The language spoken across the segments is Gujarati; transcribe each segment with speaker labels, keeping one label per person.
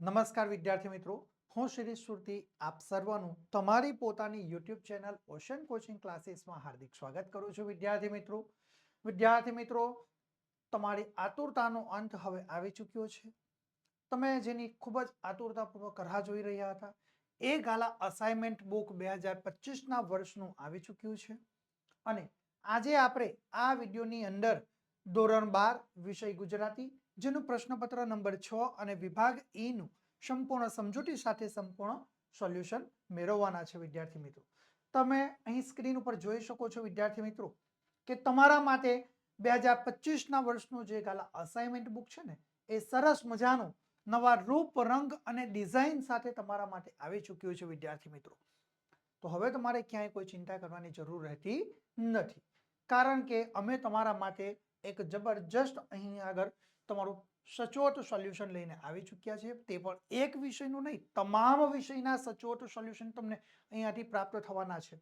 Speaker 1: નમસ્કાર વિદ્યાર્થી મિત્રો, હું શ્રી સુરતી આપ સર્વનું તમારી પોતાની યુટ્યુબ ચેનલ ઓશન કોચિંગ ક્લાસીસમાં હાર્દિક સ્વાગત કરું છું. વિદ્યાર્થી મિત્રો, તમારી આતુરતાનો અંત હવે આવી ચૂક્યો છે. તમે જેની ખૂબ જ આતુરતાપૂર્વક રાહ જોઈ રહ્યા હતા એ ગાલા અસાઇનમેન્ટ બુક 2025ના વર્ષનું આવી ચૂક્યું છે અને આજે આપણે આ વિડીયોની અંદર ધોરણ 12 વિષય ગુજરાતી જેનું પ્રશ્નપત્ર નંબર 6 અને વિભાગ ઈ નું સંપૂર્ણ સમજૂતી સાથે સંપૂર્ણ સોલ્યુશન મેળવવાના છે. વિદ્યાર્થી મિત્રો, તમે અહીં સ્ક્રીન ઉપર જોઈ શકો છો વિદ્યાર્થી મિત્રો કે તમારા માટે 2025ના વર્ષનું જે ગાલા અસાઇનમેન્ટ બુક છે ને એ સરસ મજાનું નવા રૂપ રંગ અને ડિઝાઇન સાથે તમારા માટે આવી ચૂક્યું છે. વિદ્યાર્થી મિત્રો, તો હવે તમારે ક્યાંય કોઈ ચિંતા કરવાની જરૂર રહેતી નથી, કારણ કે અમે તમારા માટે એક જબરજસ્ત અહીં આગળ તમારું સચોટ સોલ્યુશન લઈને આવી ચૂક્યા છે. તે પણ એક વિષયનું નહીં, તમામ વિષયના સચોટ સોલ્યુશન તમને અહીંયાથી પ્રાપ્ત થવાના છે.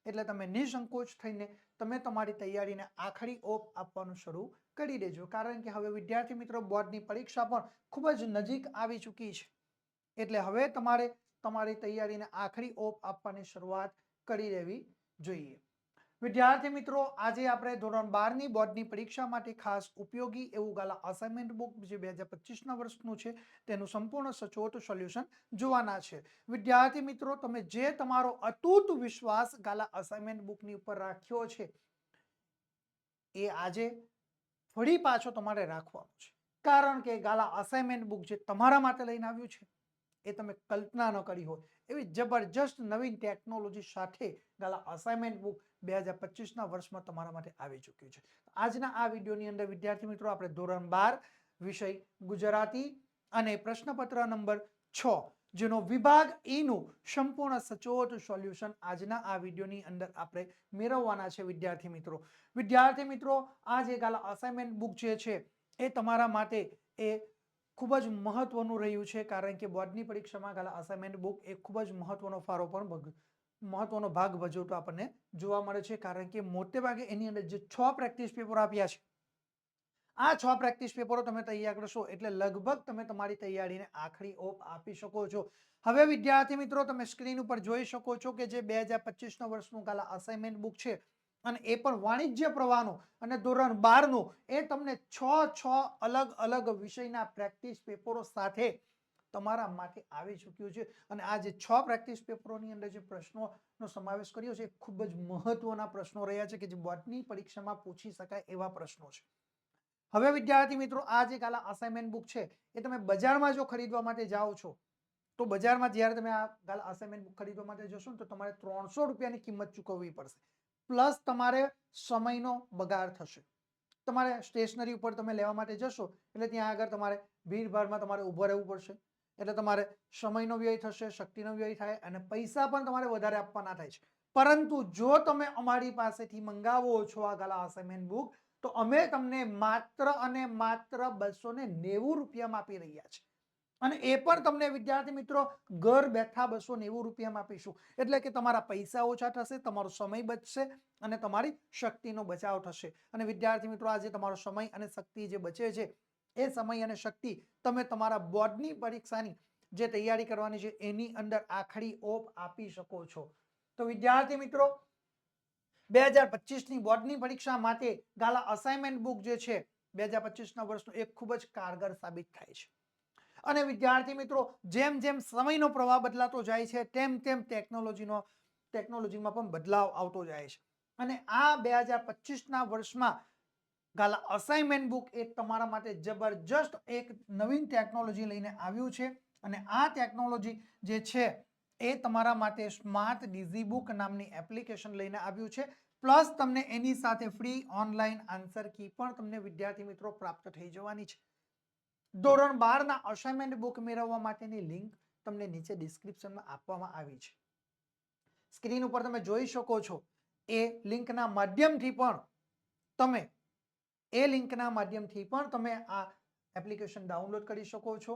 Speaker 1: એટલે તમે નિસંકોચ થઈને તમે તમારી તૈયારીને આખરી ઓપ આપવાનું શરૂ કરી દેજો, કારણ કે હવે વિદ્યાર્થી મિત્રો બોર્ડની પરીક્ષા પણ ખૂબ જ નજીક આવી ચૂકી છે. એટલે હવે તમારે તમારી તૈયારીને આખરી ઓપ આપવાની શરૂઆત કરી દેવી જોઈએ. વિદ્યાર્થી મિત્રો, આજે આપણે ધોરણ 12ની બોર્ડની પરીક્ષા માટે ખાસ ઉપયોગી એવું ગાલા અસાઇનમેન્ટ બુક જે 2025ના વર્ષનું છે તેનું સંપૂર્ણ સચોટ સોલ્યુશન જોવાના છે. વિદ્યાર્થી મિત્રો, તમે જે તમારો અતૂટ વિશ્વાસ ગાલા અસાઇનમેન્ટ બુકની ઉપર રાખ્યો છે એ આજે ફરી પાછો તમારે રાખવાનો છે, કારણ કે ગાલા અસાઇનમેન્ટ બુક જે તમારા માટે લઈને આવ્યું છે એ તમે કલ્પના ન કરી હોય એવી જબરજસ્ત નવીન ટેકનોલોજી સાથે ગાલા અસાઇનમેન્ટ બુક 2025ના વર્ષમાં તમારા માટે આવી ચૂક્યું છે. આજના આ વિડીયોની અંદર વિદ્યાર્થી મિત્રો આપણે ધોરણ 12 વિષય ગુજરાતી અને પ્રશ્નપત્ર નંબર 6 જેનો વિભાગ ઈ નું સંપૂર્ણ સચોટ સોલ્યુશન આજના આ વિડીયોની અંદર આપણે મેળવવાના છે. વિદ્યાર્થી મિત્રો, આ જે ગાલા અસાઇનમેન્ટ બુક જે છે એ તમારા માટે એ ખૂબ જ મહત્વનું રહ્યું છે, કારણ કે બોર્ડની પરીક્ષામાં ગાલા અસાઇનમેન્ટ બુક એ ખૂબ જ મહત્વનો ભાગ ભજવતો આપણને જોવા મળે છે, કારણ કે મોટે ભાગે એની અંદર જે 6 પ્રેક્ટિસ પેપરો આપ્યા છે આ 6 પ્રેક્ટિસ પેપરો તમે તૈયાર કરશો એટલે લગભગ તમે તમારી તૈયારીને આખરી ઓપ આપી શકો છો. હવે વિદ્યાર્થી મિત્રો, તમે સ્ક્રીન ઉપર જોઈ શકો છો કે જે 2025ના વર્ષનું ગાલા અસાઇનમેન્ટ બુક છે અને એ પણ વાણિજ્ય પ્રવાહનું અને ધોરણ 12નું, એ તમને 6 અલગ અલગ વિષયના પ્રેક્ટિસ પેપરો સાથે તમારા માટે આવી ચૂક્યું છે. અને આ જે 6 પ્રેક્ટિસ પેપરોની અંદર જે પ્રશ્નોનો સમાવેશ કર્યો છે ખૂબ જ મહત્વના પ્રશ્નો રહ્યા છે કે જે બોર્ડની પરીક્ષામાં પૂછી શકાય એવા પ્રશ્નો છે. હવે વિદ્યાર્થી મિત્રો, આ જે ગાલા અસાઇનમેન્ટ બુક છે એ તમે બજારમાં જો ખરીદવા માટે જાઓ છો તો બજારમાં જ્યારે તમે આ ગાલા અસાઇનમેન્ટ બુક ખરીદવા માટે જશો ને તો તમારે 300 રૂપિયાની કિંમત ચૂકવવી પડશે, પ્લસ તમારે સમયનો બગાડ થશે. તમારે સ્ટેશનરી ઉપર તમે લેવા માટે જશો એટલે ત્યાં આગળ તમારે ભીડભાડમાં તમારે ઊભો રહેવું પડશે, એટલે તમારે સમયનો વ્યય થશે, શક્તિનો વ્યય થાય અને પૈસા પણ તમારે વધારે આપવાના થાય છે. પરંતુ જો તમે અમારી પાસેથી મંગાવો છો આ ગાલા અસાઇનમેન્ટ બુક તો અમે તમને માત્ર અને માત્ર 290 રૂપિયામાં આપી રહ્યા છે, અને એ પણ તમને વિદ્યાર્થી મિત્રો ઘર બેઠા 290 રૂપિયામાં આપીશું. એટલે કે તમારા પૈસા ઓછા થશે, તમારો સમય બચશે અને તમારી શક્તિનો બચાવ થશે. અને વિદ્યાર્થી મિત્રો, આજે તમારો સમય અને શક્તિ જે બચે છે એ સમય અને શક્તિ તમે તમારા બોર્ડની પરીક્ષાની જે તૈયારી કરવાની છે એની અંદર આખરી ઓપ આપી શકો છો. તો વિદ્યાર્થી મિત્રો, 2025ની બોર્ડની પરીક્ષા માટે ગાલા અસાઇનમેન્ટ બુક જે છે 2025ના વર્ષનું એ ખૂબ જ કારગર સાબિત થાય છે. અને વિદ્યાર્થી મિત્રો, જેમ જેમ સમયનો પ્રવાહ બદલાતો જાય છે તેમ તેમ ટેકનોલોજીમાં પણ બદલાવ આવતો જાય છે. અને આ 2025ના વર્ષમાં ગાલા અસાઇનમેન્ટ બુક એ તમારા માટે જબરજસ્ત એક નવીન ટેકનોલોજી લઈને આવ્યું છે. અને આ ટેકનોલોજી જે છે એ તમારા માટે સ્માર્ટ ડીઝી બુક નામની એપ્લિકેશન લઈને આવ્યું છે. પ્લસ તમને એની સાથે ફ્રી ઓનલાઈન આન્સર કી પણ તમને વિદ્યાર્થી મિત્રો પ્રાપ્ત થઈ જવાની છે. ધોરણ 12ના અસાઇનમેન્ટ બુક મેળવવા માટેની લિંક તમને નીચે ડિસ્ક્રિપ્શનમાં આપવામાં આવી છે. સ્ક્રીન ઉપર તમે જોઈ શકો છો એ લિંકના માધ્યમથી પણ તમે આ એપ્લિકેશન ડાઉનલોડ કરી શકો છો.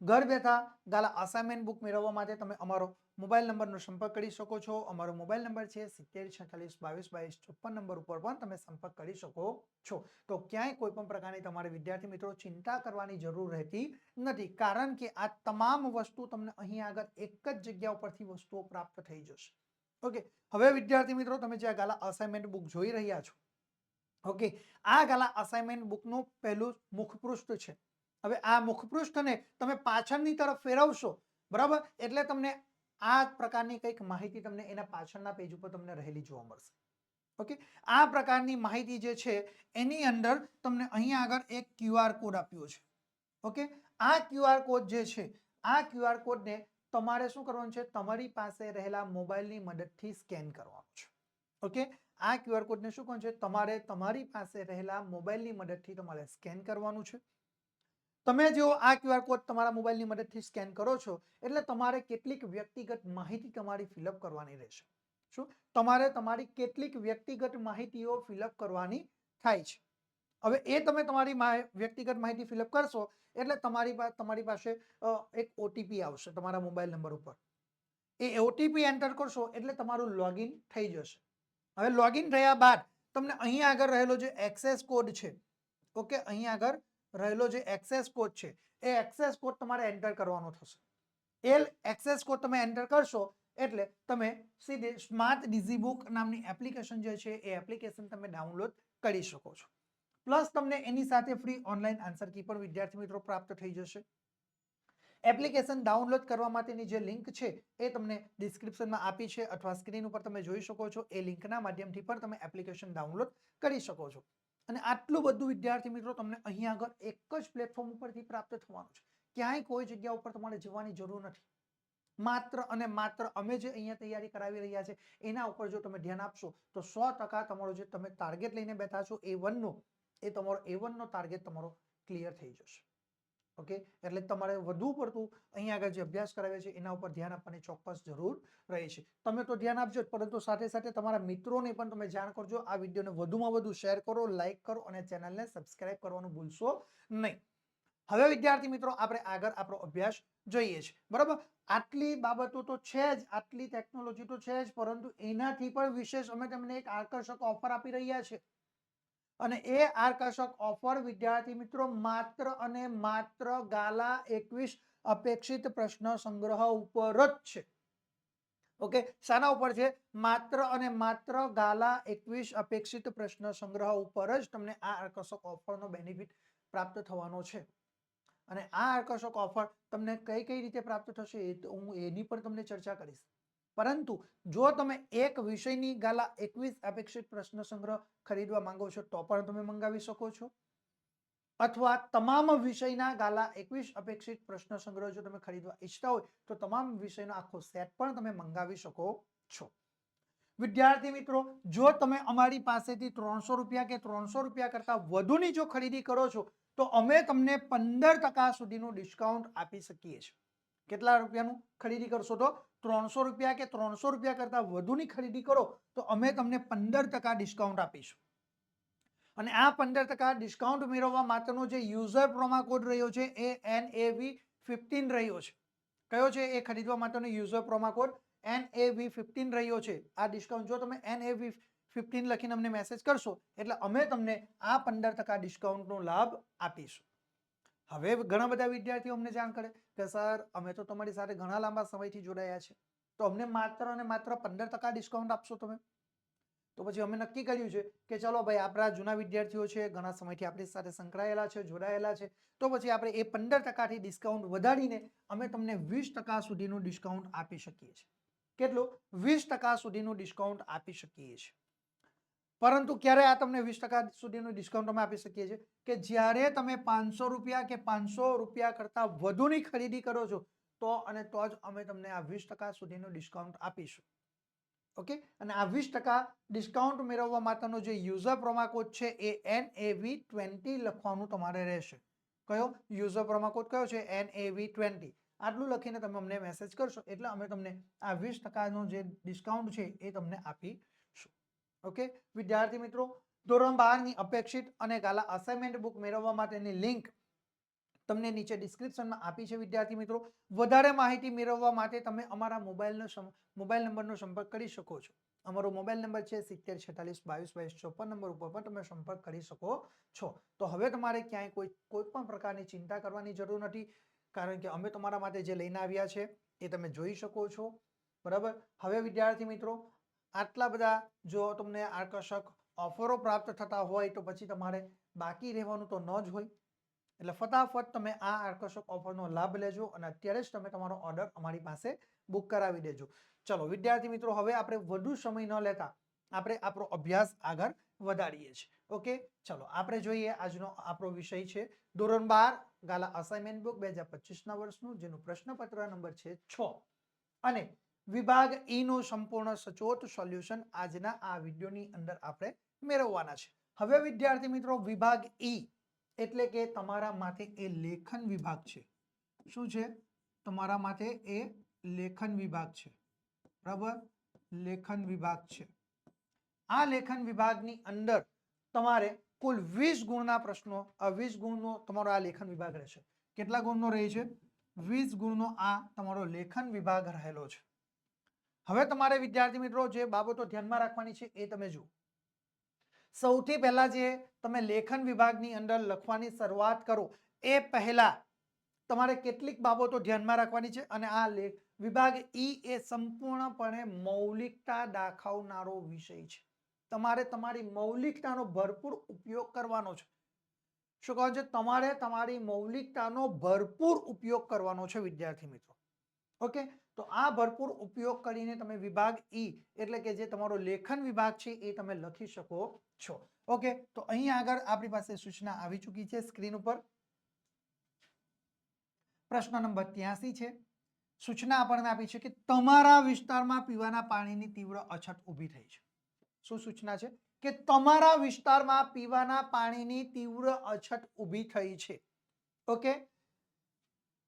Speaker 1: ઘર બેઠા ગાલા અસાઇનમેન્ટ બુક મેળવવા માટે તમે અમારો મોબાઈલ નંબરનો સંપર્ક કરી શકો છો. અમારો મોબાઈલ નંબર છે 7046222254 નંબર ઉપર પણ તમે સંપર્ક કરી શકો છો. તો ક્યાંય કોઈ પણ પ્રકારની તમારે વિદ્યાર્થી મિત્રો ચિંતા કરવાની જરૂર રહેતી નથી, કારણ કે આ તમામ વસ્તુ તમને અહીં આગળ એક જ જગ્યા ઉપરથી વસ્તુઓ પ્રાપ્ત થઈ જશે. ઓકે, હવે વિદ્યાર્થી મિત્રો તમે જે આ ગાલા અસાઇનમેન્ટ બુક જોઈ રહ્યા છો, ઓકે, આ ગાલા અસાઇનમેન્ટ બુકનું પહેલું મુખપૃષ્ઠ છે. હવે આ મુખપૃષ્ઠને તમે પાછળની તરફ ફેરવશો, બરાબર, એટલે તમને આ પ્રકારની કંઈક માહિતી તમને એના પાછળના પેજ ઉપર તમને રહેલી જોવા મળશે. ઓકે, આ પ્રકારની માહિતી જે છે એની અંદર તમને અહીંયા આગળ એક QR કોડ આપ્યો છે. ઓકે, આ QR કોડ જે છે, આ QR કોડને તમારે શું કરવાનું છે, તમારી પાસે રહેલા મોબાઈલની મદદથી સ્કેન કરવાનું છે. ઓકે, આ QR કોડને શું કરવાનું છે, તમારે તમારી પાસે રહેલા મોબાઈલની મદદથી તમારે સ્કેન કરવાનું છે. તમે જો આ QR કોડ તમારા મોબાઈલની મદદથી સ્કેન કરો છો એટલે તમારે કેટલીક વ્યક્તિગત માહિતી તમારી ફિલઅપ કરવાની રહેશે. શું તમારે તમારી કેટલીક વ્યક્તિગત માહિતીઓ ફિલઅપ કરવાની થાય છે. હવે એ તમે તમારી વ્યક્તિગત માહિતી ફિલઅપ કરશો એટલે તમારી પાસે એક OTP આવશે તમારા મોબાઈલ નંબર ઉપર. એ OTP એન્ટર કરશો એટલે તમારું લોગિન થઈ જશે. હવે લોગિન થયા બાદ તમને અહીં આગળ રહેલો જે એક્સેસ કોડ છે, ઓકે, અહીં આગળ રહેલો જે એક્સેસ કોડ છે એ એક્સેસ કોડ તમારે એન્ટર કરવાનો થશે. એ એક્સેસ કોડ તમે એન્ટર કરશો એટલે તમે સીધી સ્માર્ટ ડિઝીબુક નામની એપ્લિકેશન જે છે એ એપ્લિકેશન તમે ડાઉનલોડ કરી શકો છો. પ્લસ તમને એની સાથે ફ્રી ઓનલાઈન આન્સર કી પણ વિદ્યાર્થી મિત્રો પ્રાપ્ત થઈ જશે. એપ્લિકેશન ડાઉનલોડ કરવા માટેની જે લિંક છે એ તમને ડિસ્ક્રિપ્શનમાં આપી છે અથવા સ્ક્રીન ઉપર તમે જોઈ શકો છો. એ લિંકના માધ્યમથી પણ તમે એપ્લિકેશન ડાઉનલોડ કરી શકો છો. અને આટલું બધું વિદ્યાર્થી મિત્રો તમને અહીં આગળ એક જ પ્લેટફોર્મ ઉપરથી પ્રાપ્ત થવાનું છે. ક્યાંય કોઈ જગ્યા ઉપર તમારે જવાની જરૂર નથી. માત્ર અને માત્ર અમે જે અહીંયા તૈયારી કરાવી રહ્યા છે એના ઉપર જો તમે ધ્યાન આપશો તો 100% તમારો જે તમે ટાર્ગેટ લઈને બેઠા છો A1 નો, એ તમારો A1 નો ટાર્ગેટ તમારો ક્લિયર થઈ જશે. ઓકે, એટલે તમારે વધુ પડતું અહીં આગળ જે અભ્યાસ કરાવે છે એના ઉપર ધ્યાન આપવાની ચોક્કસ જરૂર રહે છે. તમે તો ધ્યાન આપજો, પરંતુ સાથે સાથે તમારા મિત્રોને પણ તમે જાણ કરજો. આ વિડીયોને વધુમાં વધુ શેર કરો, લાઈક કરો અને ચેનલને સબસ્ક્રાઇબ કરવાનું ભૂલશો નહીં. હવે વિદ્યાર્થી મિત્રો આપણે આગળ આપણો અભ્યાસ જોઈએ છે, બરાબર. આટલી બાબતો તો છે જ, આટલી ટેકનોલોજી તો છે જ, પરંતુ એનાથી પણ વિશેષ અમે તમને એક આકર્ષક ઓફર આપી રહ્યા છે. અને એ આકર્ષક ઓફર વિદ્યાર્થી મિત્રો માત્ર અને માત્ર ગાલા 21 અપેક્ષિત પ્રશ્ન સંગ્રહ ઉપર જ છે. ઓકે, શાના ઉપર છે? માત્ર અને માત્ર ગાલા 21 અપેક્ષિત પ્રશ્ન સંગ્રહ ઉપર જ તમને આ આકર્ષક ઓફરનો બેનિફિટ પ્રાપ્ત થવાનો છે. અને આ આકર્ષક ઓફર તમને કઈ કઈ રીતે પ્રાપ્ત થશે એ તો હું એની પણ તમને ચર્ચા કરીશ. પરંતુ જો તમે એક વિષયની ગાલા 21 અપેક્ષિત પ્રશ્ન સંગ્રહ ખરીદવા માંગો છો તો પણ તમે મંગાવી શકો છો, અથવા તમામ વિષયના ગાલા 21 અપેક્ષિત પ્રશ્ન સંગ્રહ જો તમે ખરીદવા ઈચ્છતા હોય તો તમામ વિષયનો આખો સેટ પણ તમે મંગાવી શકો છો. વિદ્યાર્થી મિત્રો, જો તમે અમારી પાસેથી 300 રૂપિયા કે 300 રૂપિયા કરતા વધુની જો ખરીદી કરો છો તો અમે તમને 15% સુધીનું ડિસ્કાઉન્ટ આપી શકીએ છીએ. કેટલા રૂપિયાનું ખરીદી કરશો તો 300 રૂપિયા કે 300 રૂપિયા કરતા વધુની ખરીદી કરો તો અમે તમને 15% ડિસ્કાઉન્ટ આપીશું. અને આ 15% ડિસ્કાઉન્ટ મેળવવા માટેનો જે યુઝર પ્રોમો કોડ રહ્યો છે એ NAV15 રહ્યો છે. કયો છે? એ ખરીદવા માટેનો યુઝર પ્રોમો કોડ NAV15 રહ્યો છે. આ ડિસ્કાઉન્ટ જો તમે NAV15 લખીને અમને મેસેજ કરશો એટલે અમે તમને આ 15% ડિસ્કાઉન્ટનો લાભ આપીશું. હવે ઘણા બધા વિદ્યાર્થીઓ અમને જાણ કરે કે સર અમે તો તમારી સાથે ઘણા લાંબા સમયથી જોડાયા છે, તો અમને માત્ર અને માત્ર 15% ડિસ્કાઉન્ટ આપશો તમે? તો પછી અમે નક્કી કર્યું છે કે ચલો ભાઈ, આપણા જૂના વિદ્યાર્થીઓ છે, ઘણા સમયથી આપણી સાથે સંકળાયેલા છે, જોડાયેલા છે, તો પછી આપણે એ 15%થી ડિસ્કાઉન્ટ વધારીને અમે તમને 20% સુધીનું ડિસ્કાઉન્ટ આપી શકીએ છીએ. કેટલું? 20% સુધીનું ડિસ્કાઉન્ટ આપી શકીએ છીએ. પરંતુ ક્યારે આ તમને 20% સુધીનું ડિસ્કાઉન્ટ અમે આપી શકીએ છીએ? કે જ્યારે તમે 500 રૂપિયા કે 500 રૂપિયા કરતા વધુની ખરીદી કરો છો તો જ અમે તમને આ 20% સુધીનું ડિસ્કાઉન્ટ આપીશું. ઓકે, અને આ 20% ડિસ્કાઉન્ટ મેળવવા માટેનો જે યુઝર પ્રોમો કોડ છે એ NAV20 લખવાનું તમારે રહેશે. કયો યુઝર પ્રોમો કોડ કયો છે? NAV20. આટલું લખીને તમે અમને મેસેજ કરશો એટલે અમે તમને આ 20%નું જે ડિસ્કાઉન્ટ છે એ તમને આપીશું. ઓકે વિદ્યાર્થી મિત્રો, ધોરણ 12 ની અપેક્ષિત અને ગાલા અસાઇનમેન્ટ બુક મેળવવા માટેની લિંક તમને નીચે ડિસ્ક્રિપ્શનમાં આપી છે વિદ્યાર્થી મિત્રો. વધારે માહિતી મેળવવા માટે તમે અમારા મોબાઈલ નંબરનો સંપર્ક કરી શકો છો. અમારો મોબાઈલ નંબર છે 7046222254 નંબર ઉપર પણ તમે સંપર્ક કરી શકો છો. તો હવે તમારે ક્યાંય કોઈ પણ પ્રકારની ચિંતા કરવાની જરૂર નથી, કારણ કે અમે તમારા માટે જે લઈને આવ્યા છે એ તમે જોઈ શકો છો. બરાબર. હવે વિદ્યાર્થી મિત્રો, આટલા બધા જો તમને આકર્ષક ઓફરો પ્રાપ્ત થતા હોય તો પછી તમારે બાકી રહેવાનું તો ન જ હોય. એટલે ફટાફટ તમે આ આકર્ષક ઓફરનો લાભ લેજો અને અત્યારે જ તમે તમારો ઓર્ડર અમારી પાસે બુક કરાવી દેજો. ચલો વિદ્યાર્થી મિત્રો, હવે આપણે વધુ સમય ન લેતા આપણે આપણો અભ્યાસ આગળ વધારીએ છીએ. ઓકે, ચલો આપણે જોઈએ. આજનો આપણો વિષય છે ધોરણ 12 ગાલા અસાઇનમેન્ટ બુક 2025ના વર્ષનું, જેનું પ્રશ્નપત્ર નંબર છે 6 અને વિભાગ ઈ નું સંપૂર્ણ સચોટ સોલ્યુશન આજના આ વિડીયોની અંદર આપણે મેળવવાના છે. હવે વિદ્યાર્થી મિત્રો, વિભાગ ઈ એટલે કે તમારા માટે એ લેખન વિભાગ છે. શું છે? તમારા માટે એ લેખન વિભાગ છે. બરાબર, લેખન વિભાગ છે. આ લેખન વિભાગની અંદર તમારે કુલ 20 ગુણના પ્રશ્નો, 20 ગુણનો તમારો આ લેખન વિભાગ રહેશે. કેટલા ગુણનો રહે છે? 20 ગુણનો આ તમારો લેખન વિભાગ રહેલો છે. હવે તમારે વિદ્યાર્થી મિત્રો જે બાબતો ધ્યાનમાં રાખવાની છે એ તમે જુઓ. સૌથી પહેલા જે તમે લેખન વિભાગની અંદર લખવાની શરૂઆત કરો એ પહેલા તમારે કેટલીક બાબતો ધ્યાનમાં રાખવાની છે. અને આ વિભાગ ઈ એ સંપૂર્ણપણે મૌલિકતા દાખવનારો વિષય છે. તમારે તમારી મૌલિકતાનો ભરપૂર ઉપયોગ કરવાનો છે. શું કહો છો? તમારે તમારી મૌલિકતાનો ભરપૂર ઉપયોગ કરવાનો છે વિદ્યાર્થી મિત્રો. ઓકે, તો આ ભરપૂર ઉપયોગ કરીને તમે વિભાગ ઈ એટલે કે જે તમારો લેખન વિભાગ છે એ તમે લખી શકો છો. ઓકે, તો અહીં આગળ આપણી પાસે સૂચના આવી ચૂકી છે સ્ક્રીન ઉપર. પ્રશ્ન નંબર 83 છે. સૂચના આપણને આપી છે કે તમારા વિસ્તારમાં પીવાના પાણીની તીવ્ર અછત ઊભી થઈ છે. શું સૂચના છે? કે તમારા વિસ્તારમાં પીવાના પાણીની તીવ્ર અછત ઊભી થઈ છે. ઓકે,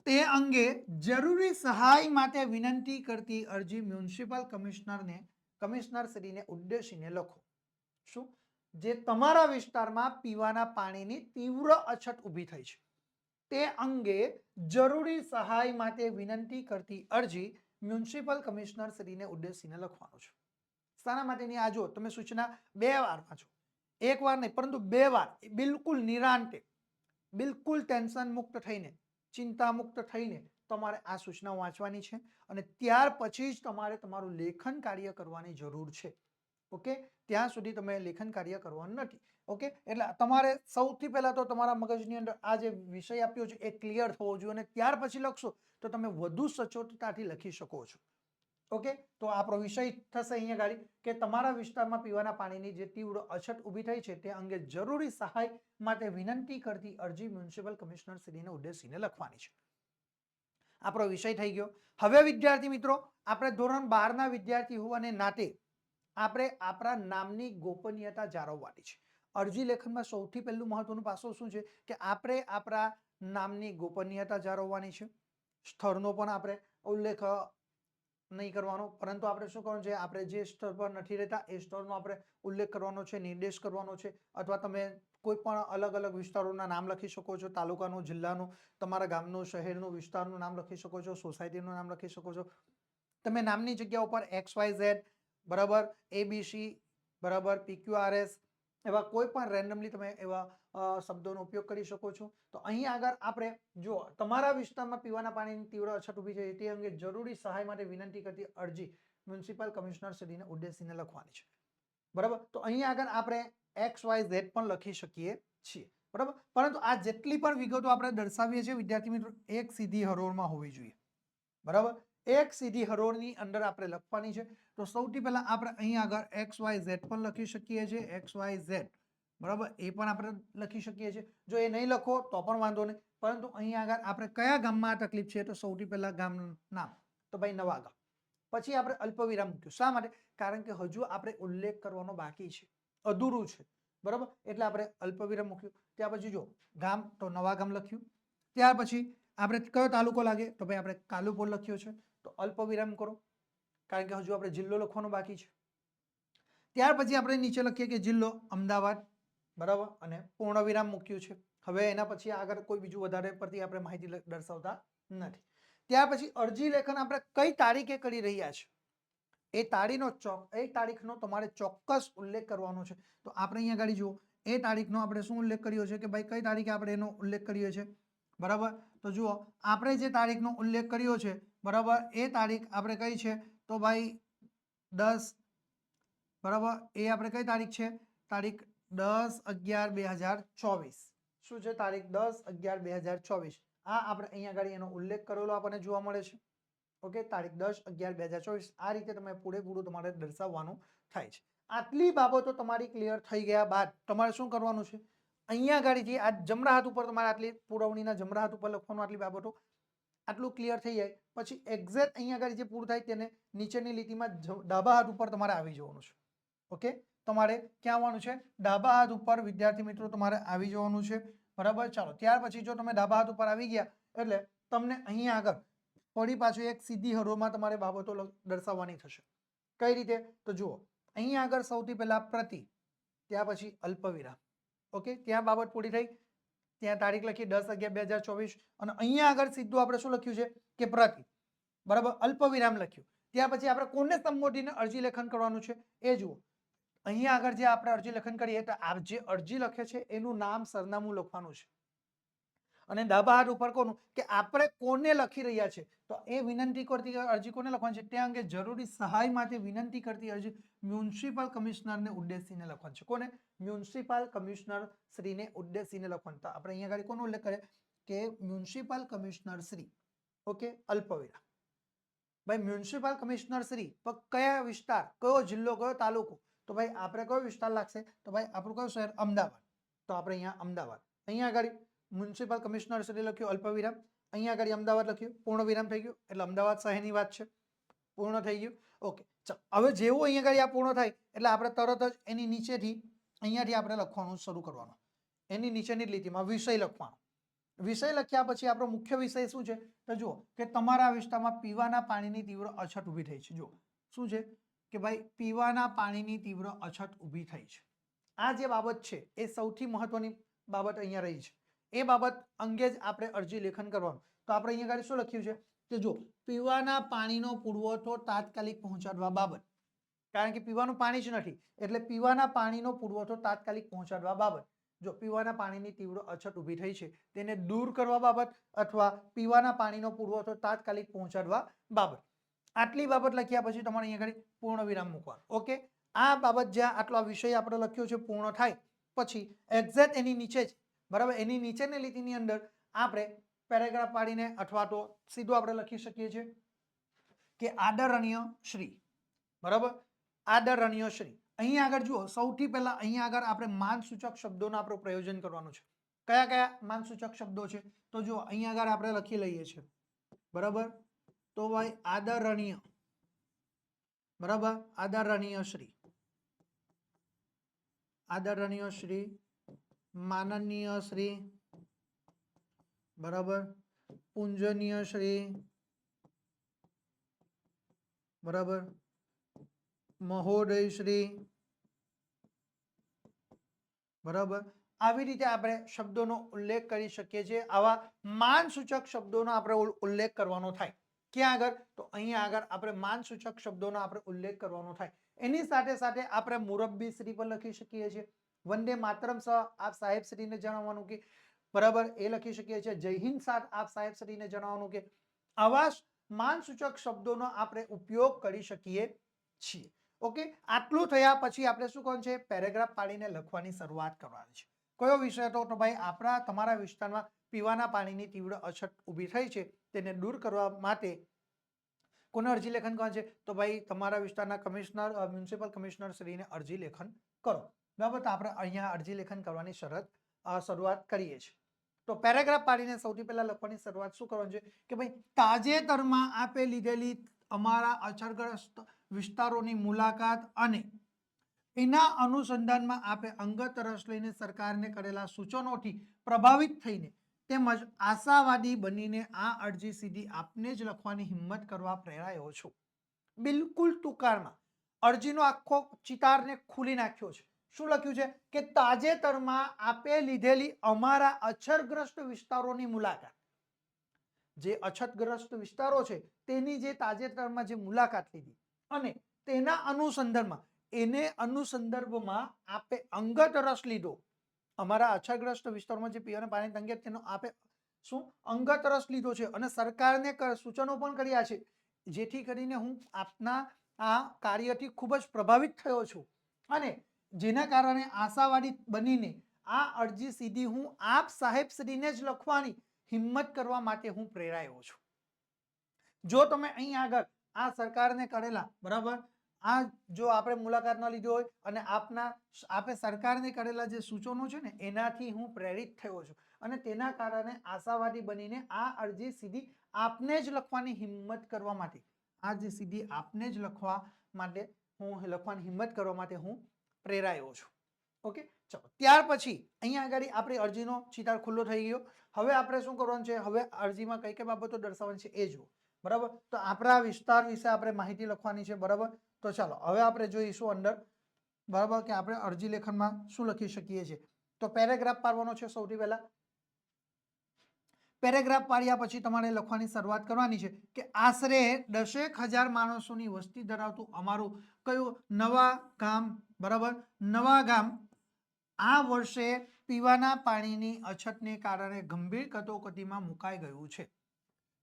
Speaker 1: તે અંગે જરૂરી સહાય માટે વિનંતી કરતી અરજી મ્યુનિસિપલ કમિશનરશ્રીને ઉદ્દેશીને લખો. શું? જે તમારા વિસ્તારમાં પીવાના પાણીની તીવ્ર અછત ઊભી થઈ છે તે અંગે જરૂરી સહાય માટે વિનંતી કરતી અરજી મ્યુનિસિપલ કમિશનરશ્રીને ઉદ્દેશીને લખવાનું છે. શાના માટેની? આ જો તમે સૂચના 2 વાર વાંચો. 1 વાર નહીં પરંતુ 2 વાર, બિલકુલ નિરાંતે, બિલકુલ ટેન્શન મુક્ત થઈને, ચિંતા મુક્ત થઈને તમારે આ સૂચના વાંચવાની છે અને ત્યાર પછી જ તમારે તમારું લેખન કાર્ય કરવાની જરૂર છે. ઓકે, ત્યાં સુધી તમે લેખન કાર્ય કરવાનું નથી. ઓકે, એટલે તમારે સૌથી પહેલા તો તમારા મગજની અંદર આ જે વિષય આપ્યો છે એ ક્લિયર થવો જોઈએ અને ત્યાર પછી લખશો તો તમે વધુ સચોટતાથી લખી શકો છો. ઓકે, તો આપણો વિષય થશે અહીંયા ગાડી કે તમારા વિસ્તારમાં પીવાના પાણીની જે તીવ્ર અછત ઊભી થઈ છે તે અંગે જરૂરી સહાય માટે વિનંતી કરતી અરજી મ્યુનિસિપલ કમિશનરશ્રીને ઉદ્દેશીને લખવાની છે. આપણો વિષય થઈ ગયો. હવે વિદ્યાર્થી મિત્રો, આપણે ધોરણ 12ના વિદ્યાર્થી હોવાને નાતે આપણે આપણા નામની ગોપનીયતા જાળવવાની છે. અરજી લેખનમાં સૌથી પહેલું મહત્વનું પાસું શું છે કે આપણે આપણા નામની ગોપનીયતા જાળવવાની છે. સ્થળનો પણ આપણે ઉલ્લેખ નહીં કરવાનો, પરંતુ આપણે શું કરવાનું છે, આપણે જે સ્થળ પર નથી રહેતા એ સ્થળનો આપણે ઉલ્લેખ કરવાનો છે, નિર્દેશ કરવાનો છે. અથવા તમે કોઈ પણ અલગ અલગ વિસ્તારોના નામ લખી શકો છો, તાલુકાનું, જિલ્લાનું, તમારા ગામનું, શહેરનું, વિસ્તારનું નામ લખી શકો છો, સોસાયટીનું નામ લખી શકો છો. તમે નામની જગ્યા ઉપર XYZ બરાબર, ABC બરાબર, PQRS એવા કોઈ પણ રેન્ડમલી તમે એવા શબ્દોનો ઉપયોગ કરી શકો છો. તો અહીં આગળ આપણે જો તમારા વિસ્તારમાં પીવાના પાણીની તીવ્ર અછત ઊભી છે તે અંગે જરૂરી સહાય માટે વિનંતી કરતી અરજી મ્યુનિસિપલ કમિશનરશ્રીને ઉદ્દેશીને લખવાની છે. બરાબર, તો અહીં આગળ આપણે XYZ પણ લખી શકીએ છીએ. બરાબર, પરંતુ આ જેટલી પણ વિગતો આપણે દર્શાવીએ છીએ વિદ્યાર્થી મિત્રો એક સીધી હરોળમાં હોવી જોઈએ. બરાબર, એક સીધી હરોળની અંદર આપણે લખવાની છે. તો સૌથી પહેલા આપણે અહીં આગળ XYZ પણ લખી શકીએ છીએ. XYZ બરાબર, એ પણ આપણે લખી શકીએ છીએ. જો એ નહીં લખો તો પણ વાંધો નહીં, પરંતુ અહીં આગળ આપણે કયા ગામમાં આ તકલીફ છે તો સૌથી પહેલા ગામનું નામ, તો ભાઈ નવા ગામ. પછી આપણે અલ્પવિરામ મૂક્યું. શા માટે? કારણ કે હજુ આપણે ઉલ્લેખ કરવાનો બાકી છે, અધૂરું છે. બરાબર, એટલે આપણે અલ્પવિરામ મૂક્યું. ત્યાર પછી જો ગામ તો નવા ગામ લખ્યું. ત્યાર પછી આપણે કયો તાલુકો લાગે તો ભાઈ આપણે કાલુપુર લખ્યો છે, તો અલ્પવિરામ કરો, કારણ કે હજુ આપણે જિલ્લો લખવાનો બાકી છે. ત્યાર પછી આપણે નીચે લખીએ કે જિલ્લો અમદાવાદ, બરાબર, અને પૂર્ણ વિરામ મૂક્યું છે. હવે એના પછી આગળ કોઈ બીજું વધારે પડતી આપણે માહિતી દર્શાવતા નથી. ત્યાર પછી અરજી લેખન આપણે કઈ તારીખે કરી રહ્યા છે એ તારીખનો તમારે ચોક્કસ ઉલ્લેખ કરવાનો છે. તો આપણે અહીંયા આગળ જુઓ એ તારીખનો આપણે શું ઉલ્લેખ કર્યો છે કે ભાઈ કઈ તારીખે આપણે એનો ઉલ્લેખ કર્યો છે. બરાબર, તો જુઓ આપણે જે તારીખનો ઉલ્લેખ કર્યો છે બરાબર એ તારીખ આપણે કઈ છે તો ભાઈ 10 બરાબર એ આપણે કઈ તારીખ છે તારીખ 10/11/2024 શું છે તારીખ 10/11/2024 આ આપણે અહીંયા આગળ એનો ઉલ્લેખ કરેલો આપણને જોવા મળે છે. ઓકે, તારીખ 10/11/2024 આ રીતે તમે પૂરેપૂરું તમારે દર્શાવવાનું થાય છે. આટલી બાબતો તમારી ક્લિયર થઈ ગયા બાદ તમારે શું કરવાનું છે અહીંયા આગળથી આ જમણા હાથ ઉપર તમારે આટલી પુરવણીના જમણા હાથ ઉપર લખવાનું આટલી બાબતો આટલું ક્લિયર થઈ જાય પછી એક્ઝેક્ટ અહીંયા આગળ જે પૂરું થાય તેને નીચેની લીટીમાં ડાબા હાથ ઉપર તમારે આવી જવાનું છે. ઓકે, તમારે ક્યાં આવવાનું છે ડાબા હાથ ઉપર વિદ્યાર્થી મિત્રો તમારે આવી જવાનું છે. બરાબર, ચાલો ત્યાર પછી જો તમે ડાબા હાથ ઉપર આવી ગયા એટલે તમને અહીંયા આગળ ફરી પાછું એક સીધી હરોળમાં તમારે બાબતો દર્શાવવાની થશે. કઈ રીતે તો જુઓ અહીંયા આગળ સૌથી પહેલા પ્રતિ, ત્યાર પછી અલ્પવિરામ. ઓકે, ત્યાં બાબત પૂરી થઈ, ત્યાં તારીખ લખી 10/11/2024 અને અહીંયા આગળ સીધું આપણે શું લખ્યું છે કે પ્રતિ, બરાબર, અલ્પવિરામ લખ્યું. ત્યાર પછી આપણે કોને સંબોધીને અરજી લેખન કરવાનું છે એ જુઓ. અહીંયા આગળ જે આપણે અરજી લેખન કરીએ તો આ જે અરજી લખે છે એનું નામ સરનામું લખવાનું છે અને ડાબા હાથ ઉપર કોનું કે આપણે કોને લખી રહ્યા છે તો એ વિનંતી કરતી અરજી કોને લખવાની છે ત્યાં અંગે જરૂરી સહાય માટે વિનંતી કરતી અરજી મ્યુનિસિપલ કમિશનરને ઉદ્દેશીને લખવાનું છે. કોને? મ્યુનિસિપલ કમિશનર શ્રીને ઉદ્દેશીને લખવાનું. તો આપણે અહીંયા આગળ કોનો ઉલ્લેખ કરે કે મ્યુનિસિપલ કમિશનર શ્રી. ઓકે, અલ્પવિરામ. ભાઈ મ્યુનિસિપલ કમિશનર શ્રી કયા વિસ્તાર, કયો જિલ્લો, કયો તાલુકો, તો ભાઈ આપણે કયો વિસ્તાર લાગશે તો ભાઈ આપણું કયું શહેર અમદાવાદ. તો આપણે અહીંયા અમદાવાદ, અહીંયા આગળ મ્યુનિસિપલ કમિશનર શ્રી લખ્યું અલ્પવિરામ, અહીંયા આગળ અમદાવાદ લખ્યું પૂર્ણ વિરામ થઈ ગયું એટલે અમદાવાદ શહેરની વાત છે, પૂર્ણ થઈ ગયું. ઓકે, ચાલો હવે જેવું અહીંયા આગળ આ પૂર્ણ થાય એટલે આપણે તરત જ એની નીચેથી અહીંયાથી આપણે લખવાનું શરૂ કરવાનું. એની નીચેની લીટીમાં વિષય લખવાનો. વિષય લખ્યા પછી આપણો મુખ્ય વિષય શું છે તો જુઓ કે તમારા વિસ્તારમાં પીવાના પાણીની તીવ્ર અછત ઊભી થઈ છે. જુઓ શું છે કે ભાઈ પીવાના પાણીની તીવ્ર અછત ઊભી થઈ છે. આ જે બાબત છે એ સૌથી મહત્વની બાબત અહીંયા રહી છે. એ બાબત અંગે જ આપણે અરજી લેખન કરવાનું. તો આપણે અહીંયા આગળ શું લખ્યું છે કે જો પીવાના પાણીનો પુરવઠો તાત્કાલિક પહોંચાડવા બાબત, કારણ કે પીવાનું પાણી જ નથી એટલે પીવાના પાણીનો પુરવઠો તાત્કાલિક પહોંચાડવા બાબત. જો પીવાના પાણીની તીવ્ર અછત ઊભી થઈ છે તેને દૂર કરવા બાબત અથવા પીવાના પાણીનો પુરવઠો તાત્કાલિક પહોંચાડવા બાબત. આટલી બાબત લખ્યા પછી તમારે અહીંયા આગળ પૂર્ણ વિરામ મૂકવાનું. ઓકે, આ બાબત જ્યાં આટલો વિષય આપણે લખ્યો છે પૂર્ણ થાય પછી એક્ઝેક્ટ એની નીચે જ બરાબર એની નીચેની લીટીની અંદર આપણે પેરેગ્રાફ પાડીને અથવા તો સીધું આપણે લખી શકીએ છીએ કે આદરણીય શ્રી. બરાબર, આદરણીય શ્રી. અહીંયા આગળ જુઓ સૌથી પહેલા અહીંયા આગળ આપણે માનસૂચક શબ્દોનું આપણે પ્રયોજન કરવાનું છે. કયા કયા માનસૂચક શબ્દો છે તો જુઓ અહીંયા આગળ આપણે લખી લઈએ છીએ. બરાબર, તો ભાઈ આદરણીય, બરાબર, આદરણીય શ્રી, આદરણીય શ્રી, માનનીય શ્રી, બરાબર, પૂજનીય શ્રી, બરાબર, મહોદય શ્રી, બરાબર. આવી રીતે આપણે શબ્દોનો ઉલ્લેખ કરી શકીએ છીએ. આવા માનસૂચક શબ્દોનો આપણે ઉલ્લેખ કરવાનો થાય. ક્યાં આગળ તો અહીંયા આગળ આપણે માનસૂચક શબ્દોનો આપણે ઉલ્લેખ કરવાનો થાય. એની સાથે સાથે આપણે મુરબ્બી શ્રી પર લખી શકીએ છીએ. વંદે માતરમ સહ આપ સાહેબ શ્રીને જણાવવાનું કે બરાબર એ લખી શકીએ છીએ. જય હિન્દ સાથ આપ સાહેબ શ્રીને જણાવવાનું કે આવા માનસૂચક શબ્દોનો આપણે ઉપયોગ કરી શકીએ છીએ. ઓકે, આટલું થયા પછી આપણે શું કરવાનું છે પેરેગ્રાફ પાડીને લખવાની શરૂઆત કરવાની છે. કયો વિષય હતો તો ભાઈ આપણા તમારા વિસ્તારમાં પીવાના પાણીની તીવ્ર અછત ઊભી થઈ છે તેને દૂર કરવા માટે કોને અરજી લેખન કરવાનું છે તો ભાઈ તમારા વિસ્તારના કમિશનર મ્યુનિસિપલ કમિશનર શ્રીને અરજી લેખન કરો. બરાબર, તો આપણે અહીંયા અરજી લેખન કરવાની શરૂઆત કરીએ છીએ. તો પેરેગ્રાફ પાડીને સૌથી પહેલા લખવાની શરૂઆત શું કરવાની છે કે ભાઈ તાજેતરમાં આપે લીધેલી અમારા અછતગ્રસ્ત વિસ્તારોની મુલાકાત અને એના અનુસંધાનમાં આપે અંગત રસ લઈને સરકારને કરેલા સૂચનોથી પ્રભાવિત થઈને તેમજ આશાવાદી બનીને આ અરજી સીધી આપને જ લખવાની હિંમત કરવા પ્રેરાયો છું. બિલકુલ ટૂંકાણમાં અરજીનો આખો ચિતારને ખુલી નાખ્યો છે. શું લખ્યું છે કે તાજેતરમાં આપે લીધેલી અમારા અછતગ્રસ્ત વિસ્તારોની મુલાકાત. જે અછતગ્રસ્ત વિસ્તારો છે તેની જે તાજેતરમાં જે મુલાકાત લીધી અને તેના અનુસંદર્ભમાં આપે અંગત રસ લીધો. અમારા અછતગ્રસ્ત વિસ્તારોમાં જે પીવાના પાણી તંગી તેનો આપે શું અંગત રસ લીધો છે અને સરકારને સૂચનો પણ કર્યા છે, જેથી કરીને હું આપના આ કાર્યથી ખૂબ જ પ્રભાવિત થયો છું અને જેના કારણે આશાવાદી બનીને આ અરજી સીધી હું આપ સાહેબશ્રીને જ લખવાની હિંમત કરવા માટે હું પ્રેરાયો છું. જો તમે અહીં આગળ આ સરકારને કરેલા બરાબર આ જો આપણે મુલાકાત ન લીધી હોય અને આપે સરકારને કરેલા જે સૂચનો છે ને એનાથી હું પ્રેરિત થયો છું અને તેના કારણે આશાવાદી બનીને આ અરજી સીધી આપને જ લખવાની હિંમત કરવા માટે લખવાની હિંમત કરવા માટે હું પ્રેરાયો છું. ઓકે, ચલો ત્યાર પછી અહીંયા આગળ આપણી અરજીનો ચિતાર ખુલ્લો થઈ ગયો. હવે આપણે શું કરવાનું છે, હવે અરજીમાં કઈ કઈ બાબતો દર્શાવવાની છે એ જુઓ. બરાબર, તો આપણા વિસ્તાર વિશે આપણે માહિતી લખવાની છે. બરાબર, તો ચાલો હવે આપણે જોઈશું અંદર બરાબર કે આપણે અરજી લેખનમાં શું લખી શકીએ છીએ. તો પેરેગ્રાફ પાડવાનો છે. સૌથી પહેલા પેરેગ્રાફ પાડ્યા પછી તમારે લખવાની શરૂઆત કરવાની છે કે આશરે 10,000 માણસોની વસ્તી ધરાવતું અમારું કયું નવા ગામ. બરાબર, નવા ગામ આ વર્ષે પીવાના પાણીની અછતને કારણે ગંભીર કટોકટીમાં મુકાઈ ગયું છે.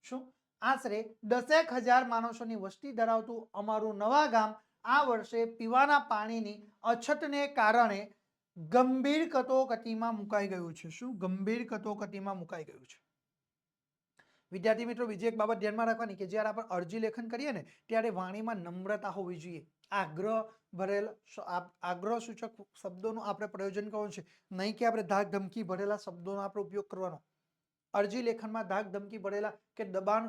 Speaker 1: શું? આશરે 10,000 માણસોની વસ્તી ધરાવતું અમારું નવા ગામ આ વર્ષે પીવાના પાણીની અછતને કારણે ગંભીર કટોકટીમાં મુકાઈ ગયું છે. શું? ગંભીર કટોકટીમાં મુકાઈ ગયું છે. વિદ્યાર્થી મિત્રો, બીજી એક બાબત ધ્યાનમાં રાખવાની કે જ્યારે આપણે અરજી લેખન કરીએ ને ત્યારે વાણીમાં નમ્રતા હોવી જોઈએ. આગ્રહ સૂચક શબ્દોનું આપણે પ્રયોજન કરવાનું છે, નહીં કે આપણે ધાક ધમકી ભરેલા શબ્દોનો આપણે ઉપયોગ કરવાનો. અરજી લેખનમાં ધાક ધમકી ભરેલા કે દબાણ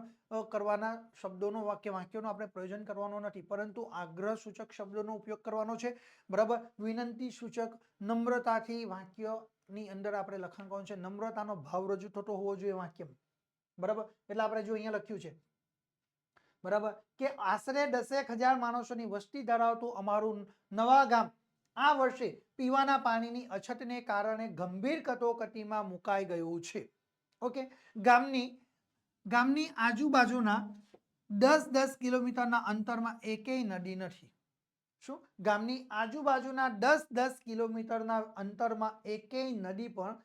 Speaker 1: કરવાના શબ્દોનો વાક્યોનો આપણે પ્રયોજન કરવાનો નથી, પરંતુ આગ્રહ સૂચક શબ્દોનો ઉપયોગ કરવાનો છે. બરાબર, વિનંતી સૂચક નમ્રતાથી વાક્યની અંદર આપણે લખાણ કરવાનું છે. નમ્રતાનો ભાવ રજૂ થતો હોવો જોઈએ વાક્યમાં. બરાબર, એટલે આપણે જો અહીંયા લખ્યું છે બરાબર કે આશરે 10,000 માણસોની વસ્તી ધરાવતું અમારું નવા ગામ આ વર્ષે પીવાના પાણીની અછતને કારણે ગંભીર કટોકટીમાં મુકાઈ ગયું છે. ઓકે, ગામની આજુબાજુના 10 કિલોમીટરના અંતરમાં એકેય નદી નથી. શું? ગામની આજુબાજુના 10 કિલોમીટરના અંતરમાં એકેય નદી પણ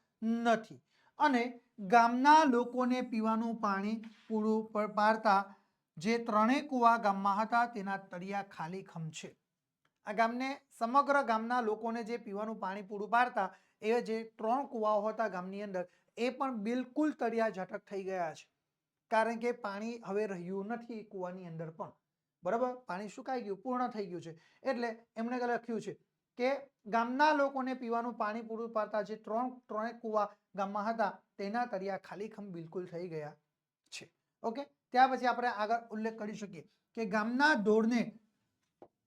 Speaker 1: નથી અને ગામના લોકોને પીવાનું પાણી પૂરું પાડતા જે 3 કુવા ગામમાં હતા તેના તળિયા ખાલીખમ છે. આ સમગ્ર ગામના લોકોને જે પીવાનું પાણી પૂરું પાડતા એ જે 3 કુવાઓ હતા ગામની અંદર એ પણ બિલકુલ તળિયા ઝાટક થઈ ગયા છે, કારણ કે પાણી હવે રહ્યું નથી કુવાની અંદર પણ. બરાબર, પાણી સુકાઈ ગયું, પૂર્ણ થઈ ગયું છે. એટલે એમણે લખ્યું છે કે ગામના લોકોને પીવાનું પાણી પૂરું પાડતા જે 3 કુવા ગામમાં હતા તેના તળિયા ખાલીખમ બિલકુલ થઈ ગયા છે. ઓકે, ત્યાર પછી આપણે આગળ ઉલ્લેખ કરી શકીએ કે ગામના ઢોરને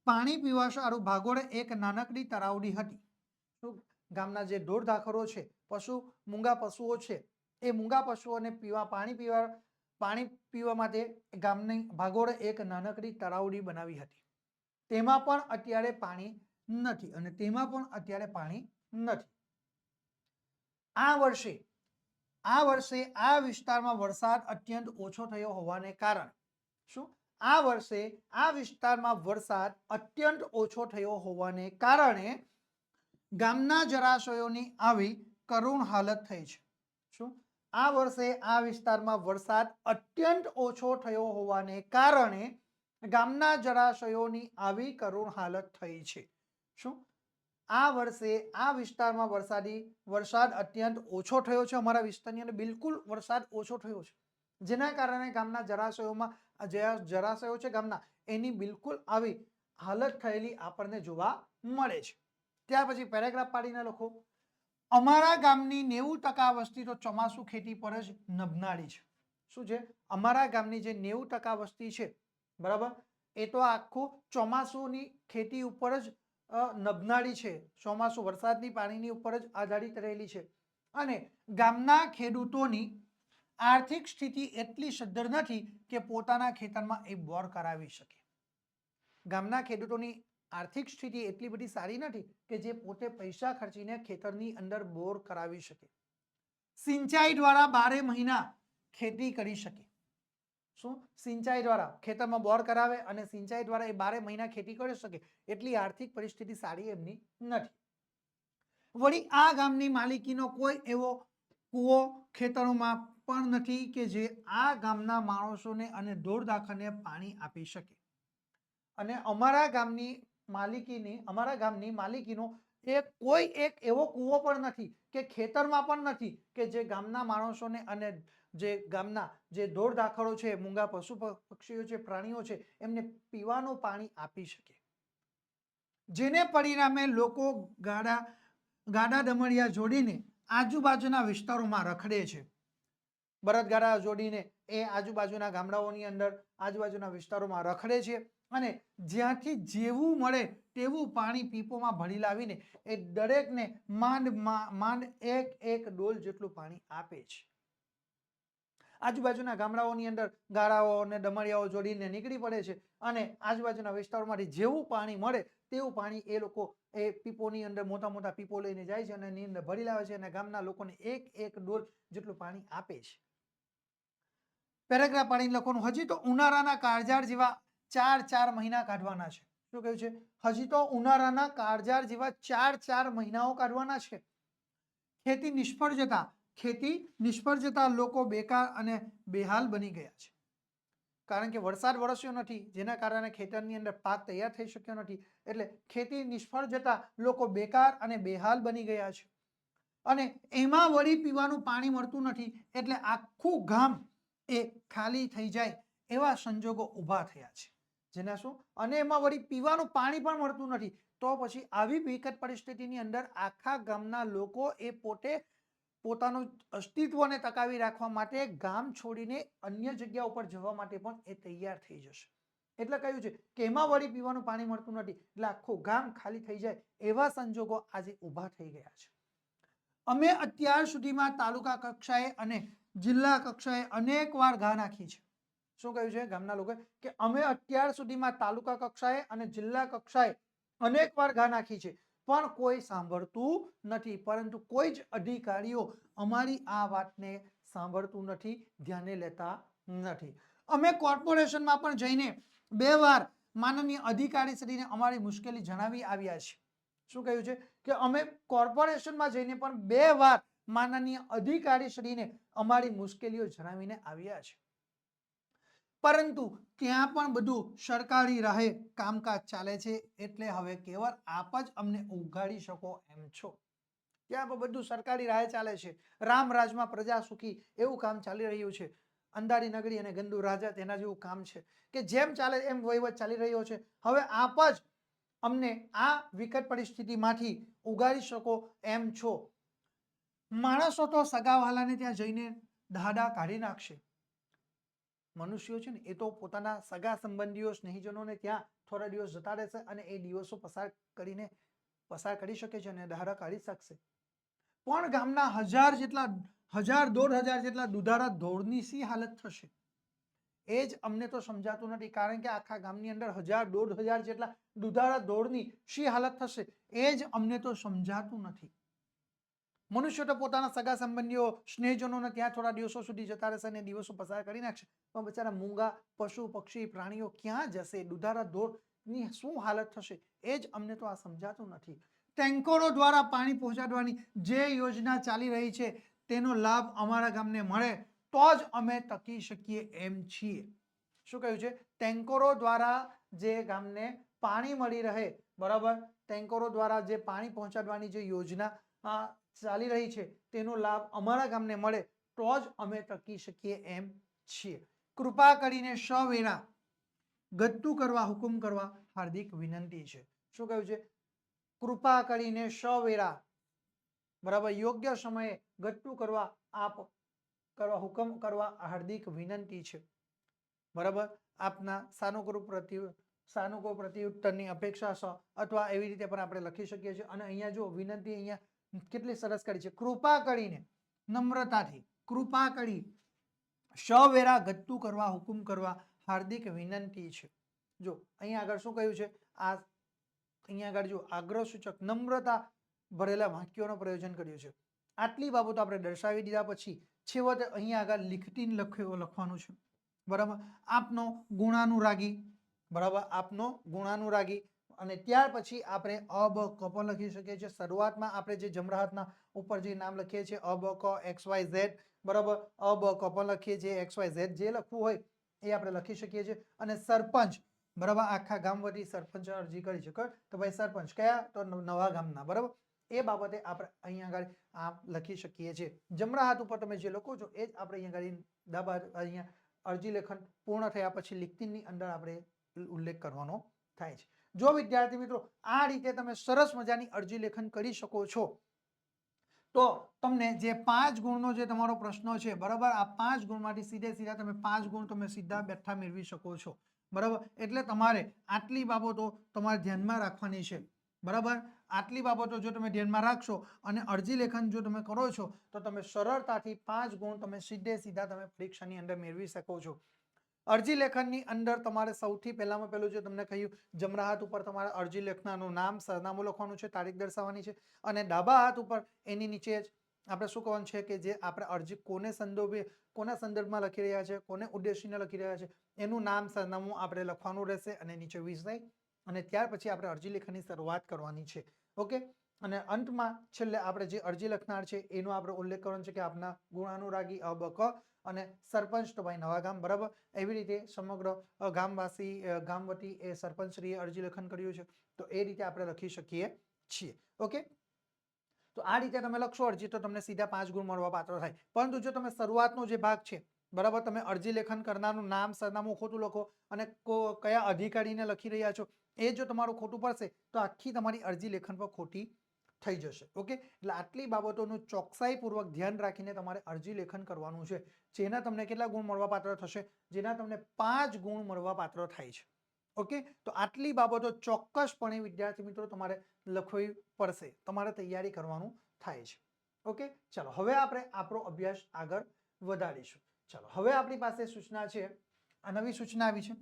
Speaker 1: પાણી પીવા સારું ભાગોળે એક નાનકડી તરાવડી હતી. ગામના જે ઢોર ધાખરો છે, મૂંગા પશુઓ છે, એ મૂંગા પશુઓને પાણી પીવા માટે ગામની ભાગોળે એક નાનકડી તરાવડી બનાવી હતી. તેમાં પણ અત્યારે પાણી નથી. આ વર્ષે આ વિસ્તારમાં વરસાદ અત્યંત ઓછો થયો હોવાને કારણે શું? આ વર્ષે આ વિસ્તારમાં વરસાદ અત્યંત ઓછો થયો હોવાને કારણે ગામના જળાશયોની આવી કરુણ હાલત થઈ છે. શું? આ વર્ષે આ વિસ્તારમાં વરસાદ અત્યંત ઓછો થયો હોવાને કારણે ગામના જળાશયોની આવી કરુણ હાલત થઈ છે. શું? આ વર્ષે આ વિસ્તારમાં વરસાદ અત્યંત ઓછો થયો છે. અમારા વિસ્તારની અંદર બિલકુલ વરસાદ ઓછો થયો છે, જેના કારણે ગામના જળાશયો છે ગામના એની બિલકુલ આવી હાલત થયેલી આપણને જોવા મળે છે. ત્યાર પછી પેરેગ્રાફ પાડીને લખો. અમારા ગામની 90% વસ્તી તો ચોમાસુ ખેતી પર જ નભનારી છે. શું છે? અમારા ગામની જે 90% વસ્તી છે, બરાબર, એ તો આખું ચોમાસુની ખેતી ઉપર જ નભનારી છે. ચોમાસુ વરસાદની પાણીની ઉપર જ આધારિત રહેલી છે અને ગામના ખેડૂતોની આર્થિક સ્થિતિ એટલી સદ્ધર નથી કે પોતાના ખેતરમાં એ બોર કરાવી શકે. ગામના ખેડૂતોની આર્થિક સ્થિતિ એટલી બધી સારી નથી કે જે પોતે પૈસા ખર્ચીને ખેતરની અંદર બોર કરાવી શકે, સિંચાઈ દ્વારા 12 મહિના ખેતી કરી શકે. શું સિંચાઈ દ્વારા ખેતરમાં બોર કરાવે અને સિંચાઈ દ્વારા એ 12 મહિના ખેતી કરી શકે એટલી આર્થિક પરિસ્થિતિ સારી એમની નથી. વળી આ ગામની માલિકીનો કોઈ એવો કૂવો ખેતરોમાં પણ નથી કે જે આ ગામના માણસોને અને ઢોર ધાખરને પાણી આપી શકે. અને અમારા ગામની માલિકીનો કોઈ એક એવો કૂવો પણ નથી કે ખેતરમાં પણ નથી કે જે ગામના માણસોને અને જે ગામના જે ઢોર ધાખરો છે, મૂંગા પશુ પક્ષીઓ છે, પ્રાણીઓ છે, એમને પીવાનું પાણી આપી શકે. જેને પરિણામે લોકો ગાડા દમડિયા જોડીને આજુબાજુના વિસ્તારોમાં રખડે છે. બળદગાડા જોડીને એ આજુબાજુના ગામડાઓની અંદર આજુબાજુના વિસ્તારોમાં રખડે છે અને જ્યાંથી જેવું મળે તેવું પાણી પીપોમાં ભરી લાવીને એ દરેકને માંડ એક ડોલ જેટલું પાણી આપે છે. આજુબાજુના ગામડાઓની અંદર ગાડાઓ અને દમડિયાઓ જોડીને નીકળી પડે છે અને આજુબાજુના વિસ્તારોમાંથી જેવું પાણી મળે તેવું પાણી એ લોકો એ પીપોની અંદર મોટા મોટા પીપો લઈને જાય છે અને એની અંદર ભરી લાવે છે અને ગામના લોકોને એક ડોલ જેટલું પાણી આપે છે. પેરેગ્રાફ પાણી લખવાનું. હજી તો ઉનાળાના કાળઝાળ જેવા 4 મહિના કાઢવાના છે. શું કહ્યું છે? હજી તો ઉનાળાના કાળઝાળ જેવા 4 મહિનાઓ કાઢવાના છે. ખેતી નિષ્ફળ જતા લોકો બેકાર અને બેહાલ બની ગયા છે. કારણ કે વરસાદ વરસ્યો નથી, જેના કારણે ખેતરની અંદર પાક તૈયાર થઈ શક્યો નથી. એટલે ખેતી નિષ્ફળ જતા લોકો બેકાર અને બેહાલ બની ગયા છે. અને એમાં વળી પીવાનું પાણી મળતું નથી એટલે આખું ગામ એ ખાલી થઈ જાય એવા સંજોગો ઊભા થયા છે. જેના શું અને એમાં વળી પીવાનું પાણી પણ મળતું નથી તો પછી આવી વિકટ પરિસ્થિતિની અંદર આખા ગામના લોકો એ પોતાનું અસ્તિત્વને ટકાવી રાખવા માટે ગામ છોડીને અન્ય જગ્યા ઉપર જવા માટે પણ એ તૈયાર થઈ જશે. એટલે કહ્યું છે કે એમાં વળી પીવાનું પાણી મળતું નથી એટલે આખું ગામ ખાલી થઈ જાય એવા સંજોગો આજે ઊભા થઈ ગયા છે. અમે અત્યાર સુધીમાં તાલુકા કક્ષાએ અને જિલ્લા કક્ષાએ અનેક વાર ઘા નાખી છે. શું કહ્યું છે ગામના લોકોએ? કે અમે અત્યાર સુધીમાં તાલુકા કક્ષાએ અને જિલ્લા કક્ષાએ અનેક વાર ઘા નાખી છે પણ કોઈ સાંભળતું નથી. પરંતુ કોઈ જ અધિકારીઓ અમારી આ વાતને સાંભળતું નથી, ધ્યાને લેતા નથી. અમે કોર્પોરેશનમાં પણ જઈને 2 વાર માનનીય અધિકારીશ્રીને અમારી મુશ્કેલી જણાવી આવ્યા છે. શું કહ્યું છે? કે અમે કોર્પોરેશનમાં જઈને પણ 2 વાર માનનીય અધિકારીશ્રીને અમારી મુશ્કેલીઓ જણાવીને આવ્યા છે. પરંતુ ત્યાં પણ બધું સરકારી રાહે કામકાજ ચાલે છે. એટલે હવે કેવળ આપ જ અમને ઉઘાડી શકો એમ છો. ત્યાં પણ બધું સરકારી રાહે ચાલે છે. રામ રાજમાં પ્રજા સુખી એવું કામ ચાલી રહ્યું છે. અંધારી નગરી અને ગંદુ રાજા તેના જેવું કામ છે કે જેમ ચાલે એમ વહીવટ ચાલી રહ્યો છે. હવે આપ જ અમને આ વિકટ પરિસ્થિતિમાંથી ઉગાડી શકો એમ છો. માણસો તો સગાવાલાને ત્યાં જઈને દાડા કાઢી નાખશે. મનુષ્યો છે ને એ તો પોતાના સગા સંબંધીઓ સ્નેહીજનોને ત્યાં થોડા દિવસ જતા રહેશે અને એ દિવસો પસાર કરી શકે છે અને દાડા કાઢી શકશે. પણ ગામના 1000 જેટલા દુધાળા ઢોરની શી હાલત થશે એ જ અમને તો સમજાતું નથી. કારણ કે આખા ગામની અંદર 1000 જેટલા દુધાળા ઢોરની શી હાલત થશે એ જ અમને તો સમજાતું નથી. મનુષ્ય તો પોતાના સગા સંબંધીઓ સ્નેહજનોને ત્યાં થોડા દિવસો સુધી જતા રહેશે અને દિવસો પસાર કરી નાખશે. પણ બિચારા મૂંગા પશુ પક્ષી પ્રાણીઓ ક્યાં જશે? દુધાળા ઢોરની શું હાલત થશે એ જ અમને તો આ સમજાતું નથી. ટેન્કરો દ્વારા પાણી પહોંચાડવાની જે યોજના ચાલી રહી છે તેનો લાભ અમારા ગામને મળે તો જ અમે ટકી શકીએ એમ છીએ. શું કહ્યું છે? ટેન્કરો દ્વારા જે ગામને પાણી મળી રહે, બરાબર, ટેન્કરો દ્વારા જે પાણી પહોંચાડવાની જે યોજના ચાલી રહી છે તેનો લાભ અમારા ગામને મળે તો જ અમે ટકી શકીએ એમ છીએ. કૃપા કરીને સવેરા ગત્તુ કરવા હુકુમ કરવા હાર્દિક વિનંતી છે. શું કહ્યું છે? કૃપા કરીને સવેરા, બરાબર, યોગ્ય સમયે ગત્તુ કરવા હુકમ કરવા હાર્દિક વિનંતી છે. બરાબર, આપના સાનુકૂળ પ્રત્યુત્તરની અપેક્ષા છે અથવા એવી રીતે પણ આપણે લખી શકીએ છીએ. અને અહીંયા જો વિનંતી અહીંયા કેટલી સરસ કરી છે. કૃપા કરીને, નમ્રતાથી કૃપા કરી સવેરા ગત્તુ કરવા હુકુમ કરવા હાર્દિક વિનંતી છે. જો અહીંયા આગળ શું કહ્યું છે? આ અહીંયા આગળ જો આગ્રહસૂચક નમ્રતા ભરેલા વાક્યોનું પ્રયોજન કર્યું છે. આટલી બાબતો આપણે દર્શાવી દીધા પછી છેવટે અહીંયા આગળ લીખતી લખવાનું છે. બરાબર, આપનો ગુણાનુરાગી, બરાબર, આપનો ગુણાનુરાગી. અને ત્યાર પછી આપણે અ બ ક પણ લખી શકીએ છીએ. શરૂઆતમાં આપણે જે જમરાહાતના ઉપર જે નામ લખીએ છીએ અ બ ક એક્સ વાય ઝેડ, બરાબર, અ બ ક પણ લખીએ છીએ, એક્સ વાય ઝેડ જે લખવું હોય એ આપણે લખી શકીએ છીએ. અને સરપંચ, બરાબર, આખા ગામ વતી સરપંચ અરજી કરી છે. તો ભાઈ સરપંચ કયા? તો નવા ગામના. બરાબર, એ બાબતે આપણે અહીંયા આગળ આ લખી શકીએ છીએ. જમણા હાથ ઉપર તમે જે લખો છો એ જ આપણે અહીંયા આગળ અહીંયા અરજી લેખન પૂર્ણ થયા પછી લીખતીની અંદર આપણે ઉલ્લેખ કરવાનો થાય છે. જો વિદ્યાર્થી મિત્રો આ રીતે તમે સરસ મજાની અરજી લેખન કરી શકો છો તો તમને જે 5 ગુણનો જે તમારો પ્રશ્ન છે, બરાબર, આ 5 ગુણમાંથી સીધા તમે 5 ગુણ તમે સીધા બેઠા મેળવી શકો છો. બરાબર, એટલે તમારે આટલી બાબતો તમારે ધ્યાનમાં રાખવાની છે. બરાબર, આટલી બાબતો જો તમે ધ્યાનમાં રાખશો અને અરજી લેખન જો તમે કરો છો તો તમે સરળતાથી 5 ગુણ તમે સીધા તમે પરીક્ષાની અંદર મેળવી શકો છો. અરજી લેખનની અંદર તમારે સૌથી પહેલામાં પહેલું જે તમને કહ્યું જમણા હાથ ઉપર તમારે અરજી લેખનાનું નામ, સરનામું લખવાનું છે, તારીખ દર્શાવવાની છે. અને ડાબા હાથ ઉપર એની નીચે જ આપણે શું કહેવાનું છે કે જે આપણે અરજી કોના સંદર્ભમાં લખી રહ્યા છે, કોને ઉદ્દેશીને લખી રહ્યા છે, એનું નામ, સરનામું આપણે લખવાનું રહેશે. અને નીચે વિષય, અને ત્યાર પછી આપણે અરજી લેખનની શરૂઆત કરવાની છે. ઓકે, અને અંતમાં છેલ્લે આપણે જે અરજી લખનાર છે એનો આપણે ઉલ્લેખ કરવાનો છે કે આપના ગુણાનુરાગી અ બ ક અને સરપંચ તો ભાઈ નવા ગામ. બરાબર, એવી રીતે સમગ્ર ગામ વતી એ સરપંચશ્રીએ અરજી લેખન કર્યું છે તો એ રીતે આપણે લખી શકીએ છીએ. ઓકે, તો આ રીતે તમે લખશો અરજી તો તમને સીધા 5 ગુણ મળવા પાત્ર થાય. પરંતુ જો તમે શરૂઆતનો જે ભાગ છે, બરાબર, તમે અરજી લેખન કરનારનું નામ, સરનામું ખોટું લખો અને કયા અધિકારીને લખી રહ્યા છો એ જો તમારું ખોટું પડશે તો આખી તમારી અરજી લેખન પર ખોટી થઈ જશે. ઓકે, એટલે આટલી બાબતોનું ચોકસાઈપૂર્વક ધ્યાન રાખીને તમારે અરજી લેખન કરવાનું છે. જેના તમને કેટલા ગુણ મળવા પાત્ર થશે? જેના તમને 5 ગુણ મળવા પાત્ર થાય છે. ઓકે, તો આટલી બાબતો ચોક્કસપણે વિદ્યાર્થી મિત્રો તમારે લખવી પડશે, તમારે તૈયારી કરવાનું થાય છે. ઓકે, ચાલો હવે આપણે આપણો અભ્યાસ આગળ વધારીશું. ચાલો હવે આપણી પાસે સૂચના છે, આ નવી સૂચના આવી છે.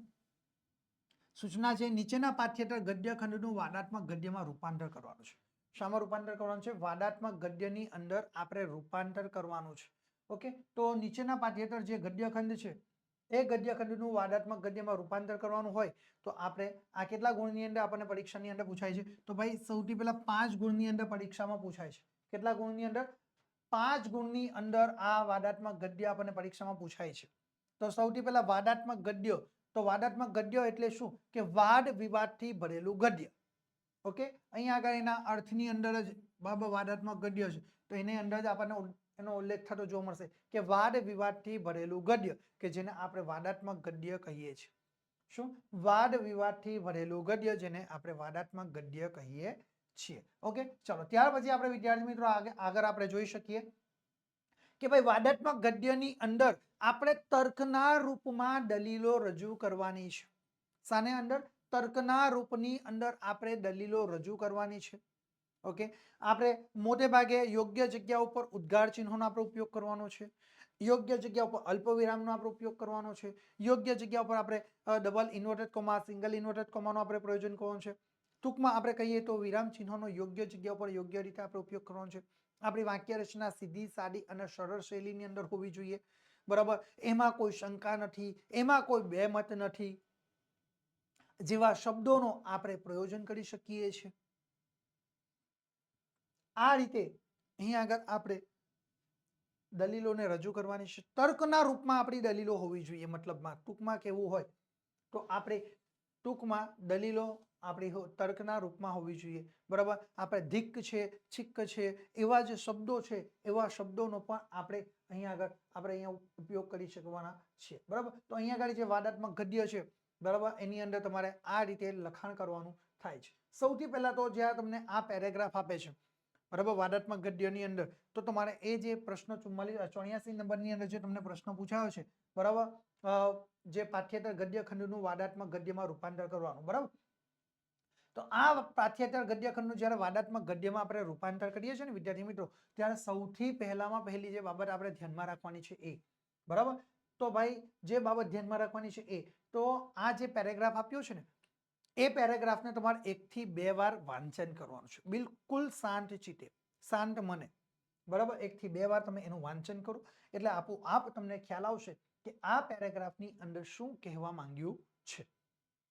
Speaker 1: સૂચના છે નીચેના પાઠ્યેતર ગદ્યખંડનું વાદાત્મક ગદ્યમાં રૂપાંતર કરવાનું છે. શામાં રૂપાંતર કરવાનું છે? વાદાત્મક ગદ્યની અંદર આપણે રૂપાંતર કરવાનું છે. ઓકે, તો નીચેના પાઠ્યેતર જે ગદ્યખંડ છે એ ગદ્યખંડનું વાદાત્મક ગદ્યમાં રૂપાંતર કરવાનું હોય તો આપણે આ કેટલા ગુણની અંદર આપણને પરીક્ષાની અંદર પૂછાય છે? તો ભાઈ સૌથી પહેલા 5 ગુણની અંદર પરીક્ષામાં પૂછાય છે. કેટલા ગુણની અંદર? 5 ગુણની અંદર આ વાદાત્મક ગદ્ય આપણને પરીક્ષામાં પૂછાય છે. તો સૌથી પહેલા વાદાત્મક ગદ્ય. તો વાદાત્મક ગદ્ય એટલે શું? કે વાદ વિવાદથી ભરેલું ગદ્ય. ઓકે, અહીંયા આગળ એના અર્થની અંદર જ વાદાત્મક ગદ્ય છે તો એની અંદર જ આપણને એનો ઉલ્લેખ થતો જોવા મળશે કે વાદ વિવાદથી ભરેલું ગદ્ય, કે જેને આપણે વાદાત્મક ગદ્ય કહીએ છીએ. શું? વાદ વિવાદથી ભરેલું ગદ્ય, જેને આપણે વાદાત્મક ગદ્ય કહીએ છીએ. ઓકે, ચલો ત્યાર પછી આપણે વિદ્યાર્થી મિત્રો આગળ આપણે જોઈ શકીએ કે ભાઈ વાદાત્મક ગદ્યની અંદર આપણે તર્કના રૂપમાં દલીલો રજૂ કરવાની છે. શાને અંદર? તર્કના રૂપની અંદર આપણે દલીલો રજૂ કરવાની છે. ઓકે, આપણે મોટે ભાગે યોગ્ય જગ્યા ઉપર ઉદ્ગાર ચિહ્નોનો આપણે ઉપયોગ કરવાનો છે. યોગ્ય જગ્યા ઉપર અલ્પવિરામનો આપણે ઉપયોગ કરવાનો છે. યોગ્ય જગ્યા ઉપર આપણે double inverted comma, single inverted કોમાનો આપણે પ્રયોજન કરવાનું છે. ટૂંકમાં આપણે કહીએ તો વિરામ ચિહ્નોનો યોગ્ય જગ્યા ઉપર યોગ્ય રીતે આપણે ઉપયોગ કરવાનો છે. આપણી વાક્ય રચના સીધી, સાદી અને સરળ શૈલીની અંદર હોવી જોઈએ. બરાબર, એમાં કોઈ શંકા નથી, એમાં કોઈ બેમત નથી જેવા શબ્દોનો આપણે પ્રયોજન કરી શકીએ છીએ. આ રીતે અહીં આગળ આપણે દલીલોને રજૂ કરવાની છે. તર્કના રૂપમાં આપણી દલીલો હોવી જોઈએ. મતલબમાં ટૂંકમાં કેવું હોય તો આપણે ટૂંકમાં દલીલો આપણી તર્કના રૂપમાં હોવી જોઈએ. બરાબર, આપણે ધિક્ક છે, છિક્ક છે, એવા જે શબ્દો છે એવા શબ્દોનો પણ આપણે અહીંયા ઉપયોગ કરી શકવાના છે. બરાબર, તો અહીંયા આગળ જે વાદાત્મક ગદ્ય છે, બરાબર, એની અંદર તમારે આ રીતે લખાણ કરવાનું થાય છે. સૌથી પહેલા તો જ્યાં તમને આ પેરેગ્રાફ આપે છે, બરાબર, વાદાત્મક ગદ્યની અંદર, તો તમારે એ જે પ્રશ્ન 84 નંબરની અંદર જે તમને પ્રશ્ન પૂછાયો છે, બરાબર, જે પાઠ્યેતર ગદ્યખંડનું વાદાત્મક ગદ્યમાં રૂપાંતર કરવાનું. બરાબર, તો આ પાઠ્યેતર ગદ્યખંડનું જ્યારે વાદાત્મક ગદ્યમાં આપણે રૂપાંતર કરીએ છીએ ને વિદ્યાર્થી મિત્રો, ત્યારે સૌથી પહેલી જે બાબત આપણે ધ્યાનમાં રાખવાની છે એ, બરાબર, તો ભાઈ જે બાબત ધ્યાનમાં રાખવાની છે એ, તો આ જે પેરેગ્રાફ આપ્યો છે ને એ પેરેગ્રાફને તમારે 1 થી 2 વાર વાંચન કરવાનું છે, બિલકુલ શાંત ચિત્તે, શાંત મને, બરાબર. 1 થી 2 વાર તમે એનું વાંચન કરો એટલે આપોઆપ તમને ખ્યાલ આવશે કે આ પેરેગ્રાફની અંદર શું કહેવા માંગ્યું છે.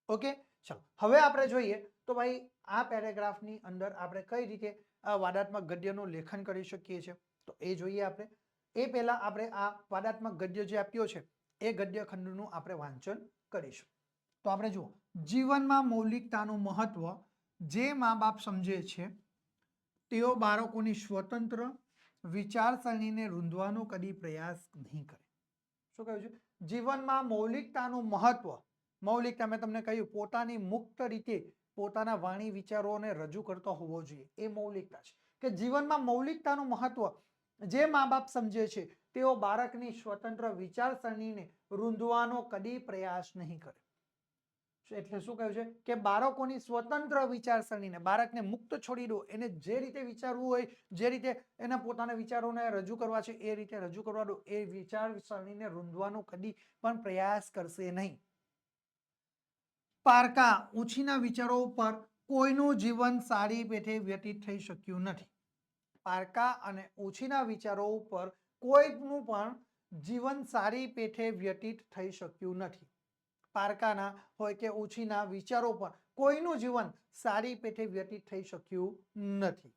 Speaker 1: ઓકે, ચલો હવે આપણે જોઈએ તો ભાઈ આ પેરેગ્રાફની અંદર આપણે કઈ રીતે વાદાત્મક ગદ્યનું લેખન કરી શકીએ છીએ, તો એ જોઈએ આપણે. એ પહેલા આપણે આ વાદાત્મક ગદ્ય જે આપ્યો છે એ ગદ્ય ખંડનું આપણે વાંચન કરીશું. તો આપણે જુઓ, જીવનમાં મૌલિકતાનું મહત્વ જે મા બાપ સમજે છે તેઓ બાળકોની સ્વતંત્ર વિચારસરણીને રૂંધવાનો કદી પ્રયાસ નહીં કરે. શું કહ્યું છે? જીવનમાં મૌલિકતાનું મહત્વ, મૌલિકતા મેં તમને કહ્યું પોતાની મુક્ત રીતે પોતાના વાણી વિચારોને રજૂ કરતો હોવો જોઈએ, એ મૌલિકતા છે. કે જીવનમાં મૌલિકતાનું મહત્વ જે મા બાપ સમજે છે તેઓ બાળકની સ્વતંત્ર વિચારસરણીને રૂંધવાનો કદી પ્રયાસ નહીં કરે. એટલે શું કહ્યું છે કે બાળકોની સ્વતંત્ર વિચારસરણીને, બાળકને મુક્ત છોડી દો, એને જે રીતે વિચારવું હોય, જે રીતે એના પોતાના વિચારોને રજૂ કરવા છે એ રીતે રજૂ કરવા દો, એ વિચારસરણીને રૂંધવાનો કદી પણ પ્રયાસ કરશે નહીં. પારકા ઉછીના વિચારો ઉપર કોઈનું જીવન સારી પેઠે વ્યતીત થઈ શક્યું નથી. પારકા અને ઓછીના વિચારો ઉપર કોઈનું પણ જીવન સારી પેઠે વ્યતીત થઈ શક્યું નથી. પારકાના હોય કે ઓછીના વિચારો પર કોઈનું જીવન સારી પેઠે વ્યતીત થઈ શક્યું નથી.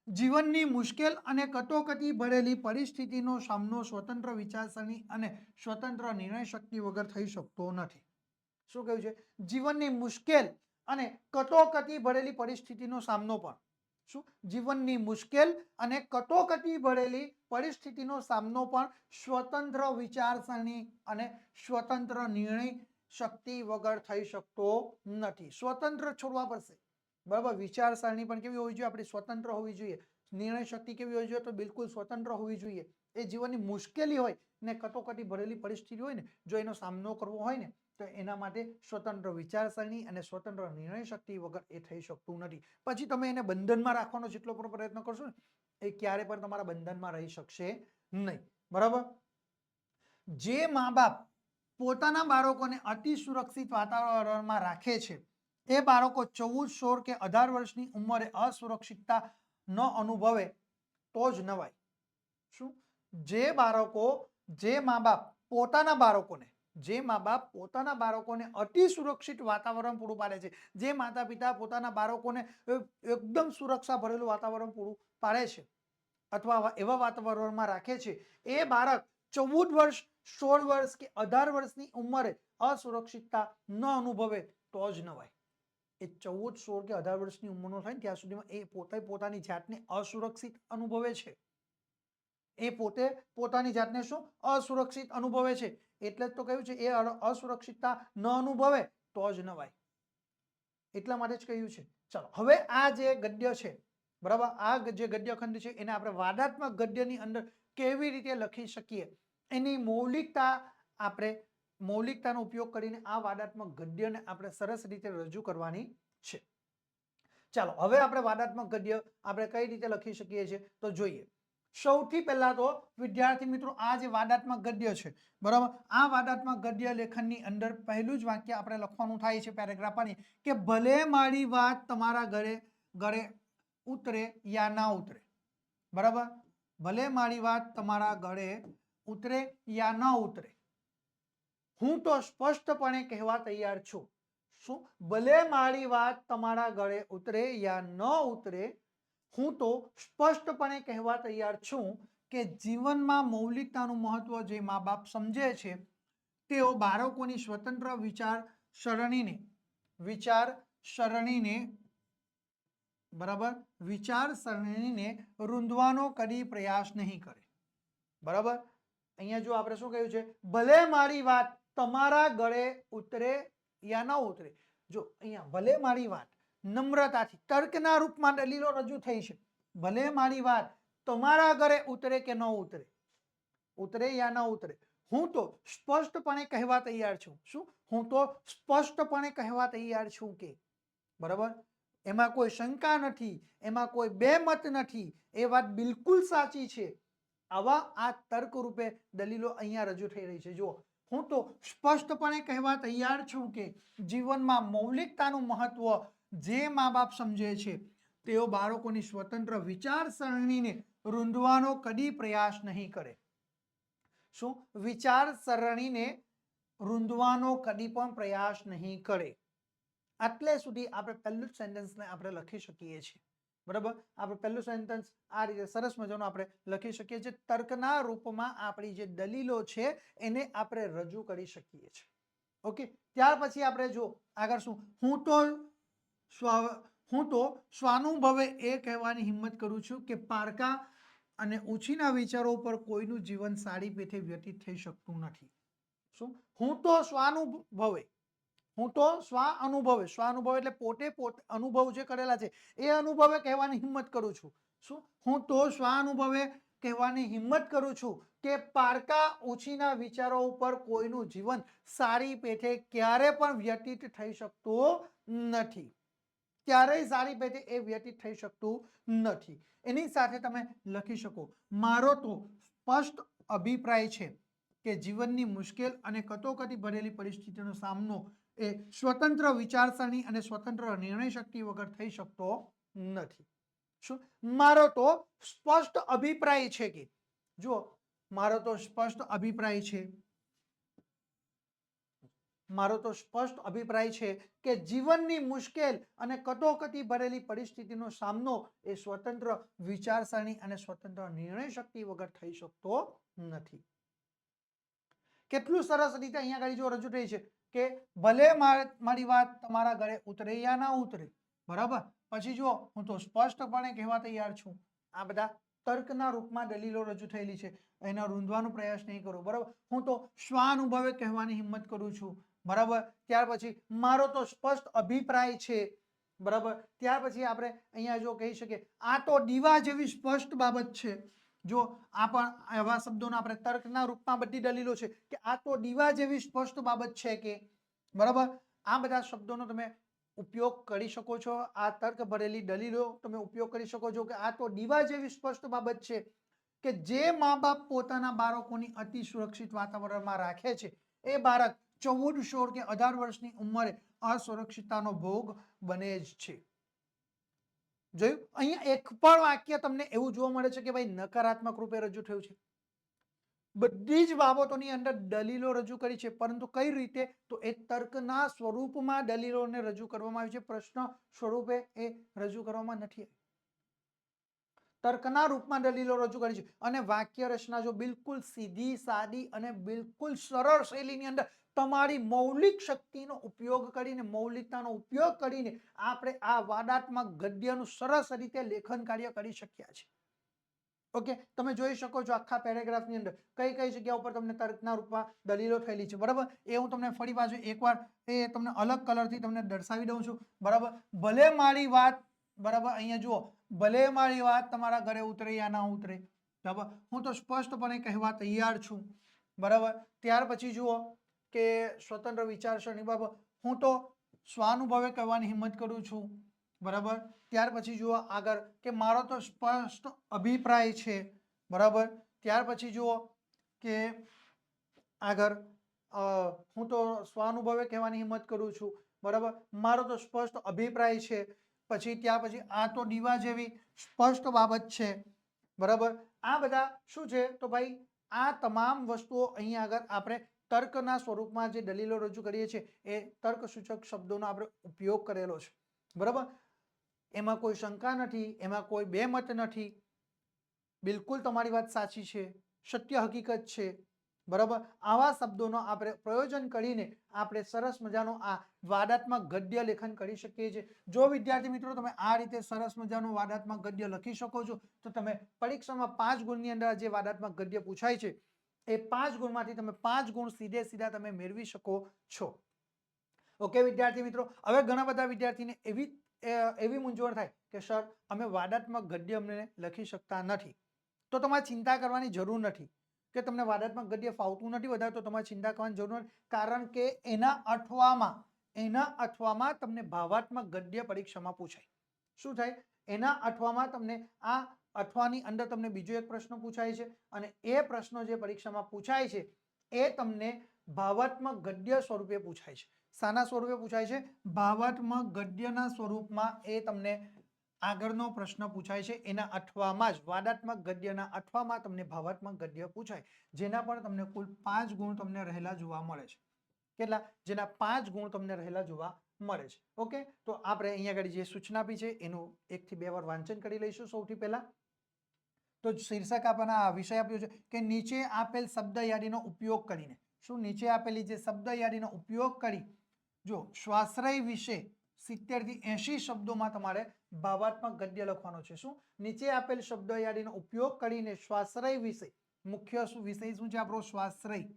Speaker 1: જીવનની મુશ્કેલ અને કટોકટી ભરેલી પરિસ્થિતિનો સામનો સ્વતંત્ર વિચારસરણી અને સ્વતંત્ર નિર્ણય શક્તિ વગર થઈ શકતો નથી. શું કહ્યું છે? જીવનની મુશ્કેલ અને કટોકટી ભરેલી પરિસ્થિતિનો સામનો પણ, શું? જીવનની મુશ્કેલ અને કટોકટી ભરેલી પરિસ્થિતિનો સામનો પણ સ્વતંત્ર વિચારસરણી અને સ્વતંત્ર નિર્ણય શક્તિ વગર થઈ શકતો નથી. સ્વતંત્ર છોડવા પડશે, બરાબર. વિચારસરણી પણ કેવી હોવી જોઈએ? આપણી સ્વતંત્ર હોવી જોઈએ. નિર્ણય શક્તિ કેવી હોવી જોઈએ? તો બિલકુલ સ્વતંત્ર હોવી જોઈએ. એ જીવનની મુશ્કેલી હોય ને કટોકટી ભરેલી પરિસ્થિતિ હોય ને, જો એનો સામનો કરવો હોય ને, તો એના માટે સ્વતંત્ર વિચારસરણી અને સ્વતંત્ર નિર્ણય શક્તિ વગર એ થઈ શકતું નથી. પછી તમે એને બંધનમાં રાખવાનો જેટલો પણ પ્રયત્ન કરશો ને, એ ક્યારે પણ તમારા બંધનમાં રહી શકશે નહીં, બરાબર. જે મા બાપ પોતાના બાળકોને અતિ સુરક્ષિત વાતાવરણમાં રાખે છે એ બાળકો 14, 16 કે 18 વર્ષની ઉંમરે અસુરક્ષિતતા ન અનુભવે તો જ નવાય. શું? જે મા બાપ પોતાના બાળકોને અતિ સુરક્ષિત વાતાવરણ પૂરું પાડે છે, જે માતા પિતા પોતાના બાળકોને એકદમ સુરક્ષા ભરેલું વાતાવરણ પૂરું પાડે છે અથવા એવા વાતાવરણમાં રાખે છે, એ બાળક 14 વર્ષ, 16 વર્ષ કે 18 વર્ષની ઉંમરે અસુરક્ષિતતા ન અનુભવે તો જ નવાય. એ 14, 16 કે 18 વર્ષની ઉંમરનો થાય ત્યાં સુધીમાં એ પોતે પોતાની જાતને અસુરક્ષિત અનુભવે છે. એ પોતે પોતાની જાતને શું? અસુરક્ષિત અનુભવે છે. એટલે જ તો કહ્યું છે એ અસુરક્ષિતતા ન અનુભવે તો જ નવાય. એટલા માટે જ કહ્યું છે. ચલો હવે આ જે ગદ્ય છે, બરાબર, આ જે ગદ્યખંડ છે એને આપણે વાદાત્મક ગદ્યની અંદર કેવી રીતે લખી શકીએ એની મૌલિકતાનો ઉપયોગ કરીને આ વાદાત્મક ગદ્યને આપણે સરસ રીતે રજૂ કરવાની છે. ચાલો હવે આપણે વાદાત્મક ગદ્ય આપણે કઈ રીતે લખી શકીએ છીએ તો જોઈએ. સૌથી પહેલા તો વિદ્યાર્થી મિત્રો આ જે વાદાત્મક ગદ્ય છે, બરાબર, આ વાદાત્મક ગદ્ય લેખનની અંદર પહેલું જ વાક્ય આપણે લખવાનું થાય છે પેરેગ્રાફની કે ભલે મારી વાત તમારા ઘરે ઉતરે યા ના ઉતરે, બરાબર. ભલે મારી વાત તમારા ઘરે ઉતરે યા ન ઉતરે, હું તો સ્પષ્ટપણે કહેવા તૈયાર છું. શું? ભલે મારી વાત તમારા ઘરે ઉતરે યા ન ઉતરે, હું તો સ્પષ્ટપણે કહેવા તૈયાર છું કે જીવનમાં મૌલિકતાનું મહત્વ જે મા બાપ સમજે છે તેઓ બાળકોની સ્વતંત્ર વિચારસરણીને રૂંધવાનો કદી પ્રયાસ નહીં કરે, બરાબર. અહીંયા જો આપણે શું કહ્યું છે? ભલે મારી વાત તમારા ઘરે ઉતરે યા ન ઉતરે. જો અહીંયા ભલે મારી વાત નમ્રતાથી તર્કના રૂપમાં દલીલો રજૂ થઈ છે. ભલે મારી વાત તમારા ઘરે ઉતરે કે ન ઉતરે, ઉતરે યા ન ઉતરે, હું તો સ્પષ્ટપણે કહેવા તૈયાર છું. શું? હું તો સ્પષ્ટપણે કહેવા તૈયાર છું કે, બરાબર. એમાં કોઈ શંકા નથી, એમાં કોઈ બેમત નથી, એ વાત બિલકુલ સાચી છે. આવા આ તર્ક રૂપે દલીલો અહીંયા રજૂ થઈ રહી છે. જુઓ, હું તો સ્પષ્ટપણે કહેવા તૈયાર છું કે જીવનમાં મૌલિકતાનું મહત્વ જે મા બાપ સમજે છે તેઓ બાળકોની સ્વતંત્ર વિચારસરણીને રૂંધવાનો કદી પ્રયાસ નહીં કરે. શું? વિચારસરણીને રૂંધવાનો કદી પણ પ્રયાસ નહીં કરે. આટલે સુધી આપણે પહેલું જ સેન્ટેન્સને આપણે લખી શકીએ છીએ. બરાબર, આપણે પહેલું સેન્ટેન્સ આ રીતે સરસ મજાનું આપણે લખી શકીએ છીએ. તર્કના રૂપમાં આપણી જે દલીલો છે એને આપણે રજૂ કરી શકીએ છીએ. ઓકે, ત્યાર પછી આપણે જો આગળ શું, હું તો સ્વાનુભવે એ કહેવાની હિંમત કરું છું કે પારકા અને ઉછીના વિચારો ઉપર કોઈનું જીવન સારી પેઠે વ્યતીત થઈ શકતું નથી. શું? હું તો સ્વાનુભવે, હું તો સ્વાનુભવે એટલે પોતે અનુભવ જે કરેલા છે એ અનુભવે કહેવાની હિંમત કરું છું. શું? હું તો સ્વાનુભવે કહેવાની હિંમત કરું છું કે પારકા ઉછીના વિચારો ઉપર કોઈનું જીવન સારી પેઠે ક્યારે પણ વ્યતીત થઈ શકતું નથી. ક્યારેય સારી પેઠે એ વ્યતીત થઈ શકતું નથી. એની સાથે તમે લખી શકો, મારો તો સ્પષ્ટ અભિપ્રાય છે કે જીવનની મુશ્કેલ અને કટોકટી ભરેલી પરિસ્થિતિનો સામનો એ સ્વતંત્ર વિચારસરણી અને સ્વતંત્ર નિર્ણય શક્તિ વગર થઈ શકતો નથી. શું? મારો તો સ્પષ્ટ અભિપ્રાય છે કે, જો મારો તો સ્પષ્ટ અભિપ્રાય છે, મારો તો સ્પષ્ટ અભિપ્રાય છે કે જીવનની મુશ્કેલ અને કટોકટી ભરેલી પરિસ્થિતિનો સામનો એ સ્વતંત્ર વિચારસરણી અને સ્વતંત્ર નિર્ણય શક્તિ વગર થઈ શકતો નથી. કેટલું સરસ રીતે અહીંયા આગળ જો રજૂ થઈ છે કે ભલે મારી વાત તમારા ગળે ઉતરે યા ના ઉતરે. બરાબર, પછી જો હું તો સ્પષ્ટપણે કહેવા તૈયાર છું. આ બધા તર્કના રૂપમાં દલીલો રજૂ થયેલી છે, એનો રૂંધવાનો પ્રયાસ નહીં કરો. બરાબર, હું તો સ્વાનુભવે કહેવાની હિંમત કરું છું. બરાબર, ત્યાર પછી મારો તો સ્પષ્ટ અભિપ્રાય છે. બરાબર, ત્યાર પછી આપણે અહીંયા જો કહી શકીએ આ તો દીવા જેવી સ્પષ્ટ બાબત છે. જો આ પણ એવા શબ્દોના આપણે તર્કના રૂપમાં બધી દલીલો છે કે આ તો દીવા જેવી સ્પષ્ટ બાબત છે કે, બરાબર, આ બધા શબ્દોનો તમે ઉપયોગ કરી શકો છો. આ તર્ક ભરેલી દલીલો તમે ઉપયોગ કરી શકો છો કે આ તો દીવા જેવી સ્પષ્ટ બાબત છે કે જે મા બાપ પોતાના બાળકોની અતિ સુરક્ષિત વાતાવરણમાં રાખે છે એ બાળક 14, 16 કે 18 વર્ષની ઉંમરે અસુરક્ષિતતાનો ભોગ બને જ છે. જોયું? અહીંયા એક પણ વાક્ય તમને એવું જોવા મળે છે કે ભાઈ નકારાત્મક રૂપે રજૂ થયું છે. બધી જ બાબતોની અંદર દલીલો રજૂ કરી છે, પરંતુ કઈ રીતે? તો એ તર્કના સ્વરૂપમાં દલીલોને રજૂ કરવામાં આવી છે, પ્રશ્ન સ્વરૂપે એ રજૂ કરવામાં નથી. તર્કના રૂપમાં દલીલો રજૂ કરી છે અને વાક્ય રચના જો બિલકુલ સીધી સાદી અને બિલકુલ સરળ શૈલીની અંદર તમારી મૌલિક શક્તિનો ઉપયોગ કરીને, મૌલિકતાનો ઉપયોગ કરીને આપણે આ વાદાત્મક ગદ્યનું સરસ રીતે લેખન કાર્ય કરી શક્યા છે. ઓકે, તમે જોઈ શકો છો આખા પેરેગ્રાફની અંદર કઈ કઈ જગ્યા ઉપર તમને તર્કના રૂપમાં દલીલો થયેલી છે. બરાબર, એ હું તમને ફરી પાછું એકવાર એ તમને અલગ કલરથી તમને દર્શાવી દઉં છું. બરાબર, ભલે મારી વાત, બરાબર, અહીંયા જુઓ, ભલે મારી વાત તમારા ઘરે ઉતરે યા ના ઉતરે. બરાબર, હું તો સ્પષ્ટપણે કહેવા તૈયાર છું. બરાબર, ત્યાર પછી જુઓ કે સ્વતંત્ર વિચારસરણી બાબત, હું તો સ્વાનુભવે કહેવાની હિંમત કરું છું. બરાબર, ત્યાર પછી જુઓ આગળ કે મારો તો સ્પષ્ટ અભિપ્રાય છે. બરાબર, ત્યાર પછી જુઓ કે આગળ હું તો સ્વાનુભવે કહેવાની હિંમત કરું છું. બરાબર, મારો તો સ્પષ્ટ અભિપ્રાય છે. પછી ત્યાર પછી આ તો દીવા જેવી સ્પષ્ટ બાબત છે. બરાબર, આ બધા શું છે? તો ભાઈ આ તમામ વસ્તુઓ અહીંયા આગળ આપણે તર્કના સ્વરૂપમાં જે દલીલો રજૂ કરીએ છીએ એ તર્કસૂચક શબ્દોનો આપણે ઉપયોગ કરેલો છે. બરાબર, એમાં કોઈ શંકા નથી, એમાં કોઈ બેમત નથી. બિલકુલ તમારી વાત સાચી છે, સત્ય હકીકત છે. બરાબર, આવા શબ્દોનો આપણે પ્રયોજન કરીને આપણે સરસ મજાનો આ વાદાત્મક ગદ્ય લેખન કરી શકીએ છીએ. જો વિદ્યાર્થી મિત્રો તમે આ રીતે સરસ મજાનું વાદાત્મક ગદ્ય લખી શકો છો તો તમે પરીક્ષામાં 5 ગુણની અંદર જે વાદાત્મક ગદ્ય પૂછાય છે એ 5 ગુણમાંથી તમે 5 ગુણ સીધે સીધા તમે મેળવી શકો છો. ઓકે વિદ્યાર્થી મિત્રો, હવે ઘણા બધા વિદ્યાર્થીને એવી મૂંઝવણ થાય કે સર અમે વાદાત્મક ગદ્ય અમને લખી શકતા નથી. તો તમારે ચિંતા કરવાની જરૂર નથી કે તમને વાદાત્મક ગદ્ય ફાવતું નથી વધારે, તો તમારે ચિંતા કરવાની જરૂર નથી, કારણ કે એના અઠવામાં તમને ભાવાત્મક ગદ્ય પરીક્ષામાં પૂછાય. શું થાય? એના અઠવામાં તમને આ અઠવાની અંદર તમને બીજો એક પ્રશ્ન પૂછાય છે અને એ પ્રશ્નો જે પરીક્ષામાં પૂછાય છે એ તમને ભાવાત્મક ગદ્ય સ્વરૂપે પૂછાય છે. શાના સ્વરૂપે પૂછાય છે? ભાવાત્મક ગદ્યના સ્વરૂપમાં એ તમને આગળનો પ્રશ્ન પૂછાય છે. એના અઠવામાં જ વાદાત્મક ગદ્યના અઠવામાં તમને ભાવાત્મક ગદ્ય પૂછાય, જેના પણ તમને કુલ 5 ગુણ તમને રહેલા જોવા મળે છે. કેટલા? જેના 5 ગુણ તમને રહેલા જોવા મળે છે. ઓકે, તો આપણે અહીંયા આગળ જે સૂચના આપી છે એનું 1 થી 2 વાર વાંચન કરી લઈશું. સૌથી પહેલા તો શીર્ષક આપણને આ વિષય આપ્યો છે કે નીચે આપેલ શબ્દ યાદીનો ઉપયોગ કરીને, શું નીચે આપેલી જે શબ્દ યાદીનો ઉપયોગ કરી જો સ્વાશ્રય વિશે 70 થી 80 શબ્દોમાં તમારે ભાવાત્મક ગદ્ય લખવાનો છે. શું? નીચે આપેલ શબ્દ યાદીનો ઉપયોગ કરીને સ્વાશ્રય વિશે, મુખ્ય વિષય શું છે આપણો? સ્વાશ્રય.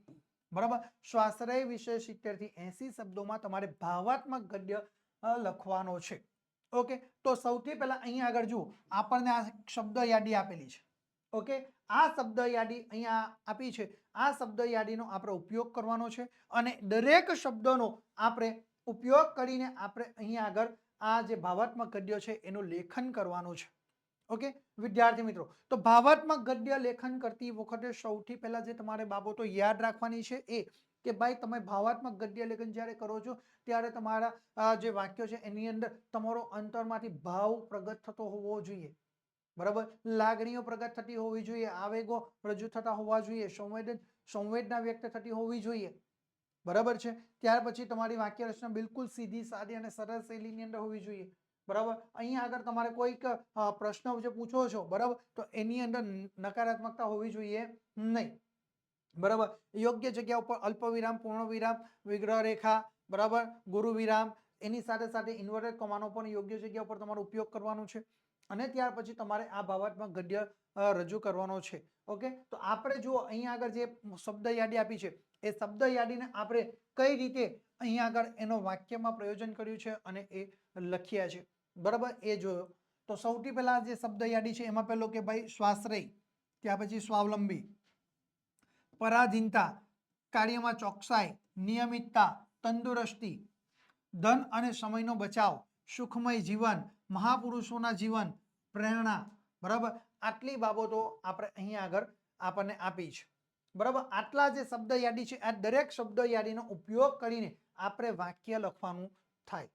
Speaker 1: બરાબર, સ્વાશ્રય વિશે 70 થી 80 શબ્દોમાં તમારે ભાવાત્મક ગદ્ય લખવાનો છે. ઓકે, તો સૌથી પહેલા અહીંયા આગળ જુઓ, આપણને આ શબ્દ યાદી આપેલી છે. ઓકે, આ શબ્દ યાદી અહીંયા આપી છે. આ શબ્દ યાદીનો આપણે ઉપયોગ કરવાનો છે અને દરેક શબ્દોનો આપણે ઉપયોગ કરીને આપણે અહીંયા આગળ આ જે ભાવાત્મક ગદ્ય છે એનું લેખન કરવાનું છે. ઓકે વિદ્યાર્થી મિત્રો, તો ભાવાત્મક ગદ્ય લેખન કરતી વખતે સૌથી પહેલા જે તમારે બાબતો યાદ રાખવાની છે એ કે ભાઈ તમે ભાવાત્મક ગદ્ય લેખન જ્યારે કરો છો ત્યારે તમારા જે વાક્યો છે એની અંદર તમારો અંતરમાંથી ભાવ પ્રગટ થતો હોવો જોઈએ. બરાબર, લાગણીઓ પ્રગટ થતી હોવી જોઈએ, આવેગો રજૂ થતા હોવા જોઈએ, સંવેદના વ્યક્ત થતી હોવી જોઈએ. બરાબર છે. ત્યાર પછી તમારી વાક્ય રચના બિલકુલ સીધી, સાદી અને સરળ શૈલીની અંદર હોવી જોઈએ. બરાબર, અહીંયા આગળ તમારે કોઈક પ્રશ્ન જે પૂછો છો, બરાબર, તો એની અંદર નકારાત્મકતા હોવી જોઈએ નહીં. બરાબર, યોગ્ય જગ્યા ઉપર અલ્પ વિરામ, પૂર્ણ વિરામ, વિગ્રહ રેખા, બરાબર, ગુરુ વિરામ, એની સાથે સાથે ઇન્વર્ટેડ કોમાનો પણ યોગ્ય જગ્યા ઉપર તમારો ઉપયોગ કરવાનો છે. અને ત્યાર પછી તમારે આ ભાવાત્મક ગદ્ય રજૂ કરવાનો છે. ઓકે, તો આપણે જુઓ અહીંયા આગળ જે શબ્દ યાદી આપી છે એ શબ્દ યાદીને આપણે કઈ રીતે અહીંયા આગળ એનો વાક્યમાં પ્રયોજન કર્યું છે અને એ લખ્યા છે. બરાબર, એ જોયો. તો સૌથી પહેલા જે શબ્દ યાદી છે એમાં પહેલો કે ભાઈ સ્વાશ્રય, ત્યાર પછી સ્વાવલંબી, પરાધીનતા, કાર્યમાં ચોકસાઈ, નિયમિતતા, તંદુરસ્તી, ધન અને સમયનો બચાવ, સુખમય જીવન, મહાપુરુષોના જીવન, પ્રેરણા. બરાબર, આટલી બાબતો આપણે અહીંયા આગળ આપણને આપી છે. બરાબર, આટલા જે શબ્દ યાદી છે આ દરેક શબ્દ યાદીનો ઉપયોગ કરીને આપણે વાક્ય લખવાનું થાય.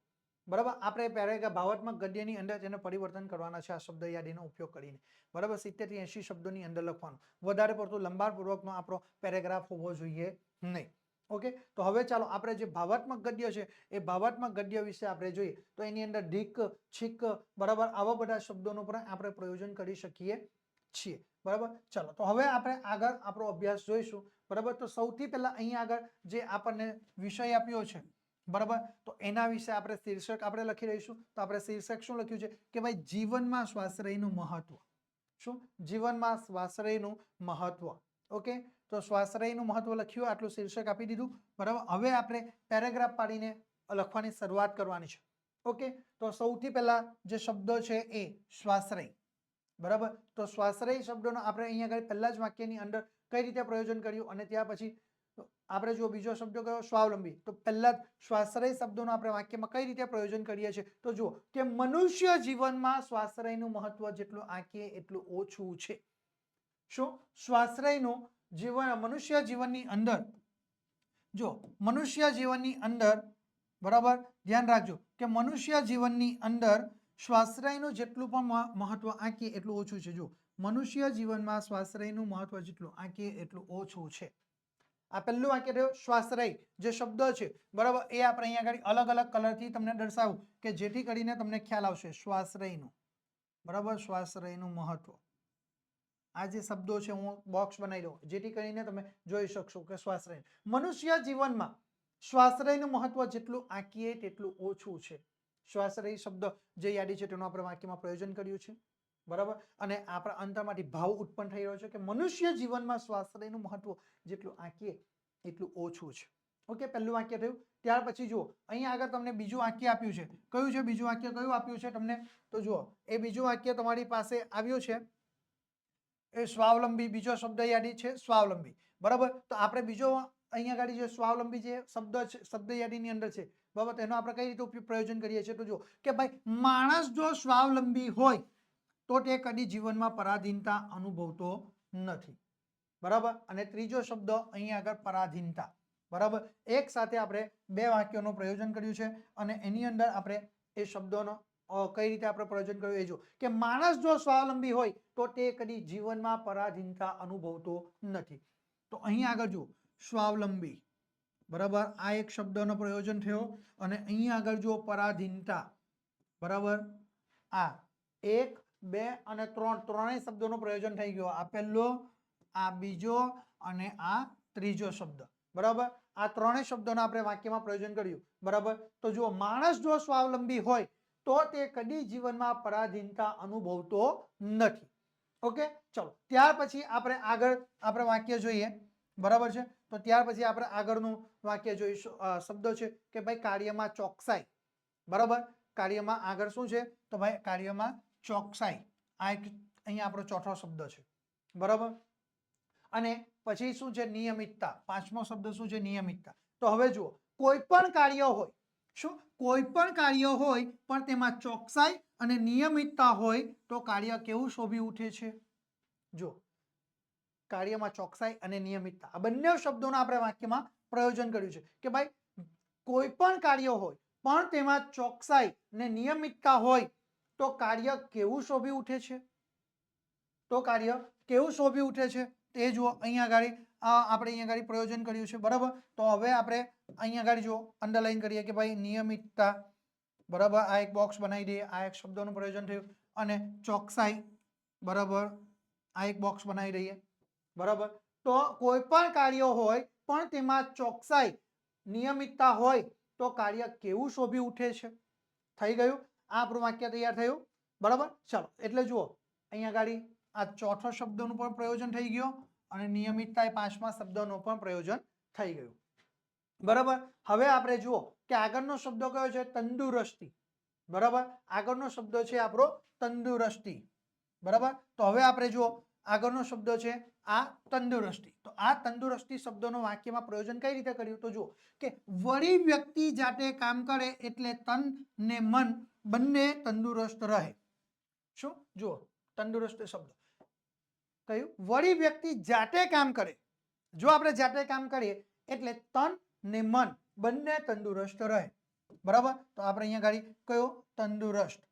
Speaker 1: બરાબર, આપણે પેરેગ્રાફ ભાવાત્મક ગદ્યની અંદર તેને પરિવર્તન કરવાના છે આ શબ્દ યાદીનો ઉપયોગ કરીને. બરાબર, 70 થી 80 શબ્દોની અંદર લખવાનું. વધારે પડતું લંબાણપૂર્વકનો આપણો પેરેગ્રાફ હોવો જોઈએ નહીં. ઓકે, તો હવે ચાલો આપણે જે ભાવાત્મક ગદ્ય છે એ ભાવાત્મક ગદ્ય વિશે આપણે જોઈએ. તો એની અંદર ઢીક, છીક, બરાબર, આવા બધા શબ્દોનું પણ આપણે પ્રયોજન કરી શકીએ છીએ. બરાબર, ચાલો તો હવે આપણે આગળ આપણો અભ્યાસ જોઈશું. બરાબર, તો સૌથી પહેલા અહીંયા આગળ જે આપણને વિષય આપ્યો છે, બરાબર, તો એના વિશે આપણે શીર્ષક આપણે લખી રહીશું. તો આપણે શીર્ષક શું લખ્યું છે કે ભાઈ જીવનમાં સ્વાશ્રયનું મહત્વ. શું? જીવનમાં સ્વાશ્રયનું મહત્વ. ઓકે, તો સ્વાશ્રયનું મહત્વ લખ્યું, આટલું શીર્ષક આપી દીધું. બરાબર, હવે આપણે પેરેગ્રાફ પાડીને લખવાની શરૂઆત કરવાની છે. ઓકે, તો સૌથી પહેલા જે શબ્દો છે એ સ્વાશ્રય. બરાબર, તો સ્વાશ્રય શબ્દોનો આપણે અહીંયા આગળ પહેલા જ વાક્યની અંદર કઈ રીતે પ્રયોજન કર્યું અને ત્યાર પછી આપણે જો બીજો શબ્દ કયો? સ્વાવલંબી. તો પહેલા સ્વાશ્રય શબ્દોનો આપણે વાક્યમાં કઈ રીતે પ્રયોજન કરીએ છીએ? તો જુઓ કે મનુષ્ય જીવનમાં સ્વાશ્રયનું મહત્વ જેટલું આંકીએ એટલું ઓછું છે. શું? સ્વાશ્રયનું જીવન મનુષ્ય જીવનની અંદર, જો મનુષ્ય જીવનની અંદર, બરાબર, ધ્યાન રાખજો કે મનુષ્ય જીવનની અંદર સ્વાશ્રયનું જેટલું પણ મહત્વ આંકીએ એટલું ઓછું છે. જો મનુષ્ય જીવનમાં સ્વાશ્રયનું મહત્વ જેટલું આંકીએ એટલું ઓછું છે. આ પહેલું વાક્ય થયું સ્વાશ્રય જે શબ્દ છે, બરાબર, એ આપણે અહીંયા આગળ અલગ અલગ કલરથી તમને દર્શાવું કે જેથી કરીને તમને ખ્યાલ આવશે સ્વાશ્રયનું. બરાબર, સ્વાશ્રયનું મહત્વ. આ જે શબ્દો છે હું બોક્સ બનાવી દઉં જેથી કરીને તમે જોઈ શકશો કે સ્વાશ્રય મનુષ્ય જીવનમાં સ્વાશ્રયનું મહત્વ જેટલું આંકીએ તેટલું ઓછું છે. સ્વાશ્રય શબ્દ જે યાદી છે તેનું આપણે વાક્યમાં પ્રયોજન કર્યું છે. બરાબર, અને આપણા અંતરમાંથી ભાવ ઉત્પન્ન થઈ રહ્યો છે કે મનુષ્ય જીવનમાં સ્વાશ્રયનું મહત્વ જેટલું આંકીએ એટલું ઓછું છે. ઓકે, પહેલું વાક્ય થયું. ત્યાર પછી જુઓ અહીંયા આગળ તમને બીજું વાક્ય આપ્યું છે. કયું છે બીજું વાક્ય? કયું આપ્યું છે તમને? તો જુઓ એ બીજું વાક્ય તમારી પાસે આવ્યું છે એ સ્વાવલંબી. બીજો શબ્દ યાદી છે સ્વાવલંબી. બરાબર, તો આપણે બીજો અહીંયા આગળ જે સ્વાવલંબી જે શબ્દ છે શબ્દ યાદીની અંદર છે, બરાબર, તેનો આપણે કઈ રીતે પ્રયોજન કરીએ છીએ? તો જુઓ કે ભાઈ માણસ જો સ્વાવલંબી હોય તો તે કદી જીવનમાં પરાધીનતા અનુભવતો નથી. બરાબર, અને ત્રીજો શબ્દ અહીંયા આગળ પરાધીનતા. બરાબર એક સાથે આપણે બે વાક્યોનું પ્રયોજન કર્યું છે અને એની અંદર આપણે એ શબ્દોનો કઈ રીતે આપણે પ્રયોજન કર્યું એ જો કે માણસ જો સ્વાવલંબી હોય તો તે કદી જીવનમાં પરાધીનતા અનુભવતો નથી. તો અહીં આગળ જો સ્વાવલંબી બરાબર આ એક શબ્દનો પ્રયોજન થયો અને અહીં આગળ જો પરાધીનતા બરાબર આ 1 2 અને 3 ત્રણેય શબ્દોનો પ્રયોજન થઈ ગયો. આ પહેલો, આ બીજો અને આ ત્રીજો શબ્દ. બરાબર આ ત્રણેય શબ્દોનો આપણે વાક્યમાં પ્રયોજન કર્યું. બરાબર તો જો માણસ જો સ્વાવલંબી હોય તો તે કદી જીવનમાં પરાધીનતા અનુભવતો નથી. ઓકે ચલો ત્યાર પછી આપણે આગળ આપણે વાક્ય જોઈએ. બરાબર છે તો ત્યાર પછી આપણે આગળનું વાક્ય જોઈશું. શબ્દો છે કે ભાઈ કાર્યમાં ચોકસાઈ. બરાબર કાર્યમાં આગળ શું છે તો ભાઈ કાર્યમાં ચોકસાઈ. આ એક અહીંયા આપણો ચોથો શબ્દ છે. બરાબર અને પછી શું છે નિયમિતતા. પાંચમો શબ્દ શું છે નિયમિતતા. તો હવે જુઓ કોઈ પણ કાર્ય હોય શું કોઈ પણ કાર્ય હોય પણ તેમાં ચોકસાઈ અને નિયમિતતા હોય તો કાર્ય કેવું શોભી ઉઠે છે. જો કાર્યમાં ચોકસાઈ અને નિયમિતતા આ બંને શબ્દોના આપણે વાક્યમાં પ્રયોજન કર્યું છે કે ભાઈ કોઈ પણ કાર્ય હોય પણ તેમાં ચોકસાઈ અને નિયમિતતા હોય તો કાર્ય કેવું શોભી ઉઠે છે. તો કાર્ય કેવું શોભી ઉઠે છે તે જુઓ અહીંયા આગળ આપણે અહીંયા આગળ પ્રયોજન કર્યું છે. બરાબર તો હવે આપણે અહીંયા આગળ જો અંડરલાઈન કરીએ કે ભાઈ નિયમિતતા. બરાબર આ એક બોક્સ બનાવી દઈએ. આ એક શબ્દોનું પ્રયોજન થયું અને ચોકસાઈ. બરાબર આ એક બોક્સ બનાવી દઈએ. બરાબર તો કોઈ પણ કાર્ય હોય પણ તેમાં ચોકસાઈ નિયમિતતા હોય તો કાર્ય કેવું શોભી ઉઠે છે. થઈ ગયું આ આપણું વાક્ય તૈયાર થયું. બરાબર ચાલો એટલે જુઓ અહીંયા આગળ આ ચોથો શબ્દનું પણ પ્રયોજન થઈ ગયું અને નિયમિતતા એ પાંચમા શબ્દનું પણ પ્રયોજન થઈ ગયું. બરાબર હવે આપણે જુઓ કે આગળનો શબ્દ કયો છે તંદુરસ્તી. બરાબર આગળનો શબ્દ છે આપણો તંદુરસ્તી. બરાબર તો હવે આપણે જુઓ આગળનો શબ્દ છે આ તંદુરસ્તી. તો આ તંદુરસ્તી શબ્દનો વાક્યમાં પ્રયોજન કઈ રીતે કર્યું તો જુઓ કે વળી વ્યક્તિ જાતે કામ કરે એટલે તન ને મન બંને તંદુરસ્ત રહે. શું જુઓ તંદુરસ્ત શબ્દ કયું વળી વ્યક્તિ જાતે કામ કરે. જો આપણે જાતે કામ કરીએ એટલે તન ને મન બંને તંદુરસ્ત રહે. બરાબર તો આપણે અહીંયા ગાડી કયો તંદુરસ્ત.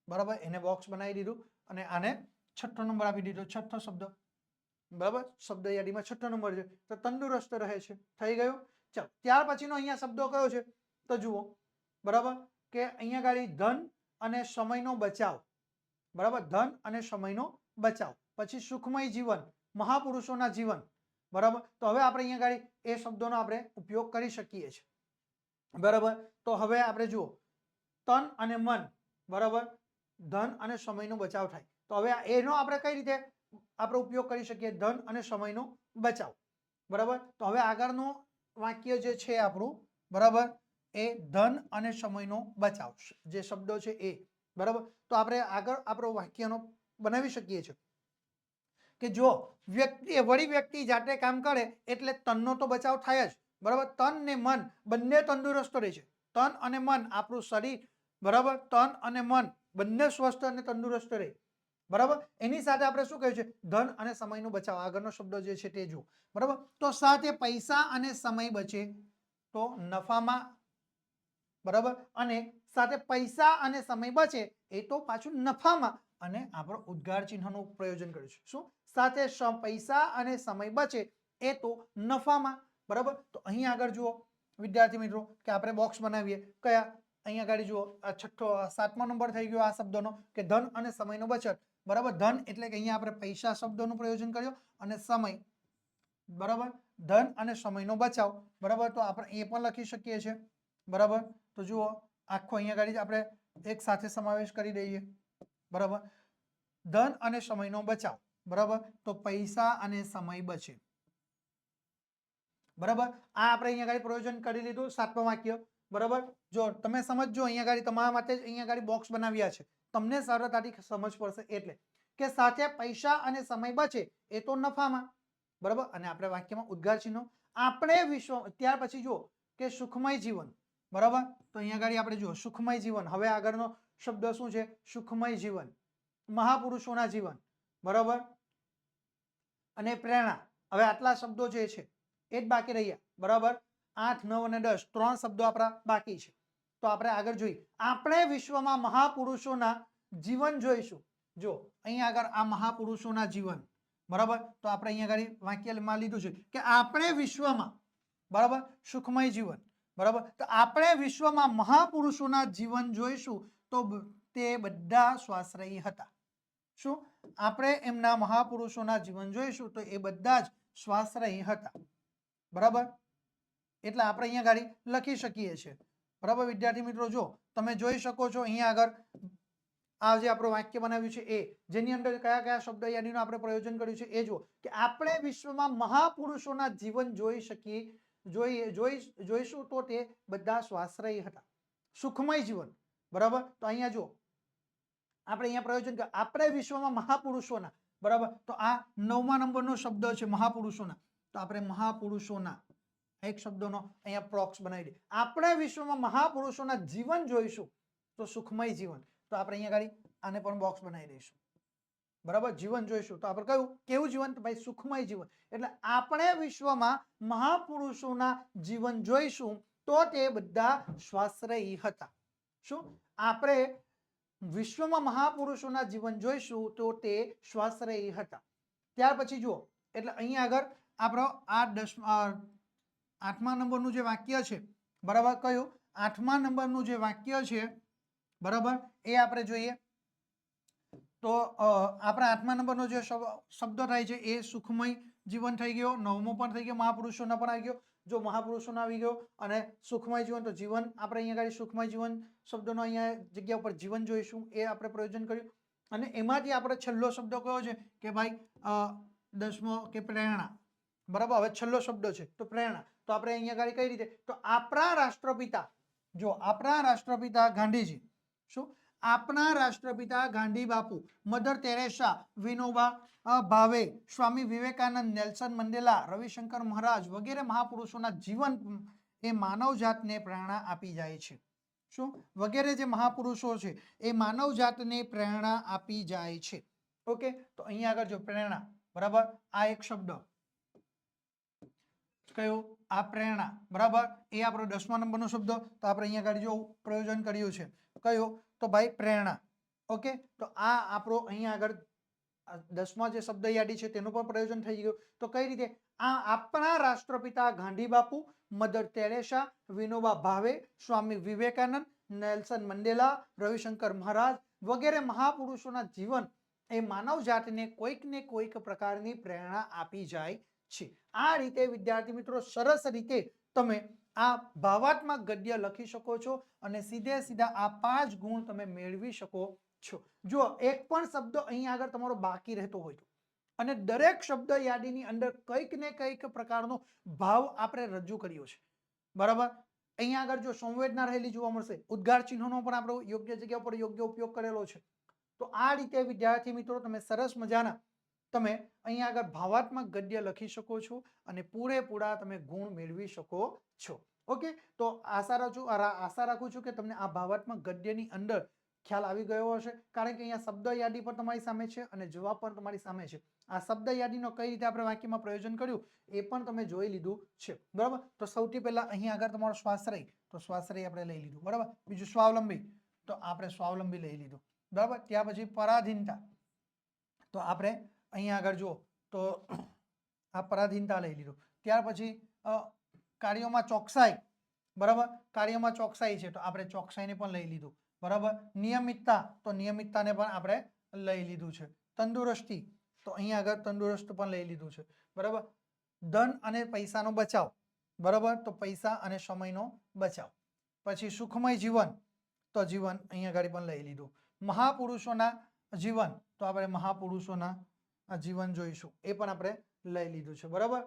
Speaker 1: બરાબર એને બોક્સ બનાવી દીધું અને આને છઠ્ઠો નંબર આપી દીધો. છઠ્ઠો શબ્દ. બરાબર શબ્દ યાદીમાં છઠ્ઠો નંબર છે તો તંદુરસ્ત રહે છે. થઈ ગયું. ચાલો ત્યાર પછીનો અહીંયા શબ્દો કયો છે તો જુઓ. બરાબર કે અહીંયા ગાડી ધન અને સમયનો બચાવ. બરાબર ધન અને સમયનો બચાવ. પછી સુખમય જીવન મહાપુરુષોના જીવન. બરાબર તો હવે આપણે અહીંયા ગાડી એ શબ્દોનો આપણે ઉપયોગ કરી શકીએ છીએ. બરાબર તો હવે આપણે જુઓ તન અને મન. બરાબર ધન અને સમયનો બચાવ થાય તો હવે એનો આપણે કઈ રીતે આપણે ઉપયોગ કરી શકીએ ધન અને સમયનો બચાવ. બરાબર તો હવે આગળનું વાક્ય જે છે આપણું બરાબર એ ધન અને સમયનો બચાવ જે શબ્દો છે એ. બરાબર તો આપણે આગળ આપણો વાક્યનો બનાવી શકીએ છીએ કે જો વ્યક્તિ વળી વ્યક્તિ જાતે કામ કરે એટલે તનનો તો બચાવ થાય જ. બરાબર તન ને મન બંને તંદુરસ્ત રહે છે. તન અને મન આપણું શરીર બરાબર તન અને મન બંને સ્વસ્થ અને તંદુરસ્ત રહે. બરાબર એની સાથે આપણે શું કહ્યું છે ધન અને સમયનો બચાવ. આગળનો શબ્દ જે છે તે જુઓ. બરાબર તો સાથે પૈસા અને સમય બચે તો નફામાં. બરાબર અને સાથે પૈસા અને સમય બચે એ તો પાછું નફામાં અને આપણે ઉદ્ગાર ચિહ્નનું પ્રયોજન કર્યું છે. શું સાથે પૈસા અને સમય બચે એ તો નફામાં. બરાબર તો અહીં આગળ જુઓ વિદ્યાર્થી મિત્રો કે આપણે બોક્સ બનાવીએ કયા અહીંયા આગળ જુઓ આ છઠ્ઠો સાતમો નંબર થઈ ગયો આ શબ્દનો કે ધન અને સમયનો બચત. બરાબર ધન એટલે કે અહીંયા આપણે પૈસા શબ્દનું પ્રયોજન કર્યું અને સમય. બરાબર ધન અને સમયનો બચાવ. બરાબર તો આપણે એ પણ લખી શકીએ છીએ. બરાબર તો જુઓ આખો અહીંયા આગળ આપણે એક સાથે સમાવેશ કરી દઈએ. બરાબર ધન અને સમયનો બચાવ. બરાબર તો પૈસા અને સમય બચે. બરાબર આ આપણે અહીંયા આગળ પ્રયોજન કરી લીધું સાતમું વાક્ય. બરાબર જો તમે સમજજો અહીંયા આગળ તમારા માટે જ અહીંયા આગળ બોક્સ બનાવ્યા છે તમને સરળતાથી સમજ પડશે એટલે કે સાથે પૈસા અને સમય બચે એ તો નફામાં. બરાબર અને આપણે વાક્યમાં ઉદ્ગાર ચિહ્નો આપણે વિશ્વ. ત્યાર પછી જુઓ કે સુખમય જીવન. બરાબર તો અહીંયા આગળ આપણે જુઓ સુખમય જીવન. હવે આગળનો શબ્દ શું છે સુખમય જીવન મહાપુરુષોના જીવન. બરાબર અને પ્રેરણા. હવે આટલા શબ્દો જે છે એ જ બાકી રહ્યા. બરાબર 8, 9 અને 10 ત્રણ શબ્દો આપણા બાકી છે. તો આપણે આગળ જોઈએ. આપણે વિશ્વમાં મહાપુરુષોના જીવન જોઈશું. જો અહીંયા આગળ આ મહાપુરુષોના જીવન, બરાબર, તો આપણે અહીંયા આગળ વાક્યમાં લીધું છે કે આપણે વિશ્વમાં, બરાબર, સુખમય જીવન, બરાબર, તો આપણે વિશ્વમાં મહાપુરુષોના જીવન જોઈશું તો તે બધા સ્વાશ્રયી હતા. શું? આપણે એમના મહાપુરુષોના જીવન જોઈશું તો એ બધા જ સ્વાશ્રયી હતા. બરાબર, એટલે આપણે અહીંયા ગાડી લખી શકીએ છીએ. બરાબર વિદ્યાર્થી મિત્રો, જો તમે જોઈ શકો છો અહીંયા આગળ આ જે આપણું વાક્ય બનાવ્યું છે એ જેની અંદર કયા કયા શબ્દ યાદીનું આપણે પ્રયોજન કર્યું છે એ જુઓ કે આપણે વિશ્વમાં મહાપુરુષોના જીવન જોઈ શકીએ જોઈશું તો તે બધા સ્વાશ્રયી હતા. સુખમય જીવન, બરાબર, તો અહીંયા જો આપણે અહીંયા પ્રયોજન કે આપણે વિશ્વમાં મહાપુરુષોના, બરાબર, તો આ 9મા નંબરનો શબ્દ છે મહાપુરુષોના, તો આપણે મહાપુરુષોના એક શબ્દનો અહીંયા પ્રોક્સ બનાવી દે. આપણે વિશ્વમાં મહાપુરુષોના જીવન જોઈશું તો સુખમય જીવન, તો આપણે અહીંયા ગાડી આને પણ બોક્સ બનાવી દઈશું. બરાબર, જીવન જોઈશું તો આપણે કયું કેવું જીવન? તો ભાઈ સુખમય જીવન. એટલે આપણે વિશ્વમાં મહાપુરુષોના જીવન જોઈશું તો તે બધા સ્વાશ્રયી હતા. શું? આપણે વિશ્વમાં મહાપુરુષોના જીવન જોઈશું તો તે સ્વાશ્રયી હતા. ત્યાર પછી જુઓ, એટલે અહીંયા આગળ આપણો આ 8મા નંબરનું જે વાક્ય છે, બરાબર, કયું 8મા નંબરનું જે વાક્ય છે, બરાબર, એ આપણે જોઈએ તો આપણા 8મા નંબરનો જે શબ્દ થાય છે એ સુખમય જીવન થઈ ગયો. 9મો પણ થઈ ગયો, મહાપુરુષોના પણ આવી ગયો. જો મહાપુરુષોના આવી ગયો અને સુખમય જીવન, તો જીવન આપણે અહીંયા આગળ સુખમય જીવન શબ્દનો અહીંયા જગ્યા ઉપર જીવન જોઈશું એ આપણે પ્રયોજન કર્યું. અને એમાંથી આપણે છેલ્લો શબ્દ કયો છે કે ભાઈ 10મો કે પ્રેરણા. બરાબર, હવે છેલ્લો શબ્દ છે તો પ્રેરણા. તો આપણે અહીંયા આગળ કઈ રીતે? તો આપણા રાષ્ટ્રપિતા, જો આપણા રાષ્ટ્રપિતા ગાંધીજી, શું? આપણા રાષ્ટ્રપિતા ગાંધી બાપુ, મધર તેરેસા, વિનોબા ભાવે, સ્વામી વિવેકાનંદ, નેલ્સન મંડેલા, રવિશંકર મહારાજ વગેરે મહાપુરુષોના જીવન એ માનવ જાતને પ્રેરણા આપી જાય છે. શું? વગેરે જે મહાપુરુષો છે એ માનવ જાતને પ્રેરણા આપી જાય છે. ઓકે, તો અહીંયા આગળ જો પ્રેરણા, બરાબર, આ એક શબ્દ કયો? આ પ્રેરણા, બરાબર, એ આપણો 10મા નંબરનો શબ્દ. તો આપણે અહીંયા આગળ જો પ્રયોજન કર્યું છે કયો? તો ભાઈ પ્રેરણા. ઓકે, તો આ આપણો અહીંયા આગળ 10મા જે શબ્દ યાદી છે તેનું પણ પ્રયોજન થઈ ગયું. તો કઈ રીતે? આ આપણા રાષ્ટ્રપિતા ગાંધી બાપુ, મધર તેરેસા, વિનોબા ભાવે, સ્વામી વિવેકાનંદ, નેલ્સન મંડેલા, રવિશંકર મહારાજ વગેરે મહાપુરુષોના જીવન એ માનવ જાતને કોઈક ને કોઈક પ્રકારની પ્રેરણા આપી જાય છે. આ રીતે વિદ્યાર્થી મિત્રો સરસ રીતે તમે આ ભાવાત્મક ગદ્ય લખી શકો છો અને સીધે સીધા આ 5 ગુણ તમે મેળવી શકો છો. જો એક પણ શબ્દ અહીંયા આગળ તમારો બાકી રહેતો હોય તો, અને દરેક શબ્દ યાદીની અંદર કંઈક ને કંઈક પ્રકારનો ભાવ આપણે રજૂ કર્યો છે. બરાબર, અહીંયા આગળ જો સંવેદના રહેલી જોવા મળશે, ઉદ્ગાર ચિહ્નોનો પણ આપણે યોગ્ય જગ્યા પર યોગ્ય ઉપયોગ કરેલો છે. તો આ રીતે વિદ્યાર્થી મિત્રો તમે સરસ મજાના તમે અહીંયા આગળ ભાવાત્મક ગદ્ય લખી શકો છો અને પૂરેપૂરા તમે ગુણ મેળવી શકો છો. ઓકે, તો આશા રાખું છું કે તમને આ ભાવાત્મક ગદ્યની અંદર ખ્યાલ આવી ગયો હશે. કારણ કે અહીંયા શબ્દ યાદી પણ તમારી સામે છે અને જવાબ પણ તમારી સામે છે. આ શબ્દ યાદીનો કઈ રીતે આપણે વાક્યમાં પ્રયોજન કર્યું એ પણ તમે જોઈ લીધું છે. બરાબર, તો સૌથી પહેલા અહીંયા આગળ તમારો સ્વાશ્રય, તો સ્વાશ્રય આપણે લઈ લીધું. બરાબર, બીજું સ્વાવલંબી, તો આપણે સ્વાવલંબી લઈ લીધું. બરાબર, ત્યાર પછી પરાધીનતા, તો આપણે અહીંયા આગળ જુઓ તો આ પરાધીનતા લઈ લીધું. ત્યાર પછી કાર્યોમાં ચોકસાઈ, બરાબર, કાર્યમાં ચોકસાઈ છે તો આપણે ચોકસાઈને પણ લઈ લીધું. બરાબર, નિયમિતતા, તો નિયમિતતાને પણ આપણે લઈ લીધું છે. તંદુરસ્તી, તો અહીંયા આગળ તંદુરસ્ત પણ લઈ લીધું છે. બરાબર, ધન અને પૈસાનો બચાવ, બરાબર, તો પૈસા અને સમયનો બચાવ. પછી સુખમય જીવન, તો જીવન અહીંયા આગળ પણ લઈ લીધું. મહાપુરુષોના જીવન, તો આપણે મહાપુરુષોના જીવન જોઈશું એ પણ આપણે લઈ લીધું છે. બરાબર,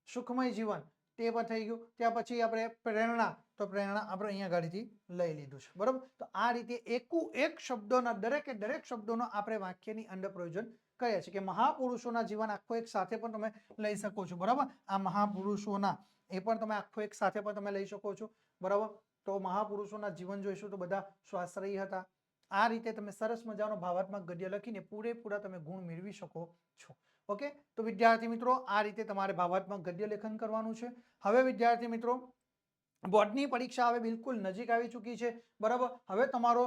Speaker 1: સુખમય જીવન તે પણ થઈ ગયું. ત્યાં પછી આપણે પ્રેરણા, તો પ્રેરણા આપણે અહીંયા ગાડીથી લઈ લીધું છે. બરાબર, તો આ રીતે એક શબ્દોના દરેકે દરેક શબ્દોનો આપણે વાક્યની અંદર પ્રયોજન કર્યા છે કે મહાપુરુષોના જીવન આખો એક સાથે પણ તમે લઈ શકો છો. બરાબર, આ મહાપુરુષોના એ પણ તમે આખો એક સાથે પણ તમે લઈ શકો છો. બરાબર, તો મહાપુરુષોના જીવન જોઈશું તો બધા સ્વાશ્રયી હતા. આ રીતે તમે સરસ મજાનો ભાવાત્મક ગદ્ય લખીને પૂરેપૂરા તમે ગુણ મેળવી શકો છો. ઓકે, તો વિદ્યાર્થી મિત્રો આ રીતે તમારે ભાવાત્મક ગદ્ય લેખન કરવાનું છે. હવે વિદ્યાર્થી મિત્રો બોર્ડની પરીક્ષા હવે બિલકુલ નજીક આવી ચૂકી છે, બરાબર. હવે તમારો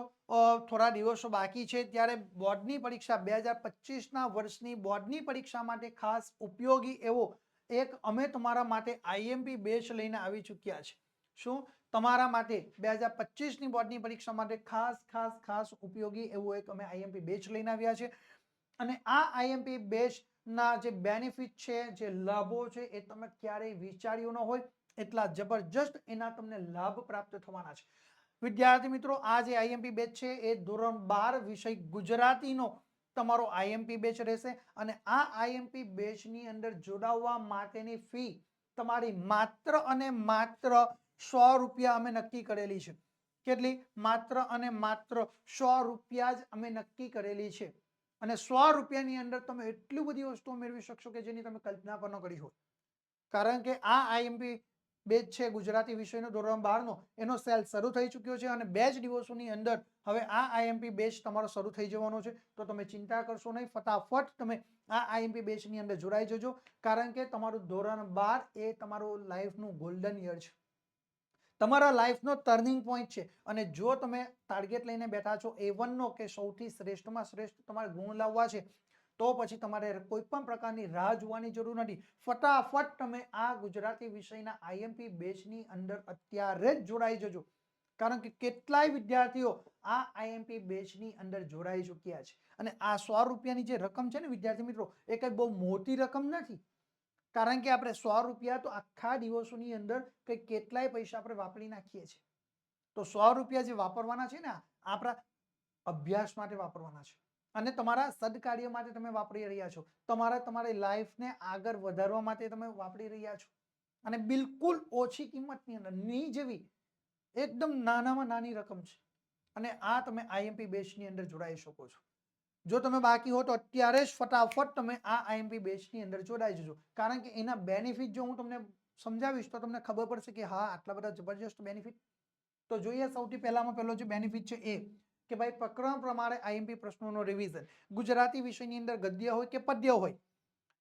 Speaker 1: થોડા દિવસો બાકી છે, ત્યારે બોર્ડની પરીક્ષા 2025ના વર્ષની બોર્ડની પરીક્ષા માટે ખાસ ઉપયોગી એવો એક અમે તમારા માટે આઈએમપી બેચ લઈને આવી ચૂક્યા છે. શું તમારા માટે 2025ની બોર્ડની પરીક્ષા માટે ખાસ ઉપયોગી એવું એક અમે આઈએમપી બેચ લઈને આવ્યા છે. અને આ આઈએમપી બેચના જે બેનિફિટ છે, જે લાભો છે, એ તમે ક્યારેય વિચાર્યું ન હોય એટલા જબરજસ્ત એના તમને લાભ પ્રાપ્ત થવાના છે. વિદ્યાર્થી મિત્રો, આ જે આઈએમપી બેચ છે એ ધોરણ 12 વિષય ગુજરાતીનો તમારો આઈએમપી બેચ રહેશે. અને આ આઈએમપી બેચની અંદર જોડાવવા માટેની ફી તમારી માત્ર અને માત્ર 100 રૂપિયા અમે નક્કી કરેલી છે. કેટલી? માત્ર અને માત્ર 100 રૂપિયા જ અમે નક્કી કરેલી છે. અને 100 રૂપિયાની અંદર તમે એટલી બધી વસ્તુઓ મેળવી શકશો કે જેની તમે કલ્પના પણ ન કરી હોય. કારણ કે આ આઈએમપી બેચ છે ગુજરાતી વિષયનો ધોરણ 12નો, એનો સેલ શરૂ થઈ ચૂક્યો છે અને 2 જ દિવસોની અંદર હવે આ આઈએમપી બેચ તમારો શરૂ થઈ જવાનો છે. તો તમે ચિંતા કરશો નહીં, ફટાફટ તમે આ આઈએમપી બેચની અંદર જોડાઈ જજો. કારણ કે તમારું ધોરણ 12 એ તમારું લાઈફનું ગોલ્ડન યર છે, તમારા લાઈફનો ટર્નિંગ પોઈન્ટ છે. અને જો તમે ટાર્ગેટ લઈને બેઠા છો A1 નો કે સૌથી શ્રેષ્ઠમાં શ્રેષ્ઠ તમારે ગુણ લાવવા છે, તો પછી તમારે કોઈ પણ પ્રકારની રાહ જોવાની જરૂર નથી. ફટાફટ તમે આ ગુજરાતી વિષયના આઈએમપી બેચની અંદર અત્યારે જ જોડાઈ જજો. કારણ કે કેટલાય વિદ્યાર્થીઓ આ આઈએમપી બેચની અંદર જોડાઈ ચૂક્યા છે. અને આ 100 રૂપિયાની જે રકમ છે ને વિદ્યાર્થી મિત્રો, એ કઈ બહુ મોટી રકમ નથી. કારણ કે આપણે 100 રૂપિયા તો આખા દિવસોની અંદર કઈ કેટલાય પૈસા આપણે વાપરી નાખીએ છીએ. તો 100 રૂપિયા જે વાપરવાના છે ને, આપણા અભ્યાસ માટે વાપરવાના છે અને તમારા સદકાર્ય માટે તમે વાપરી રહ્યા છો. તમારી લાઈફને આગળ વધારવા માટે તમે વાપરી રહ્યા છો. અને બિલકુલ ઓછી કિંમતની અંદર, ની જેવી એકદમ નાનામાં નાની રકમ છે. અને આ તમે આઈએમપી બેચની અંદર જોડાઈ શકો છો. જો તમે બાકી હો તો અત્યારે જ ફટાફટ તમે આ આઈએમપી બેચની અંદર જોડાઈ જજો. કારણ કે એના બેનિફિટ જો હું તમને સમજાવીશ તો તમને ખબર પડશે કે હા, આટલા બધા જબરજસ્ત બેનિફિટ. તો જોઈએ સૌથી પહેલામાં પહેલો જે બેનિફિટ છે એ કે ભાઈ પ્રકરણ પ્રમાણે આઈએમપી પ્રશ્નોનો રિવિઝન. ગુજરાતી વિષયની અંદર ગદ્ય હોય કે પદ્ય હોય,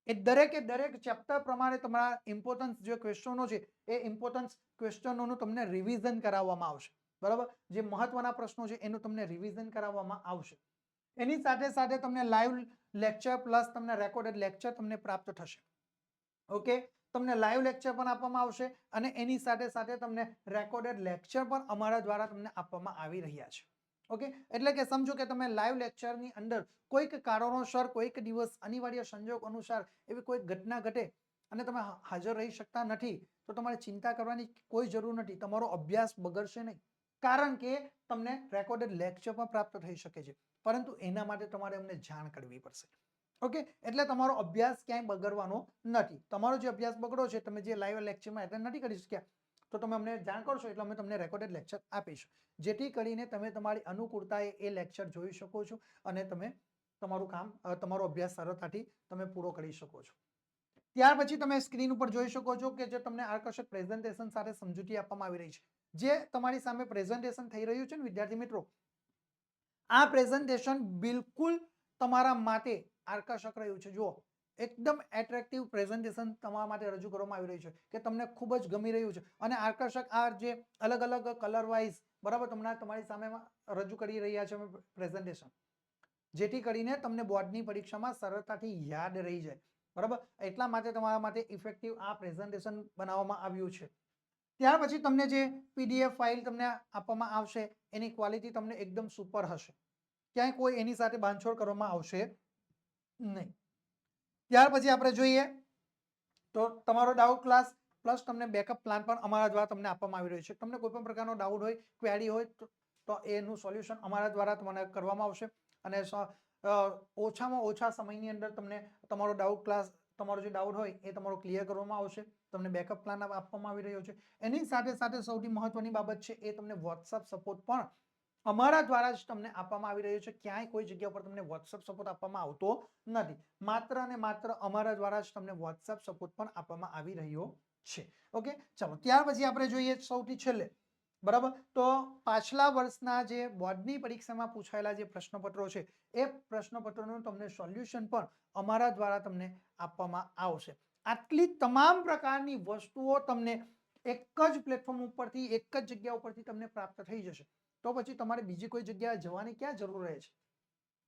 Speaker 1: એ દરેકે દરેક ચેપ્ટર પ્રમાણે તમારા ઇમ્પોર્ટન્સ જે ક્વેશ્ચનો છે એ ઇમ્પોર્ટન્સ ક્વેશ્ચનોનું તમને રિવિઝન કરાવવામાં આવશે. બરાબર, જે મહત્વના પ્રશ્નો છે એનું તમને રિવિઝન કરાવવામાં આવશે. એની સાથે સાથે તમને લાઈવ લેક્ચર પ્લસ તમને રેકોર્ડેડ લેક્ચર તમને પ્રાપ્ત થશે. ઓકે, તમને લાઈવ લેક્ચર પણ આપવામાં આવશે અને એની સાથે સાથે તમને રેકોર્ડેડ લેક્ચર પણ અમારા દ્વારા તમને આપવામાં આવી રહ્યા છે. ઓકે, એટલે કે સમજો કે તમે લાઈવ લેક્ચરની અંદર કોઈક કારણોસર કોઈક દિવસ અનિવાર્ય સંજોગ અનુસાર એવી કોઈ ઘટના ઘટે અને તમે હાજર રહી શકતા નથી, તો તમારે ચિંતા કરવાની કોઈ જરૂર નથી. તમારો અભ્યાસ બગડશે નહીં, કારણ કે તમને રેકોર્ડેડ લેક્ચર પણ પ્રાપ્ત થઈ શકે છે. પરંતુ એના માટે તમારે અમને જાણ કરવી પડશે. ઓકે, એટલે તમારો અભ્યાસ ક્યાંય બગડવાનો નથી. તમારો જે અભ્યાસ બગડો છે, તમે જે લાઈવ લેક્ચરમાં એટેન્ડ નથી કરી શક્યા, તો તમે અમને જાણ કરશો એટલે અમે તમને રેકોર્ડેડ લેક્ચર આપીશું, જેથી કરીને તમે તમારી અનુકૂળતાએ એ લેક્ચર જોઈ શકો છો અને તમે તમારું કામ, તમારો અભ્યાસ સરળતાથી તમે પૂરો કરી શકો છો. ત્યાર પછી તમે સ્ક્રીન ઉપર જોઈ શકો છો કે જે તમને આકર્ષક પ્રેઝન્ટેશન સાથે સમજૂતી આપવામાં આવી રહી છે. જે તમારી સામે પ્રેઝન્ટેશન થઈ રહ્યું છે ને વિદ્યાર્થી મિત્રો, આ પ્રેઝન્ટેશન બિલકુલ તમારા માટે આકર્ષક રહ્યું છે. જુઓ, એકદમ એટ્રેક્ટિવ પ્રેઝન્ટેશન તમારા માટે રજૂ કરવામાં આવી રહ્યું છે કે તમને ખૂબ જ ગમી રહ્યું છે. અને આકર્ષક આ જે અલગ અલગ કલર વાઇઝ, બરાબર, તમારી સામે રજૂ કરી રહ્યા છે પ્રેઝન્ટેશન, જેથી કરીને તમને બોર્ડની પરીક્ષામાં સરળતાથી યાદ રહી જાય. બરાબર, એટલા માટે તમારા માટે ઇફેક્ટિવ આ પ્રેઝન્ટેશન બનાવવામાં આવ્યું છે. ત્યાર પછી તમને જે પીડીએફ ફાઇલ તમને આપવામાં આવશે એની ક્વોલિટી તમને એકદમ સુપર હશે. ક્યાંય કોઈ એની સાથે બાંધછોડ કરવામાં આવશે નહીં. ત્યાર પછી આપણે જોઈએ તો તમારો ડાઉટ ક્લાસ પ્લસ તમને બેકઅપ પ્લાન પણ અમારા દ્વારા તમને આપવામાં આવી રહ્યો છે. તમને કોઈ પણ પ્રકારનો ડાઉટ હોય, ક્વેરી હોય તો એનું સોલ્યુશન અમારા દ્વારા તમને કરવામાં આવશે. અને ઓછામાં ઓછા સમયની અંદર તમને તમારો ડાઉટ ક્લાસ, તમારો જે ડાઉટ હોય એ તમારો ક્લિયર કરવામાં આવશે. તમને બેકઅપ પ્લાન આપવામાં આવી રહ્યો છે. એની સાથે સાથે સૌથી મહત્વની બાબત છે એ તમને વોટ્સઅપ સપોર્ટ પણ અમારા દ્વારા જ તમને આપવામાં આવી રહ્યો છે. ક્યાંય કોઈ જગ્યા પર તમને વોટ્સઅપ સપોર્ટ આપવામાં આવતો નથી. માત્ર અને માત્ર અમારા દ્વારા જ તમને વોટ્સઅપ સપોર્ટ પણ આપવામાં આવી રહ્યો છે. ઓકે, ચલો ત્યાર પછી આપણે જોઈએ સૌથી છેલ્લે, બરાબર, તો પાછલા વર્ષના જે બોર્ડની પરીક્ષામાં પૂછાયેલા જે પ્રશ્નપત્રો છે એ પ્રશ્નપત્રોનું તમને સોલ્યુશન પણ અમારા દ્વારા તમને આપવામાં આવશે. આટલી તમામ પ્રકારની વસ્તુઓ તમને એક જ પ્લેટફોર્મ ઉપરથી એક જ જગ્યા ઉપરથી તમને પ્રાપ્ત થઈ જશે, તો પછી તમારે બીજી કોઈ જગ્યાએ જવાની ક્યાં જરૂર રહે છે?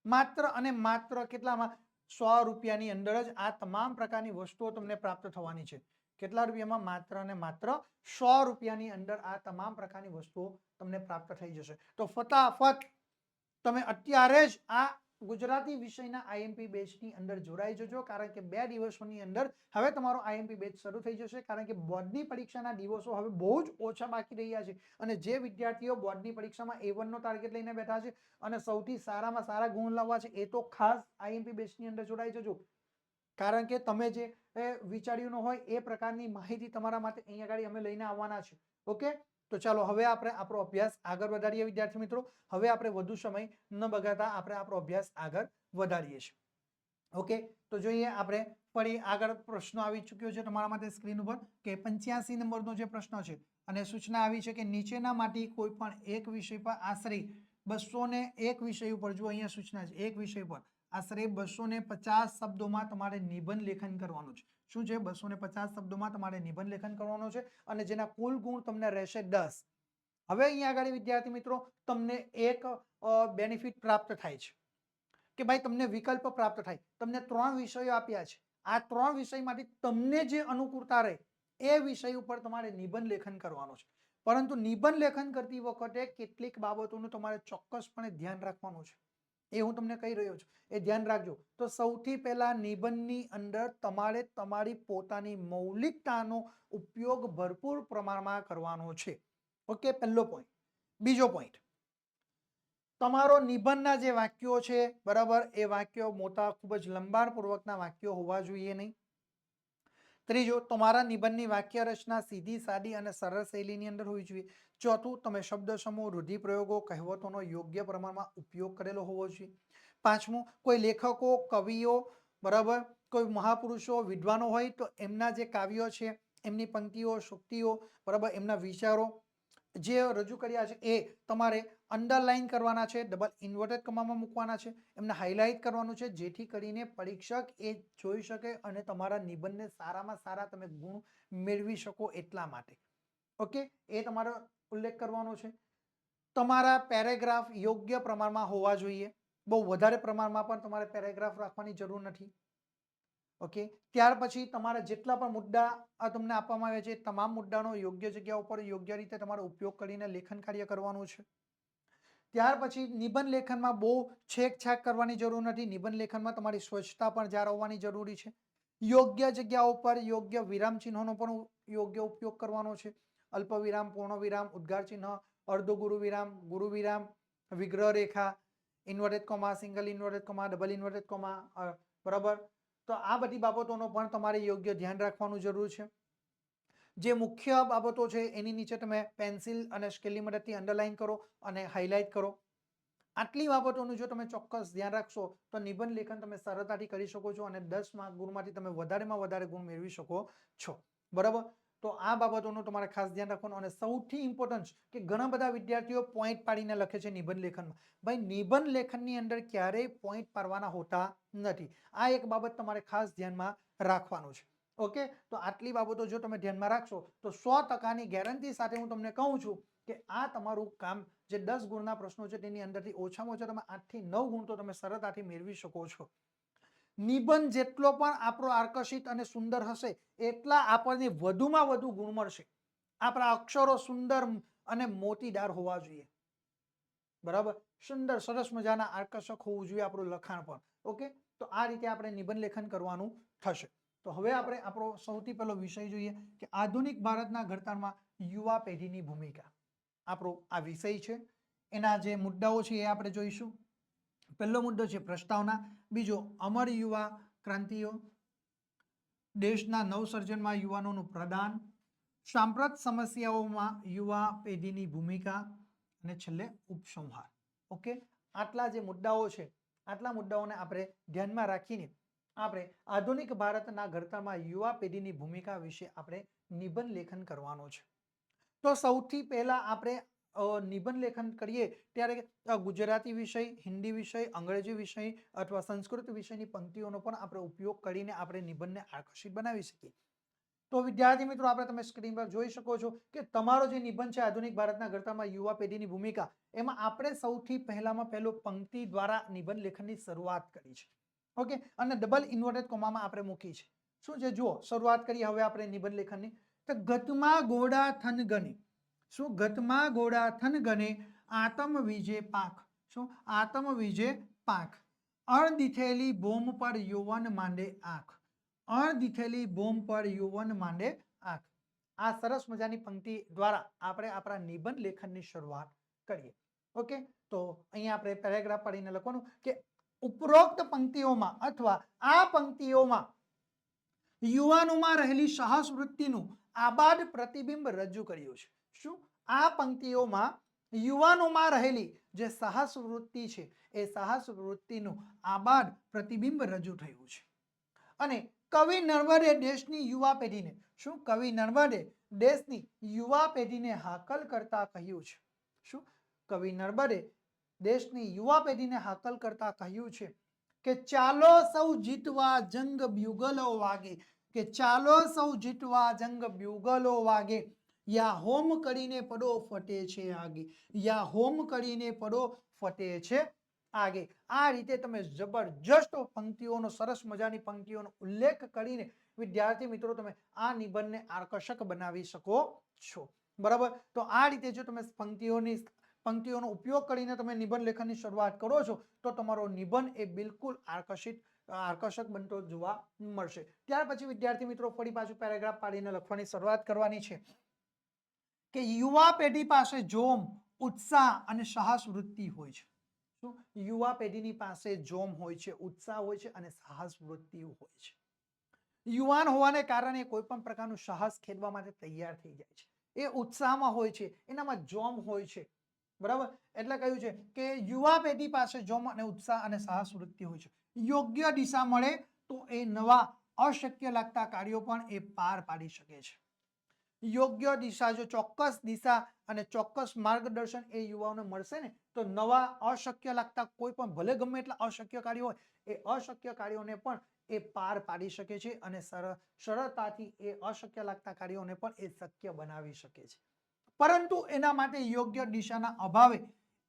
Speaker 1: માત્ર અને માત્ર કેટલામાં? 100 રૂપિયાની અંદર જ આ તમામ પ્રકારની વસ્તુઓ તમને પ્રાપ્ત થવાની છે. કેટલા રૂપિયામાં? માત્ર અને માત્ર 100 રૂપિયાની અંદર આ તમામ પ્રકારની વસ્તુઓ તમને પ્રાપ્ત થઈ જશે. તો ફટાફટ તમે અત્યારે જ આ ગુજરાતી વિષયના આઈએમપી બેચની અંદર જોડાઈ જજો, કારણ કે 2 દિવસોની અંદર હવે તમારો આઈએમપી બેચ શરૂ થઈ જશે, કારણ કે બોર્ડની પરીક્ષાના દિવસો હવે બહુ જ ઓછા બાકી રહ્યા છે. અને જે વિદ્યાર્થીઓ બોર્ડની પરીક્ષામાં A1 નો ટાર્ગેટ લઈને બેઠા છે અને સૌથી સારામાં સારા ગુણ લાવવા છે, એ તો ખાસ આઈએમપી બેચની અંદર જોડાઈ જજો, કારણ કે તમે જે વિચાર્યું ન હોય એ પ્રકારની માહિતી તમારા માટે અહીંયા આગળ અમે લઈને આવવાના છે. ઓકે, તો ચાલો હવે આપણે આપણો અભ્યાસ આગળ વધારીએ વિદ્યાર્થી મિત્રો. હવે આપણે વધુ સમય ન બગાડતા આપણે આપણો અભ્યાસ આગળ વધારીએ છીએ. ઓકે, તો જોઈએ આપણે ફરી આગળ પ્રશ્નો આવી ચૂક્યો છે તમારા માટે સ્ક્રીન ઉપર કે 85 નંબરનો જે પ્રશ્ન છે અને સૂચના આવી છે કે નીચેનામાંથી કોઈ પણ એક વિષય પર આશરે 201 વિષય ઉપર, જો અહીંયા સૂચના છે, એક વિષય પર આશરે 250 શબ્દોમાં તમારે નિબંધ લેખન કરવાનું છે. શું છે? 250 શબ્દોમાં તમારે નિબંધ લેખન કરવાનો છે અને જેના કુલ ગુણ તમને રહેશે 10. હવે અહીંયા આગળ વિદ્યાર્થી મિત્રો તમને એક બેનિફિટ પ્રાપ્ત થાય છે કે ભાઈ તમને વિકલ્પ પ્રાપ્ત થાય. તમને 3 વિષયો આપ્યા છે. આ 3 વિષયમાંથી તમને જે અનુકૂળતા રહે એ વિષય ઉપર તમારે નિબંધ લેખન કરવાનો છે. પરંતુ નિબંધ લેખન કરતી વખતે કેટલીક બાબતોનું તમારે ચોક્કસપણે ધ્યાન રાખવાનું છે. એ હું તમને કહી રહ્યો છું, એ ધ્યાન રાખજો. તો સૌથી પહેલા નિબંધની અંદર તમારે તમારી પોતાની મૌલિકતાનો ઉપયોગ ભરપૂર પ્રમાણમાં કરવાનો છે. ઓકે, પહેલો પોઈન્ટ. બીજો પોઈન્ટ, તમારો નિબંધના જે વાક્યો છે, બરાબર, એ વાક્યો મોટા ખૂબ જ લંબાણપૂર્વકના વાક્યો હોવા જોઈએ નહીં. ત્રીજો, તમારા નિબંધની વાક્ય રચના સીધી, સાદી અને સરળ શૈલીની અંદર હોવી જોઈએ. ચોથું, તમે શબ્દ સમૂહ, રૂઢિપ્રયોગો, કહેવતોનો યોગ્ય પ્રમાણમાં ઉપયોગ કરેલો હોવો જોઈએ. પાંચમું, કોઈ લેખકો, કવિઓ, બરાબર, કોઈ મહાપુરુષો, વિદ્વાનો હોય તો એમના જે કાવ્યો છે, એમની પંક્તિઓ, સૂક્તિઓ, બરાબર, એમના વિચારો જે રજૂ કર્યા છે એ તમારે અંડરલાઈન કરવાના છે, ડબલ ઇન્વર્ટેડ કમામાં મૂકવાના છે, એમને હાઇલાઇટ કરવાનું છે, જેથી કરીને પરીક્ષક એ જોઈ શકે અને તમારા નિબંધને સારામાં સારા તમે ગુણ મેળવી શકો એટલા માટે. ઓકે, એ તમારો ઉલ્લેખ કરવાનો છે. તમારા પેરેગ્રાફ યોગ્ય પ્રમાણમાં હોવા જોઈએ. બહુ વધારે પ્રમાણમાં પણ તમારે પેરેગ્રાફ રાખવાની જરૂર નથી. ઓકે, ત્યાર પછી તમારા જેટલા પણ મુદ્દા તમને આપવામાં આવે છે તમામ મુદ્દાનો યોગ્ય જગ્યા ઉપર યોગ્ય રીતે તમારો ઉપયોગ કરીને લેખન કાર્ય કરવાનું છે. ત્યાર પછી નિબંધ લેખનમાં બહુ છેકછાક કરવાની જરૂર નથી. નિબંધ લેખનમાં તમારી સ્વચ્છતા પણ જાળવવાની જરૂરી છે. યોગ્ય જગ્યાઓ પર યોગ્ય વિરામ ચિહ્નોનો પણ યોગ્ય ઉપયોગ કરવાનો છે. અલ્પ વિરામ, પૂર્ણ વિરામ, ઉદ્ગાર ચિહ્ન, અર્ધ ગુરુ વિરામ, વિગ્રહ રેખા, inverted comma, single inverted comma, double inverted comma, બરાબર. તો આ બધી બાબતોનો પણ તમારે યોગ્ય ધ્યાન રાખવાનું જરૂર છે. જે મુખ્ય બાબતો છે એની નીચે તમે પેન્સિલ અને સ્કેલની મદદથી અંડરલાઈન કરો અને હાઇલાઇટ કરો. આટલી બાબતોનું જો તમે ચોક્કસ ધ્યાન રાખશો તો નિબંધ લેખન તમે સરળતાથી કરી શકો છો અને 10 માર્ક ગુણમાંથી તમે વધારેમાં વધારે ગુણ મેળવી શકો છો. બરાબર, તો આ બાબતોનું તમારે ખાસ ધ્યાન રાખવાનું. અને સૌથી ઇમ્પોર્ટન્ટ કે ઘણા બધા વિદ્યાર્થીઓ પોઈન્ટ પાડીને લખે છે નિબંધ લેખનમાં. ભાઈ, નિબંધ લેખનની અંદર ક્યારેય પોઈન્ટ પાડવાના હોતા નથી. આ એક બાબત તમારે ખાસ ધ્યાનમાં રાખવાનું છે. ઓકે, તો આટલી બાબતો જો તમે ધ્યાનમાં રાખશો તો 100%ની ગેરંટી સાથે હું તમને કહું છું કે આ તમારું કામ, જે 10 ગુણના પ્રશ્નો છે તેની અંદરથી ઓછામાં ઓછા તમે 8 થી 9 ગુણ તો તમે સરળતાથી મેળવી શકો છો. નિબંધ જેટલો પણ આપણો આકર્ષિત અને સુંદર હશે એટલા આપણને વધુમાં વધુ ગુણ મળશે. આપણા અક્ષરો સુંદર અને મોતીદાર હોવા જોઈએ. બરાબર, સુંદર સરસ મજાના આકર્ષક હોવું જોઈએ આપણું લખાણ પણ. ઓકે, તો આ રીતે આપણે નિબંધ લેખન કરવાનું થશે. તો હવે આપણે આપણો સૌથી પહેલો વિષય જોઈએ કે આધુનિક ભારતના ઘડતરમાં યુવા પેઢીની ભૂમિકા. આપણો આ વિષય છે, એના જે મુદ્દાઓ છે એ આપણે જોઈશું. પહેલો મુદ્દો છે પ્રસ્તાવના. બીજો, અમર યુવા ક્રાંતિઓ, દેશના નવસર્જનમાં યુવાનોનું પ્રદાન, સાંપ્રત સમસ્યાઓમાં યુવા પેઢીની ભૂમિકા અને છેલ્લે ઉપસંહાર. ઓકે, આટલા જે મુદ્દાઓ છે, આટલા મુદ્દાઓને આપણે ધ્યાનમાં રાખીને આપણે આધુનિક ભારતના ઘડતરમાં યુવા પેઢીની ભૂમિકા વિશે આપણે નિબંધ લેખન કરવાનો છે. તો સૌથી પહેલા આપણે નિબંધ લેખન કરીએ ત્યારે ગુજરાતી વિષય, હિન્દી વિષય, અંગ્રેજી વિષય અથવા સંસ્કૃત વિષયની પંક્તિઓનો પણ આપણે ઉપયોગ કરીને આપણે નિબંધને આકર્ષિત બનાવી શકીએ. તો વિદ્યાર્થી મિત્રો આપણે તમે સ્ક્રીન પર જોઈ શકો છો કે તમારો જે નિબંધ છે આધુનિક ભારતના ઘડતરમાં યુવા પેઢીની ભૂમિકા, એમાં આપણે સૌથી પહેલો પંક્તિ દ્વારા નિબંધ લેખનની શરૂઆત કરી છે. ઓકે, અને ડબલ ઇન્વર્ટેડ કોમામાં આપણે મૂકી છે. શું છે જુઓ, શરૂઆત કરીએ હવે આપણે નિબંધ લેખનની. તો ગતમાં ઘોડા થન ગને, શું ગતમાં ઘોડા થન ગને આતમ વિજે પાંખ, શું આતમ વિજે પાંખ, અણદીઠેલી બોમ પર યૌવન માંડે આંખ, અણદીઠેલી બોમ પર યૌવન માંડે આંખ. આ સરસ મજાની પંક્તિ દ્વારા આપણે આપણા નિબંધ લેખનની શરૂઆત કરીએ. ઓકે, તો અહીંયા આપણે પેરેગ્રાફ પડીને લખવાનું કે ઉપરોક્ત પંક્તિઓમાં અથવા આ પંક્તિઓમાં યુવાનોમાં રહેલી સાહસ વૃત્તિનું આબાદ પ્રતિબિંબ રજૂ કર્યું છે. શું આ પંક્તિઓમાં યુવાનોમાં રહેલી જે સાહસ વૃત્તિ છે એ સાહસ વૃત્તિનું આબાદ પ્રતિબિંબ રજૂ થયું છે. અને કવિ નર્મદે દેશની યુવા પેઢીને, શું કવિ નર્મદે દેશની યુવા પેઢીને હાકલ કરતા કહ્યું છે. શું કવિ નર્મદે દેશની યુવા પેઢીને હાકલ કરતા કહ્યું છે કે ચાલો સૌ જીતવા જંગ બ્યુગલો વાગે, કે ચાલો સૌ જીતવા જંગ બ્યુગલો વાગે, યા હોમ કરીને પડો ફટે છે આગે, યા હોમ કરીને પડો ફટે છે આગે. આ રીતે તમે જબરજસ્ત પંક્તિઓનો, સરસ મજાની પંક્તિઓનો ઉલ્લેખ કરીને વિદ્યાર્થી મિત્રો તમે આ નિબંધને આકર્ષક બનાવી શકો છો. બરાબર, તો આ રીતે જો તમે પંક્તિઓનો ઉપયોગ કરીને તમે નિબંધ લેખનની શરૂઆત કરો છો તો તમારો નિબંધ એ બિલકુલ આકર્ષક બનતો જોવા મળશે. ત્યાર પછી વિદ્યાર્થી મિત્રો ફરી પાછું પેરેગ્રાફ પાડીને લખવાની શરૂઆત કરવાની છે કે યુવા પેઢી પાસે જોમ, ઉત્સાહ અને સાહસ વૃત્તિ હોય છે. શું યુવા પેઢીની પાસે જોમ હોય છે, ઉત્સાહ હોય છે અને સાહસ વૃત્તિ હોય છે. યુવાન હોવાને કારણે કોઈ પણ પ્રકારનું સાહસ ખેડવા માટે તૈયાર થઈ જાય છે. એ ઉત્સાહમાં હોય છે, એનામાં જોમ હોય છે. બરાબર, એટલે કહ્યું છે કે યુવા પેઢી પાસે જોમ અને ઉત્સાહ અને સાહસ વૃત્તિ હોય છે. યોગ્ય દિશા મળે તો એ નવા અશક્ય લાગતા કાર્યો પણ એ પાર પાડી શકે છે. યોગ્ય દિશા, જો ચોક્કસ દિશા અને ચોક્કસ માર્ગદર્શન એ યુવાઓને મળશે ને તો નવા અશક્ય લાગતા કોઈ પણ ભલે ગમે એટલા અશક્ય કાર્યો હોય એ અશક્ય કાર્યોને પણ એ પાર પાડી શકે છે અને સરળતાથી એ અશક્ય લાગતા કાર્યોને પણ એ શક્ય બનાવી શકે છે. પરંતુ એના માટે યોગ્ય દિશાના અભાવે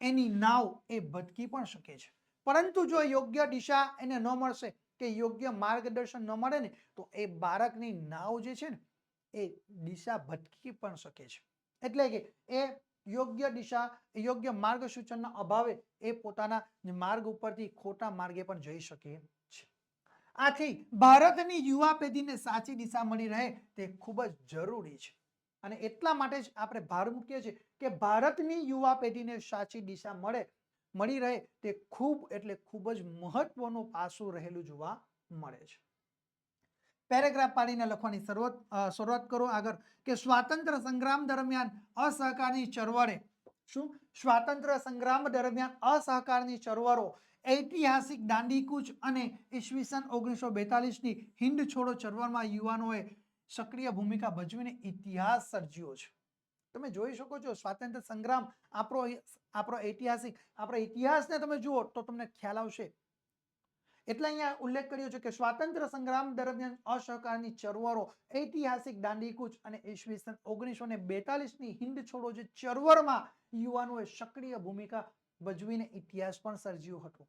Speaker 1: એની નાવ એ ભટકી પણ શકે છે. પરંતુ જો યોગ્ય દિશા એને ન મળશે કે યોગ્ય માર્ગદર્શન ન મળે ને તો એ બાળકની નાવ જે છે ને એ દિશા ભટકી પણ શકે છે. એટલે કે એ યોગ્ય દિશા, યોગ્ય માર્ગ સૂચનના અભાવે એ પોતાના માર્ગ ઉપરથી ખોટા માર્ગે પણ જઈ શકે છે. આથી ભારતની યુવા પેઢીને સાચી દિશા મળી રહે તે ખૂબ જ જરૂરી છે. અને એટલા માટે જ આપણે ભાર મૂકીએ છીએ કે ભારતની યુવા પેઢીને સાચી દિશા મળી રહે તે ખૂબ એટલે ખૂબ જ મહત્વનું પાસું રહેલું જોવા મળે છે. પેરેગ્રાફ પાડીને લખવાની શરૂઆત કરો આગળ કે સ્વાતંત્ર્ય સંગ્રામ દરમિયાન અસહકારની ચળવળે, શું સ્વાતંત્ર્ય સંગ્રામ દરમિયાન અસહકારની ચળવળો, ઐતિહાસિક દાંડીકૂચ અને ઈસવીસન 1942ની હિન્દ છોડો ચળવળમાં યુવાનોએ સક્રિય ભૂમિકા ભજવીને ઇતિહાસ સર્જ્યો છે. તમે જોઈ શકો છો સ્વાતંત્ર્ય સંગ્રામ આપણો ઐતિહાસિક, આપણા ઇતિહાસને તમે જુઓ તો તમને ખ્યાલ આવશે. એટલે અહીંયા ઉલ્લેખ કર્યો છે કે સ્વાતંત્ર્ય સંગ્રામ દરમિયાન અસહકારની ચળવળો, ઐતિહાસિક દાંડીકૂચ અને ઈસવીસન 1942ની હિન્દ છોડો જે ચળવળમાં યુવાનોએ સક્રિય ભૂમિકા ભજવીને ઇતિહાસ પણ સર્જ્યો હતો.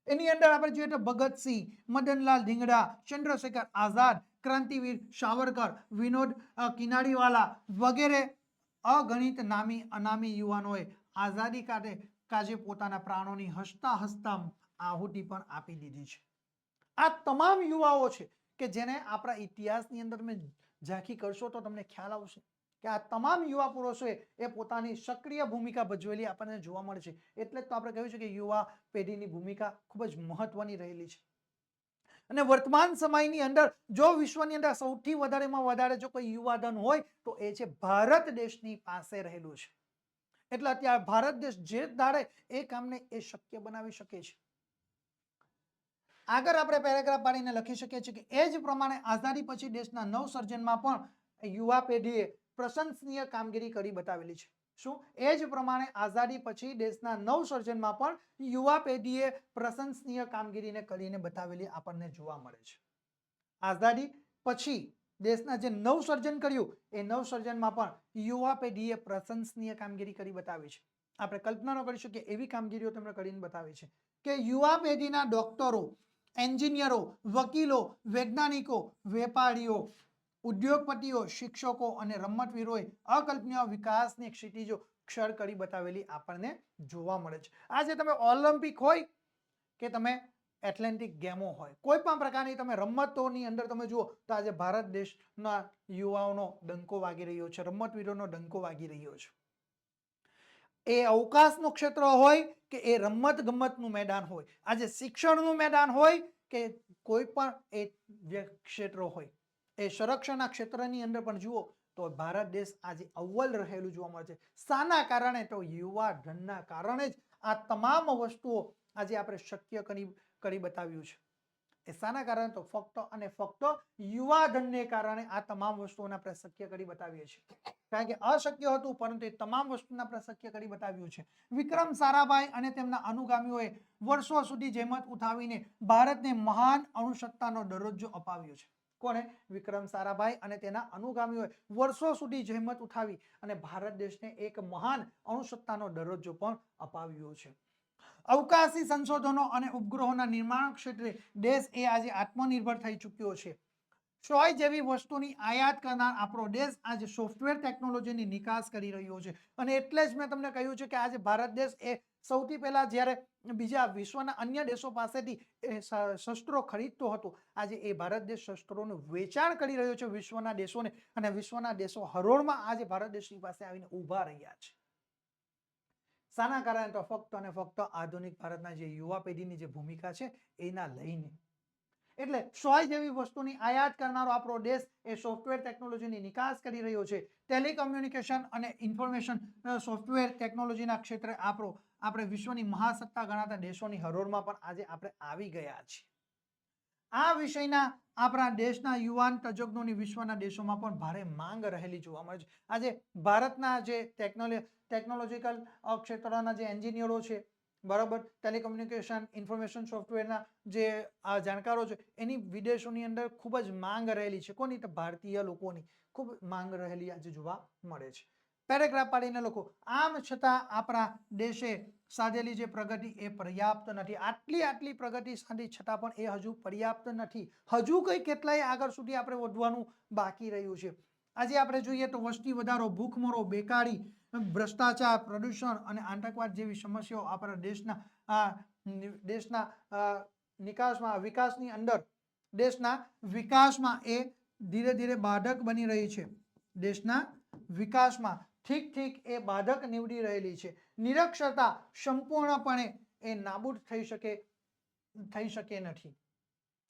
Speaker 1: એની અંદર આપણે જોઈએ તો ભગતસિંહ, મદનલાલ ધીંગડા, ચંદ્રશેખર આઝાદ, ક્રાંતિવીર સાવરકર, વિનોદ કિનારીવાલા વગેરે અગણિત નામી અનામી યુવાનોએ આઝાદી કાજે પોતાના પ્રાણોની હસતા હસતા આહુતિ પણ આપી દીધી છે. આ તમામ યુવાઓ છે કે જેને આપણા ઇતિહાસની અંદર તમે ઝાંખી કરશો તો તમને ખ્યાલ આવશે કે આ તમામ યુવા પુરુષોએ એ પોતાની સક્રિય ભૂમિકા ભજવેલી આપણને જોવા મળે છે. એટલે જ તો આપણે કહ્યું છે કે યુવા પેઢીની ભૂમિકા ખૂબ જ મહત્વની રહેલી છે. અને વર્તમાન સમયની અંદર જો વિશ્વની અંદર સૌથી વધારેમાં વધારે જો કોઈ યુવાધન હોય તો એ છે ભારત દેશની પાસે રહેલું છે. એટલે અત્યારે ભારત દેશ જે ધારે એ કામને એ શક્ય બનાવી શકે છે. આગળ આપણે પેરેગ્રાફ પાડીને લખી શકીએ છીએ કે એ જ પ્રમાણે આઝાદી પછી દેશના નવસર્જનમાં પણ યુવા પેઢીએ પ્રશંસનીય કામગીરી કરી બતાવેલી છે. શું એ જ પ્રમાણે આઝાદી પછી દેશના નવસર્જનમાં પણ યુવા પેઢીએ પ્રશંસનીય કામગીરીને કરીને બતાવેલી આપણને જોવા મળે છે. આઝાદી પછી દેશના જે નવસર્જન કર્યું એ નવસર્જનમાં પણ યુવા પેઢીએ પ્રશંસનીય કામગીરી કરી બતાવી છે. આપણે કલ્પના ન કરી શકીએ એવી કામગીરીઓ તેમણે કરીને બતાવી છે કે યુવા પેઢીના ડોક્ટરો, એન્જિનિયરો, વકીલો, વૈજ્ઞાનિકો, વેપારીઓ, ઉદ્યોગપતિઓ, શિક્ષકો અને રમતવીરોએ અકલ્પનીય વિકાસની ક્ષિતિજો ક્ષર કરી બતાવેલી આપણને જોવા મળે છે. આજે તમે ઓલિમ્પિક હોય કે તમે એથ્લેટિક ગેમો હોય, કોઈ પણ પ્રકારની તમે રમતોની અંદર તમે જુઓ તો આજે ભારત દેશના યુવાઓનો ડંકો વાગી રહ્યો છે, રમતવીરોનો ડંકો વાગી રહ્યો છે. એ અવકાશનું ક્ષેત્ર હોય કે એ રમત ગમતનું મેદાન હોય, આજે શિક્ષણનું મેદાન હોય કે કોઈ પણ એ ક્ષેત્ર હોય, એ સંરક્ષણના ક્ષેત્રની અંદર પણ જુઓ તો ભારત દેશ આજે અવ્વલ રહેલું જોવા મળે છે. શાના કારણે? તો યુવા ધનના કારણે જ આ તમામ વસ્તુઓ આજે આપણે શક્ય કરી બતાવ્યું છે. એ શાના કારણે? તો ફક્ત અને ફક્ત યુવા ધનને કારણે આ તમામ વસ્તુઓને આપણે શક્ય કરી બતાવીએ છીએ. કારણ કે અશક્ય હતું પરંતુ એ તમામ વસ્તુને આપણે શક્ય કરી બતાવ્યું છે. વિક્રમ સારાભાઈ અને તેમના અનુગામીઓએ વર્ષો સુધી જહેમત ઉઠાવીને ભારતને મહાન અણુસત્તાનો દરજ્જો અપાવ્યો છે. કોણે? વિક્રમ સારાભાઈ અને તેના અનુગામીઓએ વર્ષો સુધી જહેમત ઉઠાવી અને ભારત દેશને એક મહાન અણુસત્તાનો દરજ્જો પણ અપાવ્યો છે. અવકાશી સંશોધનો અને ઉપગ્રહોના નિર્માણ ક્ષેત્રે દેશ એ આજે આત્મનિર્ભર થઈ ચૂક્યો છે. સોય જેવી વસ્તુની આયાત કરનાર આપણો દેશ આજે સોફ્ટવેર ટેકનોલોજીની નિકાસ કરી રહ્યો છે. અને એટલે જ મેં તમને કહ્યું છે કે આજે ભારત દેશ એ સૌથી પહેલા જ્યારે બીજા વિશ્વના અન્ય દેશો પાસેથી શસ્ત્રો ખરીદતો હતો, આજે એ ભારત દેશ શસ્ત્રોનું વેચાણ કરી રહ્યો છે વિશ્વના દેશોને, અને વિશ્વના દેશો હરોળમાં આજે ભારત દેશની પાસે આવીને ઊભા રહ્યા છે. શાના કારણે? તો ફક્ત અને ફક્ત આધુનિક ભારતના જે યુવા પેઢીની જે ભૂમિકા છે એના લઈને. એટલે સોય જેવી વસ્તુની આયાત કરનારો આપણો દેશ એ સોફ્ટવેર ટેકનોલોજીની નિકાસ કરી રહ્યો છે. ટેલિકમ્યુનિકેશન અને ઇન્ફોર્મેશન સોફ્ટવેર ટેકનોલોજીના ક્ષેત્રે આપણે વિશ્વની મહાસત્તા ગણાતા દેશોની હરોળમાં પણ આજે આપણે આવી ગયા છીએ. આ વિષયના આપણા દેશના યુવાન તજજ્ઞોની વિશ્વના દેશોમાં પણ ભારે માંગ રહેલી જોવા મળે છે. આજે ભારતના જે ટેકનોલોજીકલ ક્ષેત્રના જે એન્જિનિયરો છે, બરાબર, ટેલિકમ્યુનિકેશન ઇન્ફોર્મેશન સોફ્ટવેરના જે જાણકારો છે, એની વિદેશોની અંદર ખૂબ જ માંગ રહેલી છે. કોની? તો ભારતીય લોકોની ખૂબ માંગ રહેલી આજે જોવા મળે છે. પેરેગ્રાફ પાડીને લખો. આમ છતાં આપણા દેશે સાધેલી જે પ્રગતિ એ પર્યાપ્ત નથી. આટલી પ્રગતિ સાધી છતાં પણ એ હજુ પર્યાપ્ત નથી. હજુ કઈ કેટલાય આગળ સુધી આપણે વધવાનું બાકી રહ્યું છે. આજે આપણે જોઈએ તો વસ્તી વધારો, ભૂખમરો, બેકારી, ભ્રષ્ટાચાર, પ્રદૂષણ અને આતંકવાદ જેવી સમસ્યાઓ આપણા દેશના વિકાસની અંદર દેશના વિકાસમાં એ ધીરે ધીરે બાધક બની રહી છે. દેશના વિકાસમાં ઠીક એ બાધક નીવડી રહેલી છે. નિરક્ષરતા સંપૂર્ણપણે એ નાબૂદ થઈ શકે નથી.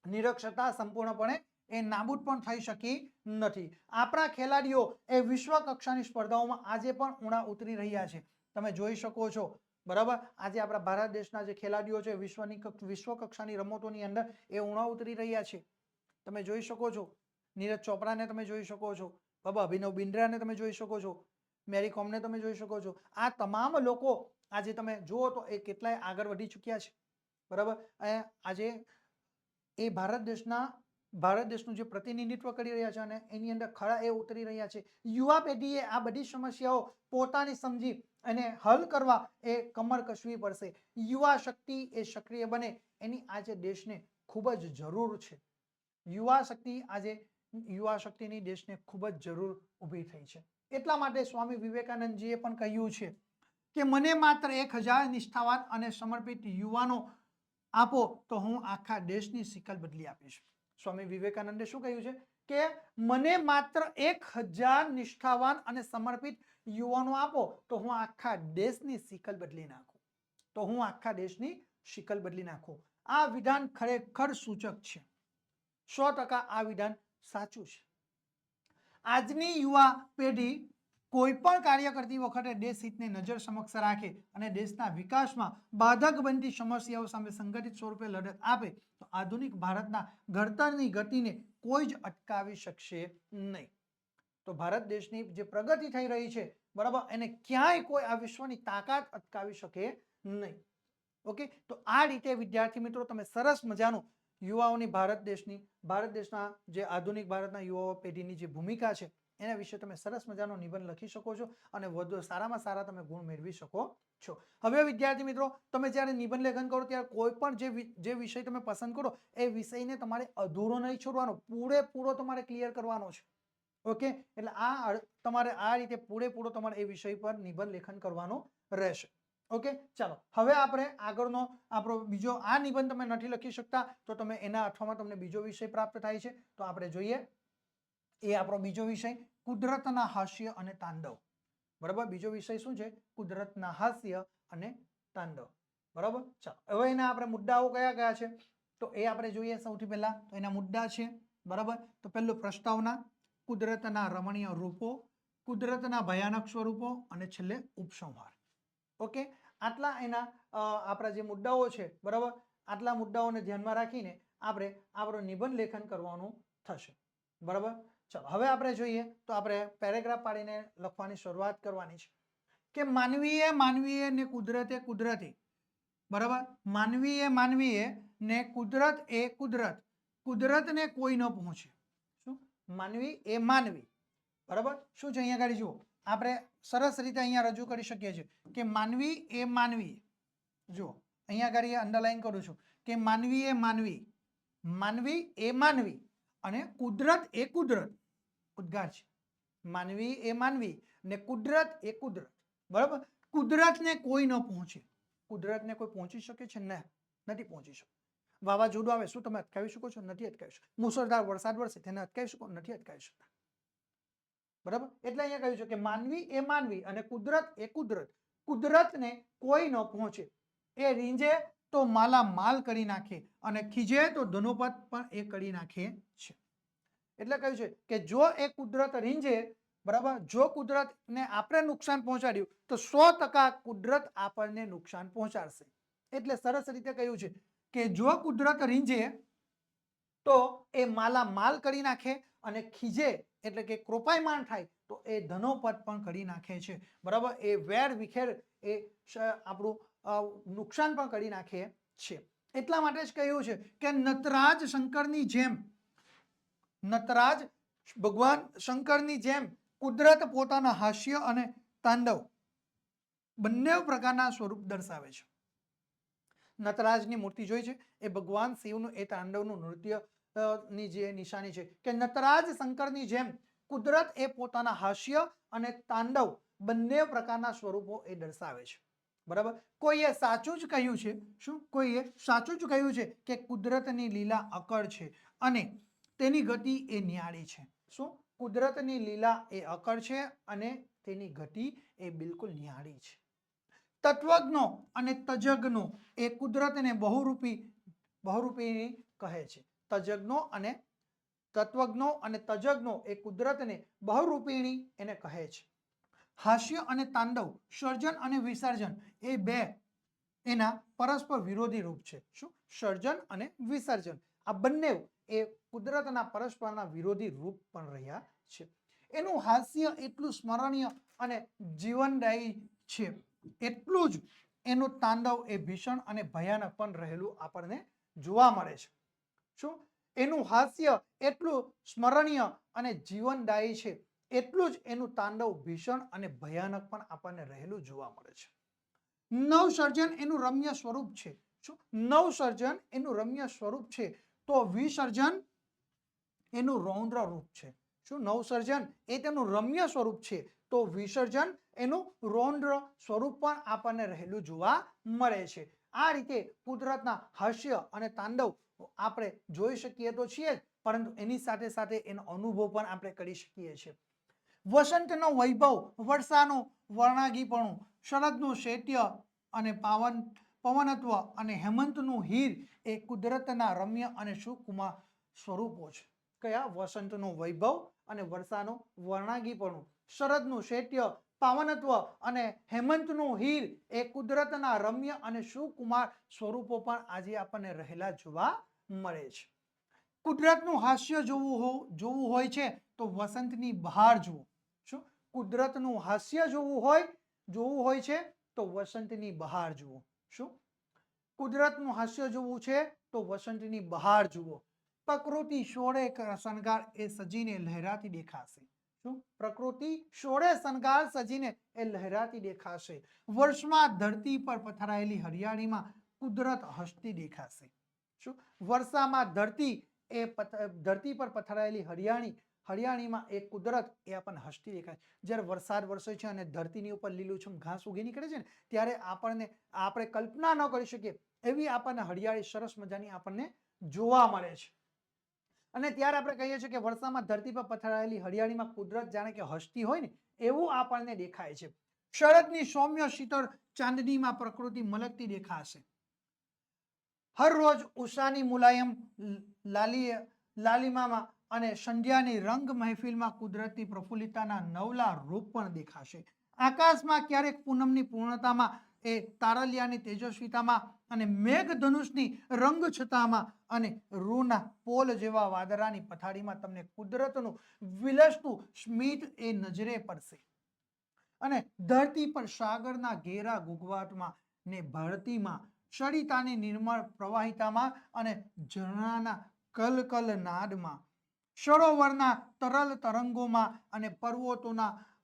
Speaker 1: નિરક્ષરતા સંપૂર્ણપણે એ નાબૂદ પણ થઈ શકી નથી. આપણા ખેલાડીઓ એ વિશ્વ કક્ષાની સ્પર્ધાઓમાં આજે પણ ઊણા ઉતરી રહ્યા છે. તમે જોઈ શકો છો, બરાબર, આજે આપણા ભારત દેશના જે ખેલાડીઓ છે વિશ્વ કક્ષાની રમતોની અંદર એ ઊણા ઉતરી રહ્યા છે. તમે જોઈ શકો છો, નીરજ ચોપરાને તમે જોઈ શકો છો, બાબા અભિનવ બિંદ્રાને તમે જોઈ શકો છો, મેરી કોમને તમે જોઈ શકો છો. આ તમામ લોકો આજે તમે જુઓ તો એ કેટલાય આગળ વધી ચૂક્યા છે, બરાબર. આજે એ ભારત દેશનું જે પ્રતિનિધિત્વ કરી રહ્યા છે અને એની અંદર ખરા એ ઉતરી રહ્યા છે. યુવા પેઢીએ આ બધી સમસ્યાઓ પોતાની સમજી અને હલ કરવા એ કમર કસવી પડશે. યુવા શક્તિ એ સક્રિય બને એની આજે દેશને ખૂબ જ જરૂર છે. યુવા શક્તિની દેશને ખૂબ જ જરૂર ઊભી થઈ છે. એટલા માટે સ્વામી વિવેકાનંદજીએ પણ કહ્યું છે કે મને માત્ર 1000 નિષ્ઠાવાન અને સમર્પિત યુવાનો આપો તો હું આખા દેશની સિકલ બદલી આપીશ. સ્વામી વિવેકાનંદે શું કહ્યું છે કે મને માત્ર 1000 નિષ્ઠાવાન અને સમર્પિત યુવાનો આપો તો હું આખા દેશની સિકલ બદલી નાખું. આ વિધાન ખરેખર સૂચક છે. 100% આ વિધાન સાચું છે. આજની યુવા પેઢી કોઈ પણ કાર્ય કરતી વખતે દેશ હિતને નજર સમક્ષ રાખે અને દેશના વિકાસમાં બાધક બનતી સમસ્યાઓ સામે સંગઠિત સ્વરૂપે લડત આપે તો આધુનિક ભારતના ઘડતરની ગતિને કોઈ જ અટકાવી શકશે નહીં. તો ભારત દેશની જે પ્રગતિ થઈ રહી છે, બરાબર, એને ક્યાંય કોઈ આ વિશ્વની તાકાત અટકાવી શકે નહીં. ઓકે, તો આ રીતે વિદ્યાર્થી મિત્રો તમે સરસ મજાનું યુવાઓની ભારત દેશના જે આધુનિક ભારતના યુવા પેઢીની જે ભૂમિકા છે એના વિશે તમે સરસ મજાનો નિબંધ લખી શકો છો અને વધુ સારામાં સારા તમે ગુણ મેળવી શકો છો. હવે વિદ્યાર્થી મિત્રો, તમે જ્યારે નિબંધ લેખન કરો ત્યારે કોઈ પણ જે વિષય તમે પસંદ કરો એ વિષયને તમારે અધૂરો નહીં છોડવાનો, પૂરેપૂરો તમારે ક્લિયર કરવાનો છે. ઓકે, એટલે તમારે આ રીતે પૂરેપૂરો તમારે એ વિષય પર નિબંધ લેખન કરવાનું રહેશે. ઓકે, ચાલો હવે આપણે આગળનો આપણો બીજો આ નિબંધ તમે નથી લખી શકતા તો તમે એના અઠવામાં તમને બીજો વિષય પ્રાપ્ત થાય છે. તો આપણે જોઈએ, એ આપણો બીજો વિષય કુદરતના હાસ્ય અને તાંડવ. બરાબર, બીજો વિષય શું છે? કુદરતના હાસ્ય અને તાંડવ. બરાબર, ચાલો હવે એના આપણે મુદ્દાઓ કયા કયા છે તો એ આપણે જોઈએ. સૌથી પહેલા તો એના મુદ્દા છે. બરાબર, તો પહેલું પ્રસ્તાવના, કુદરતના રમણીય રૂપો, કુદરતના ભયાનક સ્વરૂપો અને છેલ્લે ઉપસંહાર. ઓકે, આટલા એના આપણા જે મુદ્દાઓ છે. બરાબર, આટલા મુદ્દાઓને ધ્યાનમાં રાખીને આપણે આપણો નિબંધ લેખન કરવાનું થશે. બરાબર, ચાલો હવે આપણે જોઈએ તો આપણે પેરેગ્રાફ પાડીને લખવાની શરૂઆત કરવાની છે કે માનવીએ ને કુદરતે કુદરતી. બરાબર, માનવીએ ને કુદરત એ કુદરત, કુદરતને કોઈ ન પહોંચે. શું? માનવી એ માનવી. બરાબર, શું છે અહીંયા આગળ જુઓ, આપણે સરસ રીતે અહીંયા રજૂ કરી શકીએ છીએ કે માનવી એ માનવી. જુઓ અહીંયા આગળ અંડરલાઈન કરું છું કે માનવી એ માનવી, માનવી એ માનવી અને કુદરત એ કુદરત. ઉદ્ગાર છે. માનવી એ માનવી ને કુદરત એ કુદરત. બરાબર, કુદરતને કોઈ ન પહોંચે. કુદરતને કોઈ પહોંચી શકે છે? ના, નથી પહોંચી શકતું. વાવાઝોડું આવે, શું તમે અટકાવી શકો છો? નથી અટકાવી શકતા. મુસળધાર વરસાદ વરસે, તેને અટકાવી શકો? નથી અટકાવી શકતા. બરાબર, એટલે અહીંયા કહ્યું છે કે માનવી એ માનવી અને કુદરત એ કુદરત, કુદરતને કોઈ ન પહોંચે. એ રીંજે તો માલા માલ કરી નાખે અને ખીજે તો ધનોપત પણ એ કરી નાખે છે. એટલે કહ્યું છે કે જો એ કુદરત રીંજે, બરાબર, જો કુદરતને આપણે નુકસાન પહોંચાડ્યું તો 100% કુદરત આપણને નુકસાન પહોંચાડશે. એટલે સરસ રીતે કહ્યું છે કે જો કુદરત રીંજે તો એ માલા માલ કરી નાખે અને ખીજે એટલે કે કૃપાયમાન થાય તો એ ધનોપત પણ કરી નાખે છે. બરાબર, એ વેર વિખેર એ આપણું નુકસાન પણ કરી નાખે છે. એટલા માટે જ કહ્યું છે કે નટરાજ શંકરની જેમ, નટરાજ ભગવાન શંકરની જેમ કુદરત પોતાના હાસ્ય અને તાંડવ બંને પ્રકારના સ્વરૂપ દર્શાવે છે. નટરાજની મૂર્તિ જોઈ છે, એ ભગવાન શિવનું એ તાંડવનું નૃત્ય ની જે નિશાની છે કે નટરાજ શંકરની જેમ કુદરત એ પોતાના હાસ્ય અને તાંડવ બંને પ્રકારના સ્વરૂપો એ દર્શાવે છે. બરાબર, કોઈએ સાચું જ કહ્યું છે. શું? કોઈએ સાચું જ કહ્યું છે કે કુદરતની લીલા અકળ છે અને તેની ગતિ એ નિહાળી છે. શું? કુદરતની લીલા એ અકળ છે અને તેની ગતિ એ બિલકુલ નિહાળી છે. તત્વજ્ઞો અને તજજ્ઞો એ કુદરતને બહુરૂપી કહે છે. તત્વજ્ઞો અને તજજ્ઞો એ કુદરતને બહુરૂપિણી એને કહે છે. હાસ્ય અને તાંડવ, સર્જન અને વિસર્જન એ બે એના પરસ્પર વિરોધી રૂપ છે. શું? સર્જન અને વિસર્જન આ બંને એ કુદરતના પરસ્પરના વિરોધી રૂપ પણ રહ્યા છે. એનું હાસ્ય એટલું સ્મરણીય અને જીવનદાયી છે, એટલું જ એનું તાંડવ એ ભીષણ અને ભયાનક પણ રહેલું આપણને જોવા મળે છે. શું? એનું હાસ્ય એટલું સ્મરણીય અને જીવનદાયી છે, એટલું જ એનું તાંડવ ભીષણ અને ભયાનક પણ આપણને રહેલું જોવા મળે છે. નવસર્જન એનું રમ્ય સ્વરૂપ છે. શું? નવસર્જન એનું રમ્ય સ્વરૂપ છે તો વિસર્જન એનું રૌદ્ર રૂપ છે. શું? નવસર્જન એ તેનું રમ્ય સ્વરૂપ છે તો વિસર્જન એનું રૌદ્ર સ્વરૂપ પણ આપણને રહેલું જોવા મળે છે. આ રીતે કુદરતના હાસ્ય અને તાંડવ આપણે જોઈ શકીએ તો છીએ, પરંતુ એની સાથે સાથે એનો અનુભવ પણ આપણે કરી શકીએ છીએ. વસંતનો વૈભવ, વર્ષાનું વર્ણાગીપણું, શરદનું શૈત્ય અને પવનત્વ અને હેમંતનું હીર એ કુદરતના રમ્ય અને સુકુમાર સ્વરૂપો છે. કયા? વસંતનું વૈભવ અને વર્ષાનું વર્ણાગીપણું, શરદનું શૈત્ય, પાવનત્વ અને હેમંતનું હીર એ કુદરતના રમ્ય અને સુકુમાર સ્વરૂપો પણ આજે આપણને રહેલા જોવા મળે છે. કુદરતનું હાસ્ય જોવું હોય છે તો વસંતની બહાર જુઓ. શું? કુદરતનું હાસ્ય જોવું હોય છે તો વસંતની બહાર જુઓ. શું? કુદરતનું હાસ્ય જોવું છે તો વસંતની બહાર જુઓ. પ્રકૃતિ સોળે શણગાર એ સજીને લહેરાતી દેખાશે. શું? પ્રકૃતિ સોળે શણગાર સજીને એ લહેરાતી દેખાશે. વર્ષમાં ધરતી પર પથરાયેલી હરિયાળીમાં કુદરત હસતી દેખાશે. શું? વર્ષામાં ધરતી પર પથરાયેલી હરિયાળીમાં એ કુદરત એ આપણને હસતી દેખાય. જ્યારે વરસાદ વરસે છે અને ધરતીની ઉપર લીલુંછમ ઘાસ ઉગી નીકળે છે ને ત્યારે આપણે કલ્પના ન કરી શકીએ એવી આપણને હરિયાળી સરસ મજાની આપણને જોવા મળે છે. અને ત્યારે આપણે કહીએ છીએ કે વર્ષામાં ધરતી પર પથરાયેલી હરિયાળીમાં કુદરત જાણે કે હસતી હોય ને એવું આપણને દેખાય છે. શરદની સૌમ્ય શીતળ ચાંદનીમાં પ્રકૃતિ મલકતી દેખાશે. હર રોજ ઉષાની મુલાયમ લાલિમામાં અને સંધ્યાની રંગ મહેફિલમાં કુદરતની પ્રફુલ્લિતતાના નવલા રૂપ પણ દેખાશે. આકાશમાં ક્યારેક પૂનમની પૂર્ણતામાં એ તારલિયાની તેજસ્વીતામાં અને મેઘધનુષની રંગછટામાં અને રૂના પોલ જેવા વાદળાની પથારીમાં તમને કુદરતનું વિલસતું સ્મિત એ નજરે પડશે. અને ધરતી પર સાગરના ઘેરા ઘૂઘવાટમાં ને ભરતીમાં સરિતાની નિર્મળ પ્રવાહિતામાં અને ઝરણાના કલકલ નાદમાં સરોવરના તરલ તરંગોમાં અને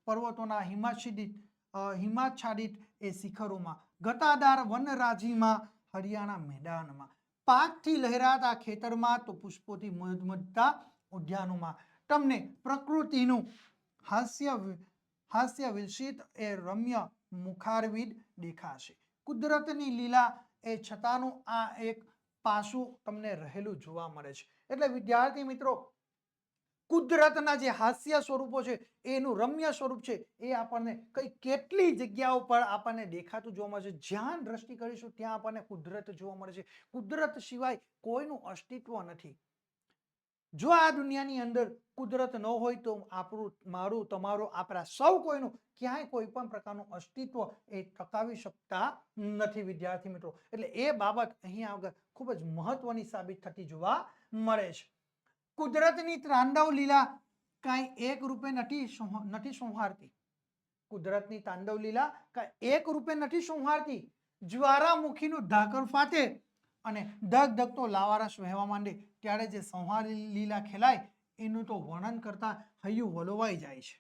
Speaker 1: પર્વતોના હિમાચ્છાદિત એ શિખરોમાં ઘટાદાર વનરાજીમાં હરિયાણા મેદાનમાં પાકથી લહેરાતા ખેતરમાં તો પુષ્પોથી મધમધતા ઉદ્યાનોમાં તમને પ્રકૃતિનું હાસ્ય વિલસિત એ રમ્ય મુખારવિદ દેખાશે. કુદરતની લીલા એ છતાંનું આ એક પાસું તમને રહેલું જોવા મળે છે. એટલે વિદ્યાર્થી મિત્રો, કુદરતના જે હાસ્ય સ્વરૂપો છે એનું રમ્ય સ્વરૂપ છે એ આપણને કેટલી જગ્યાઓ પર આપણને દેખાતું જોવા મળે છે. જ્યાં દ્રષ્ટિ કરીશું ત્યાં આપણને કુદરત જોવા મળે છે. કુદરત સિવાય કોઈનું અસ્તિત્વ નથી. જો આ દુનિયાની અંદર કુદરત ન હોય તો આપણું, મારું, તમારું, આપણા સૌ કોઈનું ક્યાંય કોઈ પણ પ્રકારનું અસ્તિત્વ એ ટકાવી શકતા નથી વિદ્યાર્થી મિત્રો. એટલે એ બાબત અહીંયા આગળ ખૂબ જ મહત્વની સાબિત થતી જોવા મળે છે. કુદરતની તાંડવ લીલા કાંઈ એક રૂપે નથી સંહારતી. કુદરતની તાંડવ લીલા કાંઈ એક રૂપે નથી સંહારતી. જ્વાળામુખીનું ઢાંકણ ફાટે અને ધગધગતો લાવારસ વહેવા માંડે ત્યારે જે સંહાર લીલા ખેલાય એનું તો વર્ણન કરતા હૈયું વલોવાઈ જાય છે.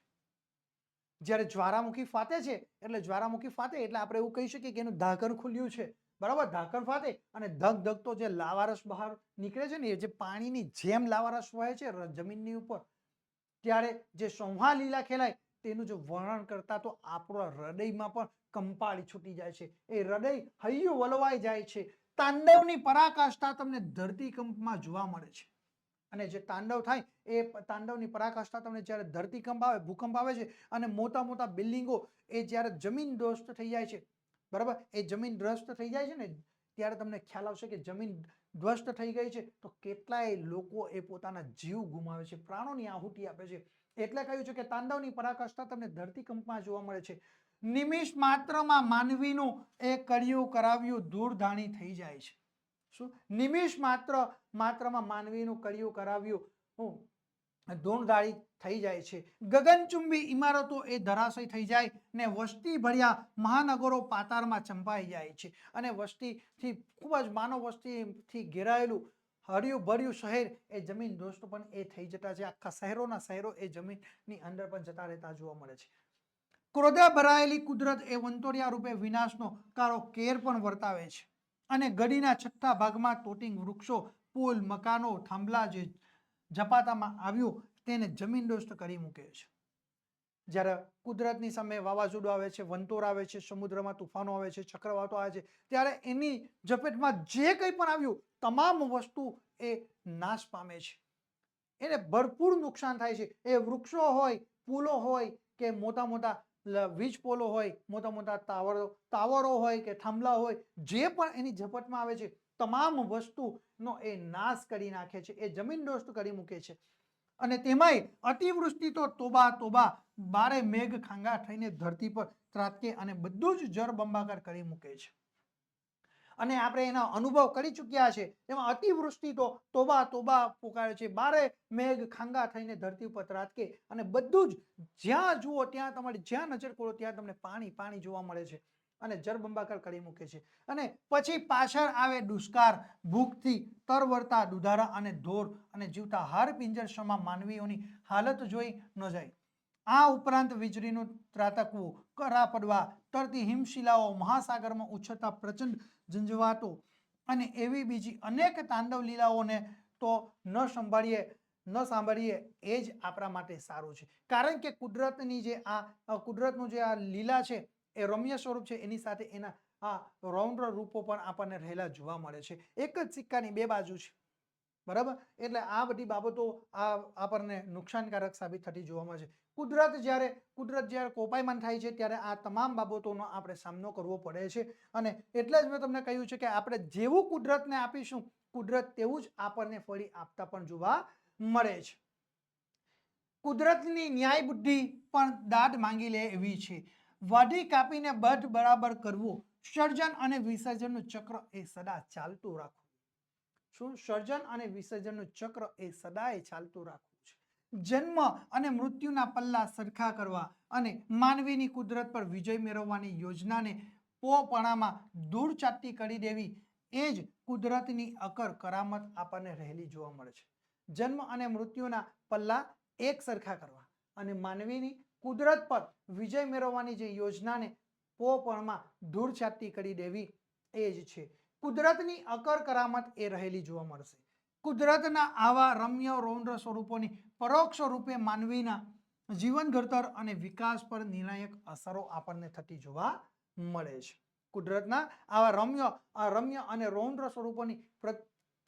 Speaker 1: જ્યારે જ્વાળામુખી ફાટે છે એટલે આપણે એવું કહી શકીએ કે એનું ઢાંકણ ખુલ્યું છે. બરાબર? ઢાંકણ ફાટે અને ધગધગતો જે લાવારસ બહાર નીકળે છે ને, એ જે પાણીની જેમ લાવારસ વહે છે જમીનની ઉપર, ત્યારે જે સંહાર લીલા ખેલાય તેનું જો વર્ણન કરતા તો આપણા હૃદયમાં પણ કંપાળી છૂટી જાય છે. એ હૃદય હૈયું વલવાઈ જાય છે. તાંડવની પરાકાષ્ઠા તમને ધરતીકંપમાં જોવા મળે છે. અને જે તાંડવ થાય એ તાંડવની પરાકાષ્ઠા તમને જ્યારે ધરતીકંપ આવે, ભૂકંપ આવે છે અને મોટા મોટા બિલ્ડિંગો એ જ્યારે જમીન ધ્વસ્ત થઈ જાય છે, બરાબર, એ જમીન ધ્વસ્ત થઈ જાય છે ને ત્યારે તમને ખ્યાલ આવશે કે જમીન ધ્વસ્ત થઈ ગઈ છે તો કેટલાય લોકો એ પોતાના જીવ ગુમાવે છે, પ્રાણોની આહુતિ આપે છે. એટલે કહ્યું છે કે તાંડવની પરાકાષ્ઠા તમને ધરતીકંપમાં જોવા મળે છે. નિમિષ માત્રમાં માનવીનું એ કર્યું કરાવ્યું દૂરધાણી થઈ જાય છે. શું? નિમિષ માત્રમાં માનવીનું કર્યું કરાવ્યું ધૂળધાળી થઈ જાય છે. ગગનચુંબી ઇમારતો એ ધરાશય થઈ જાય ને વસ્તી ભર્યા મહાનગરો પાતાળમાં ચંપાઈ જાય છે. અને વસ્તીથી ખૂબ જ માનવ વસ્તીથી ઘેરાયેલું હર્યું ભર્યું શહેર એ જમીન દોસ્ત પણ એ થઈ જતા છે. આખા શહેરો એ જમીનની અંદર પણ જતા રહેતા જોવા મળે છે. ક્રોધે ભરાયેલી કુદરત એ વંટોળિયા રૂપે વિનાશનો કાળો કેર પણ વર્તાવે છે. અને ઘડીના છઠ્ઠા ભાગમાં તોટિંગ વૃક્ષો, પુલ, મકાનો, થાંભલા જે ઝપાટામાં આવ્યું તેને જમીનદોસ્ત કરી મૂકે છે. જ્યારે કુદરતની સામે વાવાઝોડું આવે છે, વંટોળ આવે છે, સમુદ્રમાં તુફાનો આવે છે, ચક્રવાતો આવે છે, ત્યારે એની ઝપેટમાં જે કંઈ પણ આવ્યું તમામ વસ્તુ એ નાશ પામે છે. એને ભરપૂર નુકસાન થાય છે. એ વૃક્ષો હોય, પુલો હોય કે મોટા મોટા વીજ પોલો હોય, મોટા મોટા ટાવરો હોય કે થાંભલા હોય, જે પણ એની ઝપટમાં આવે છે તમામ વસ્તુનો એ નાશ કરી નાખે છે, એ જમીનદોસ્ત કરી મૂકે છે. અને તેમાંય અતિવૃષ્ટિ તો તોબા બારે મેઘ ખાંગા થઈને ધરતી પર ત્રાટકે અને બધું જ જળબંબાકાર કરી મૂકે છે. અને આપણે એના અનુભવ કરી ચૂક્યા છે. એમાં અતિવૃષ્ટિ તો તોબા પુકારે છે, બારે મેઘ ખાંગા થઈને ધરતી ઉપર ત્રાટકે અને બધું જ જ્યાં જુઓ ત્યાં તમારી જ્યાં નજર કરો ત્યાં તમને પાણી જોવા મળે છે. અને જળબંબાકાર કરી મૂકે છે. અને પછી પાછળ આવે દુષ્કાળ, ભૂખથી તરવરતા દુધારા અને ઢોર અને જીવતા હાર પિંજર સમા માનવીઓની હાલત જોઈ ન જાય. આ ઉપરાંત વીજળીનું ત્રાટકવું, કરા પડવા, તરતી હિમશિલાઓ, મહાસાગરમાં ઉછળતા પ્રચંડ ઝંઝવાતો અને એવી બીજી અનેક તાંડવ લીલાઓને તો ન સાંભળીએ એ જ આપણા માટે સારું છે. કારણ કે કુદરતની જે કુદરતનું જે આ લીલા છે એ રમ્ય સ્વરૂપ છે, એની સાથે એના રૌદ્ર રૂપો પણ આપણને રહેલા જોવા મળે છે. એક જ સિક્કાની બે બાજુ છે, બરાબર. એટલે આ બધી બાબતો આપણને નુકસાનકારક સાબિત થતી જોવા મળે છે. કુદરત જ્યારે કોપાયમાન થાય છે ત્યારે આ તમામ બાબતોનો આપણે સામનો કરવો પડે છે. અને એટલે જ મેં તમને કહ્યું છે કે આપણે જેવું કુદરતને આપીશું, કુદરત તેવું જ આપણને ફળી આપતા પણ જોવા મળે છે. કુદરતની ન્યાય બુદ્ધિ પણ દાદ માંગી લે એવી છે. વાઢી કાપીને બધ બરાબર કરવું, સર્જન અને વિસર્જનનું ચક્ર એ સદા ચાલતું રાખવું. શું? સર્જન અને વિસર્જનનું ચક્ર એ સદાય ચાલતું રાખવું છે. જન્મ અને મૃત્યુના પલ્લા સરખા કરવા અને માનવીની કુદરત પર વિજય મેળવવાની યોજનાને પોપણામાં ધૂળ ચાટી કરી દેવી એ જ કુદરતની અકર કરામત આપણને રહેલી જોવા મળે છે. જન્મ અને મૃત્યુના પલ્લા એક સરખા કરવા અને માનવીની કુદરત પર વિજય મેળવવાની જે યોજનાને પોપણમાં ધૂળ ચાટી કરી દેવી એ જ છે. કુદરતની અકર કરામત એ રહેલી જોવા મળશે. કુદરતના આવા રમ્ય રૌદ્ર સ્વરૂપોની પરોક્ષ રૂપે માનવીના જીવન ઘડતર અને વિકાસ પર નિર્ણાયક અસરો આપણને થતી જોવા મળે છે. કુદરતના આવા રમ્ય અને રૌદ્ર સ્વરૂપોની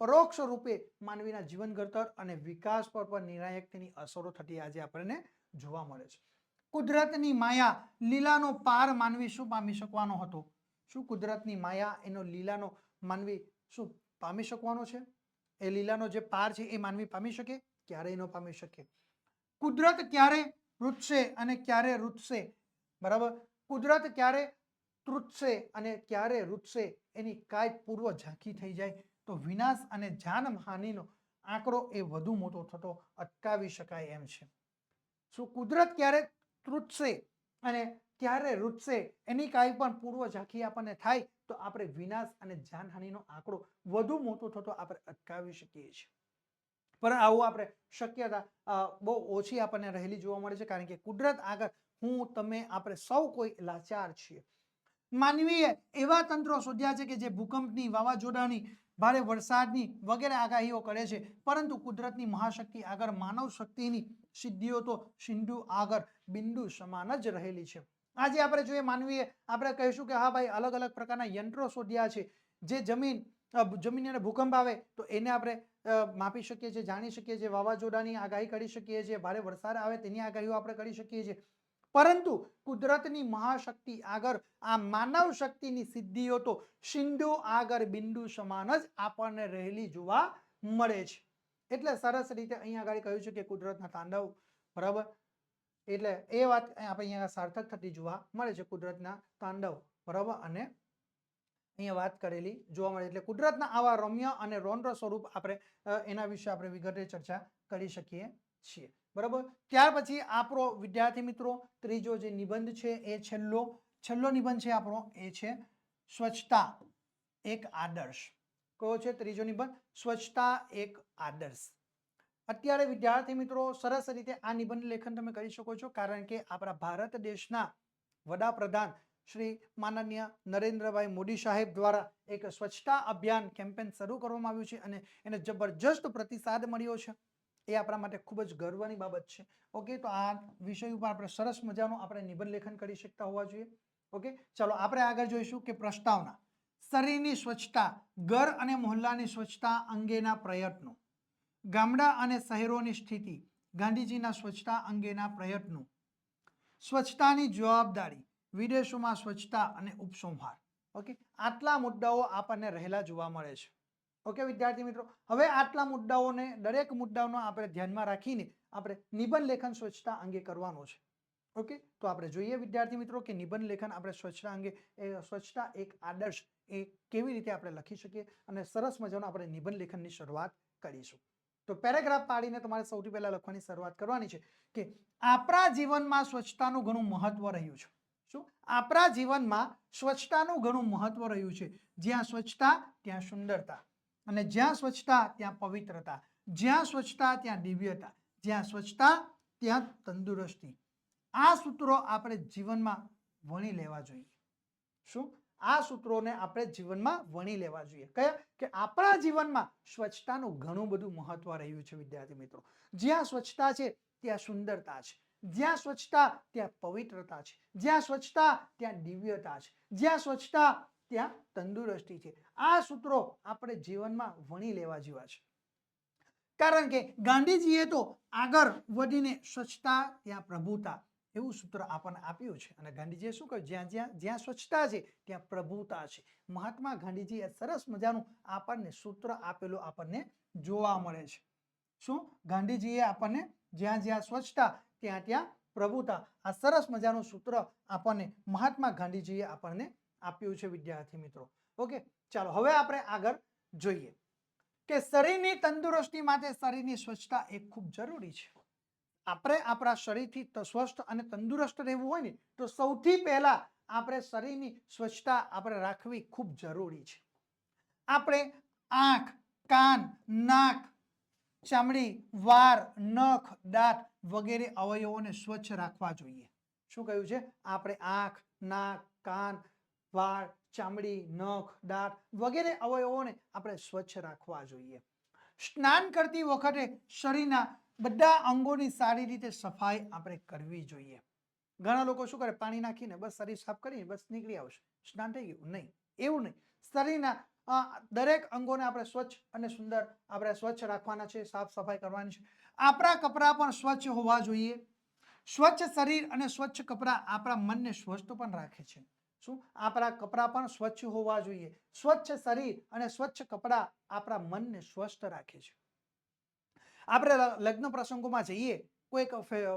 Speaker 1: પરોક્ષ રૂપે માનવીના જીવન ઘડતર અને વિકાસ પર પણ નિર્ણાયક તેની અસરો થતી આજે આપણને જોવા મળે છે. કુદરતની માયા લીલાનો પાર માનવી શું પામી શકવાનો હતો? શું કુદરતની માયા એનો લીલાનો માનવી શું પામી શકવાનો છે? એ લીલાનો જે પાર છે એ માનવી પામી શકે? ક્યારેય ન પામી શકે. કુદરત ક્યારે તૃટશે અને ક્યારે રૂટશે? બરાબર. કુદરત ક્યારે તૃટશે અને ક્યારે રૂટશે એની કાંઈ પૂર્વ ઝાંખી થઈ જાય તો વિનાશ અને જાનહાનિનો આંકડો એ વધુ મોટો થતો અટકાવી શકાય એમ છે. શું કુદરત ક્યારે તૃટશે અને ક્યારે રૂટશે એની કાંઈ પણ પૂર્વ ઝાંખી આપણને થાય તો આપણે વિનાશ અને જાનહાનિનો આંકડો વધુ મોટો થતો આપણે અટકાવી શકીએ છીએ. પણ આવું આપણે શક્યતા બહુ ઓછી આપણને રહેલી જોવા મળે છે. કારણ કે કુદરત આગળ તમે આપણે સૌ કોઈ લાચાર છીએ. માનવીએ એવા તંત્રો શોધ્યા છે કે જે ભૂકંપની, વાવાઝોડાની, ભારે વરસાદની વગેરે આગાહીઓ કરે છે. પરંતુ કુદરતની મહાશક્તિ આગળ માનવ શક્તિની સિદ્ધિઓ તો સિંધુ આગળ બિંદુ સમાન જ રહેલી છે. આજે આપણે જોઈએ માનવીએ આપણે કહીશું કે હા ભાઈ અલગ અલગ પ્રકારના યંત્રો શોધ્યા છે જે જમીન અને ભૂકંપ આવે તો એને આપણે માપી શકીએ છીએ, જાણી શકીએ છીએ, વાવાઝોડાની આગાહી કરી શકીએ છીએ, ભારે વરસાદ આવે તેની આગાહીઓ આપણે કરી શકીએ છીએ. પરંતુ કુદરતની મહાશક્તિ આગળ આ માનવ શક્તિની સિદ્ધિઓ તો સિંધુ આગળ બિંદુ સમાન જ આપણને રહેલી જોવા મળે છે. એટલે સરસ રીતે અહીંયા આગળ કહ્યું છે કે કુદરતના તાંડવ, બરાબર. એટલે એ વાત આપણે અહીંયા સાર્થક થતી જોવા મળે છે. કુદરતના તાંડવ, બરાબર, અને અહીંયા વાત કરેલી જોવા મળે. એટલે કુદરતના આવા રમ્ય અને રૌદ્ર સ્વરૂપ આપણે એના વિશે આપણે વિગતે ચર્ચા કરી શકીએ છીએ. બરાબર. ત્યાર પછી આપણો વિદ્યાર્થી મિત્રો ત્રીજો જે નિબંધ છે એ છેલ્લો નિબંધ છે આપણો એ છે સ્વચ્છતા એક આદર્શ. કયો છે ત્રીજો નિબંધ? સ્વચ્છતા એક આદર્શ. અત્યારે વિદ્યાર્થી મિત્રો સરસ રીતે આ નિબંધ લેખન તમે કરી શકો છો. કારણ કે આપણા ભારત દેશના વડાપ્રધાન શ્રી માનનીય નરેન્દ્રભાઈ મોદી સાહેબ દ્વારા એક સ્વચ્છતા અભિયાન કેમ્પેન શરૂ કરવામાં આવ્યું છે અને એને જબરજસ્ત પ્રતિસાદ મળ્યો છે. એ આપણા માટે ખૂબ જ ગર્વની બાબત છે. ઓકે, તો આ વિષય ઉપર આપણે સરસ મજાનું આપણે નિબંધ લેખન કરી શકતા હોવા જોઈએ. ઓકે, ચાલો આપણે આગળ જોઈશું કે પ્રસ્તાવના. શરીરની સ્વચ્છતા, ઘર અને મહોલ્લાની સ્વચ્છતા અંગેના પ્રયત્નો, ગામડા અને શહેરોની સ્થિતિ, ગાંધીજીના સ્વચ્છતા અંગેના પ્રયત્નો, સ્વચ્છતાની જવાબદારી, વિદેશોમાં સ્વચ્છતા અને ઉપસંહાર. ઓકે, આટલા મુદ્દાઓ આપણને રહેલા જોવા મળે છે. ઓકે વિદ્યાર્થી મિત્રો, હવે આટલા મુદ્દાઓને દરેક મુદ્દાઓનો આપણે ધ્યાનમાં રાખીને આપણે નિબંધ લેખન સ્વચ્છતા અંગે કરવાનો છે. ઓકે, તો આપણે જોઈએ વિદ્યાર્થી મિત્રો કે નિબંધ લેખન આપણે સ્વચ્છતા અંગે સ્વચ્છતા એક આદર્શ એ કેવી રીતે આપણે લખી શકીએ અને સરસ મજાનો આપણે નિબંધ લેખનની શરૂઆત કરીશું. તો પેરેગ્રાફ પાડીને તમારે સૌથી પહેલા લખવાની શરૂઆત કરવાની છે કે આપણા જીવનમાં સ્વચ્છતાનું ઘણું મહત્વ રહ્યું છે. શું આપણા જીવનમાં સ્વચ્છતાનું ઘણું મહત્વ રહ્યું છે. જ્યાં સ્વચ્છતા ત્યાં સુંદરતા, અને જ્યાં સ્વચ્છતા ત્યાં પવિત્રતા, જ્યાં સ્વચ્છતા ત્યાં દિવ્યતા, જ્યાં સ્વચ્છતા ત્યાં તંદુરસ્તી. આ સૂત્રો આપણે જીવનમાં વણી લેવા જોઈએ. શું આ સૂત્રોને આપણે જીવનમાં વણી લેવા જોઈએ. કયા? કે આપણા જીવનમાં સ્વચ્છતાનું ઘણું બધું મહત્વ રહ્યું છે વિદ્યાર્થી મિત્રો. જ્યાં સ્વચ્છતા છે ત્યાં સુંદરતા છે, જ્યાં સ્વચ્છતા ત્યાં પવિત્રતા છે, જ્યાં સ્વચ્છતા ત્યાં દિવ્યતા છે, જ્યાં સ્વચ્છતા ત્યાં તંદુરસ્તી છે. આ સૂત્રો આપણે જીવનમાં વણી લેવા જેવા છે. કારણ કે ગાંધીજીએ તો આગળ વધીને સ્વચ્છતા ત્યાં પ્રભુતા એવું સૂત્ર આપણને આપ્યું છે. અને ગાંધીજીએ શું કહ્યું? જ્યાં જ્યાં જ્યાં સ્વચ્છતા છે ત્યાં પ્રભુતા છે. મહાત્મા ગાંધીજીએ સરસ મજાનું આપણને સૂત્ર આપેલું આપણને જોવા મળે છે. શું ગાંધીજીએ આપણને જ્યાં જ્યાં સ્વચ્છતા ત્યાં ત્યાં પ્રભુતા, આ સરસ મજાનું સૂત્ર આપણને મહાત્મા ગાંધીજીએ આપણને આપ્યું છે વિદ્યાર્થી મિત્રો. ઓકે, ચાલો હવે આપણે આગળ જોઈએ કે શરીરની તંદુરસ્તી માટે શરીરની સ્વચ્છતા એ ખૂબ જરૂરી છે. આપણે આપણા શરીરથી સ્વસ્થ અને તંદુરસ્ત રહેવું હોય ને તો સૌથી પહેલા આપણે શરીરની સ્વચ્છતા આપણે રાખવી ખૂબ જરૂરી છે. આપણે આંખ, કાન, નાક, ચામડી, વાળ, નખ, દાંત વગેરે અવયવોને સ્વચ્છ રાખવા જોઈએ. શું કહ્યું છે? આપણે આંખ, નાક, કાન, વાળ, ચામડી, નખ, દાંત વગેરે અવયવોને આપણે સ્વચ્છ રાખવા જોઈએ. સ્નાન કરતી વખતે શરીરના બધા અંગોની સારી રીતે સફાઈ આપણે કરવી જોઈએ. ઘણા લોકો શું કરે? પાણી નાખીને બસ શરીર સાફ કરીને બસ નીકળી આવશે, સ્નાન થઈ ગયું. નહીં, એવું નહીં. શરીરના દરેક અંગોને આપણે સ્વચ્છ અને સુંદર આપણે સ્વચ્છ રાખવાના છે, સાફ સફાઈ કરવાની છે. આપણા કપડાં પણ સ્વચ્છ હોવા જોઈએ. સ્વચ્છ શરીર અને સ્વચ્છ કપડાં આપણા મનને સ્વસ્થ પણ રાખે છે. શું આપણા કપડાં પણ સ્વચ્છ હોવા જોઈએ. સ્વચ્છ શરીર અને સ્વચ્છ કપડાં આપણા મનને સ્વસ્થ રાખે છે. આપણે લગ્ન પ્રસંગોમાં જઈએ, કોઈક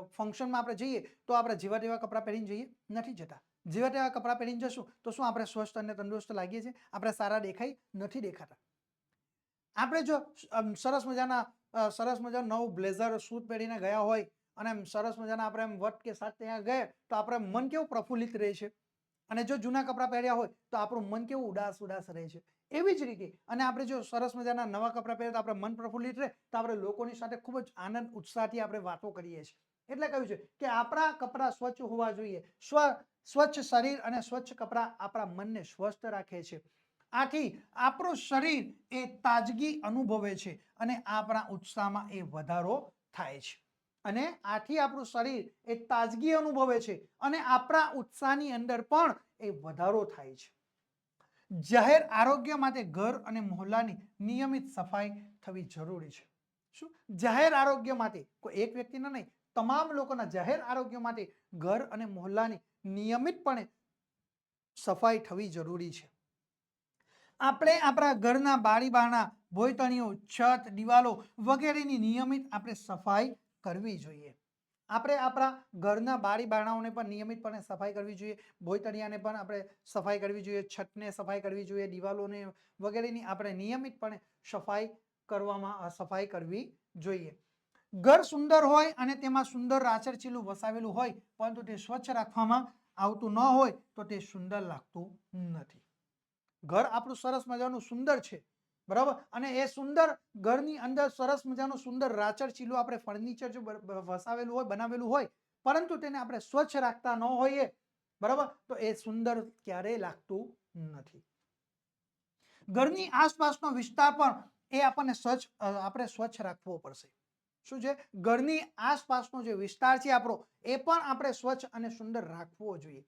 Speaker 1: ફંક્શનમાં આપણે જઈએ તો આપણે જેવા તેવા કપડાં પહેરીને જઈએ? નથી જતા. જેવા તેવા કપડાં પહેરીને જશું તો શું આપણે સ્વસ્થ અને તંદુરસ્ત લાગીએ છીએ? આપણે સારા દેખાઈ નથી દેખાતા. આપણે જો સરસ મજાનું નવું બ્લેઝર સૂટ પહેરીને ગયા હોય અને સરસ મજાના આપણે એમ વટ કે સાથ ત્યાં ગયા તો આપણે મન કેવું પ્રફુલ્લિત રહે છે. અને જો જૂના કપડાં પહેર્યા હોય તો આપણું મન કેવું ઉદાસ રહે છે. એવી જ રીતે અને આપણે જો સરસ મજાના નવા કપડાં પહેરીએ તો આપણે મન પ્રફુલ્લિત રહે, તો આપણે લોકોની સાથે ખૂબ જ આનંદ ઉત્સાહથી આપણે વાતો કરીએ છીએ. એટલે કહ્યું છે કે આપણા કપડાં સ્વચ્છ હોવા જોઈએ. સ્વચ્છ શરીર અને સ્વચ્છ કપડાં આપણા મનને સ્વસ્થ રાખે છે. આથી આપણું શરીર એ તાજગી અનુભવે છે અને આપણા ઉત્સાહમાં એ વધારો થાય છે. અને આથી આપણું શરીર એ તાજગી અનુભવે છે અને આપણા ઉત્સાહની અંદર પણ એ વધારો થાય છે. જાહેર આરોગ્ય માટે ઘર અને મહોલ્લાની નિયમિત સફાઈ થવી જરૂરી છે. શું જાહેર આરોગ્ય માટે કોઈ એક વ્યક્તિના નહીં, તમામ લોકોના જાહેર આરોગ્ય માટે ઘર અને મહોલ્લાની નિયમિતપણે સફાઈ થવી જરૂરી છે. આપણે આપણા ઘરના બારી બારણા, ભોંયતણીઓ, છત, દિવાલો વગેરેની નિયમિત આપણે સફાઈ કરવી જોઈએ. આપણે આપણા ઘરના બારી બારણાઓને પણ નિયમિતપણે સફાઈ કરવી જોઈએ. ભોંયતળિયાને પણ આપણે સફાઈ કરવી જોઈએ, છતને સફાઈ કરવી જોઈએ, દિવાલોને વગેરેની આપણે નિયમિતપણે સફાઈ કરવી જોઈએ. ઘર સુંદર હોય અને તેમાં સુંદર રાચરચીલું વસાવેલું હોય પરંતુ તે સ્વચ્છ રાખવામાં આવતું ન હોય તો તે સુંદર લાગતું નથી. ઘર આપણું સરસ મજાનું સુંદર છે, બરાબર, અને એ સુંદર ઘરની અંદર સરસ મજાનું સુંદર રાચરચીલું આપણે ફર્નિચર જો વસાવેલું હોય, બનાવેલું હોય, પરંતુ તેને આપણે સ્વચ્છ રાખતા ન હોઈએ, બરાબર, તો એ સુંદર ક્યારેય લાગતું નથી. ઘરની આસપાસનો વિસ્તાર પણ એ આપણને આપણે સ્વચ્છ રાખવો પડશે. શું છે? ઘરની આસપાસનો જે વિસ્તાર છે આપણો એ પણ આપણે સ્વચ્છ અને સુંદર રાખવો જોઈએ.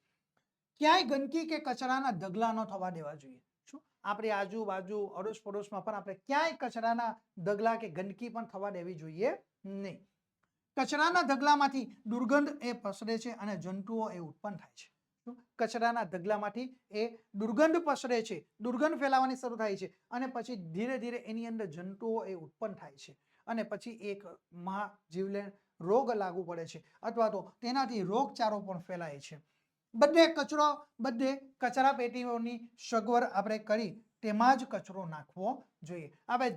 Speaker 1: ક્યાંય ગંદકી કે કચરાના ઢગલા ન થવા દેવા જોઈએ. શું આપણી આજુબાજુ અડોશ પડોશમાં પણ આપણે ક્યાંય કચરાના ઢગલા કે ગંદકી પણ થવા દેવી જોઈએ નહીં. કચરાના ઢગલામાંથી દુર્ગંધ એ પસરે છે અને જંતુઓ એ ઉત્પન્ન થાય છે. કચરાના ઢગલામાંથી એ દુર્ગંધ પસરે છે, દુર્ગંધ ફેલાવાની શરૂ થાય છે અને પછી ધીરે ધીરે એની અંદર જંતુઓ એ ઉત્પન્ન થાય છે અને પછી એક જીવલેણ રોગ લાગુ પડે છે અથવા તો તેનાથી રોગચાળો પણ ફેલાય છે. બધે કચરા પેટીઓની સગવડ આપણે કરી તેમાં જ કચરો નાખવો જોઈએ. આપણે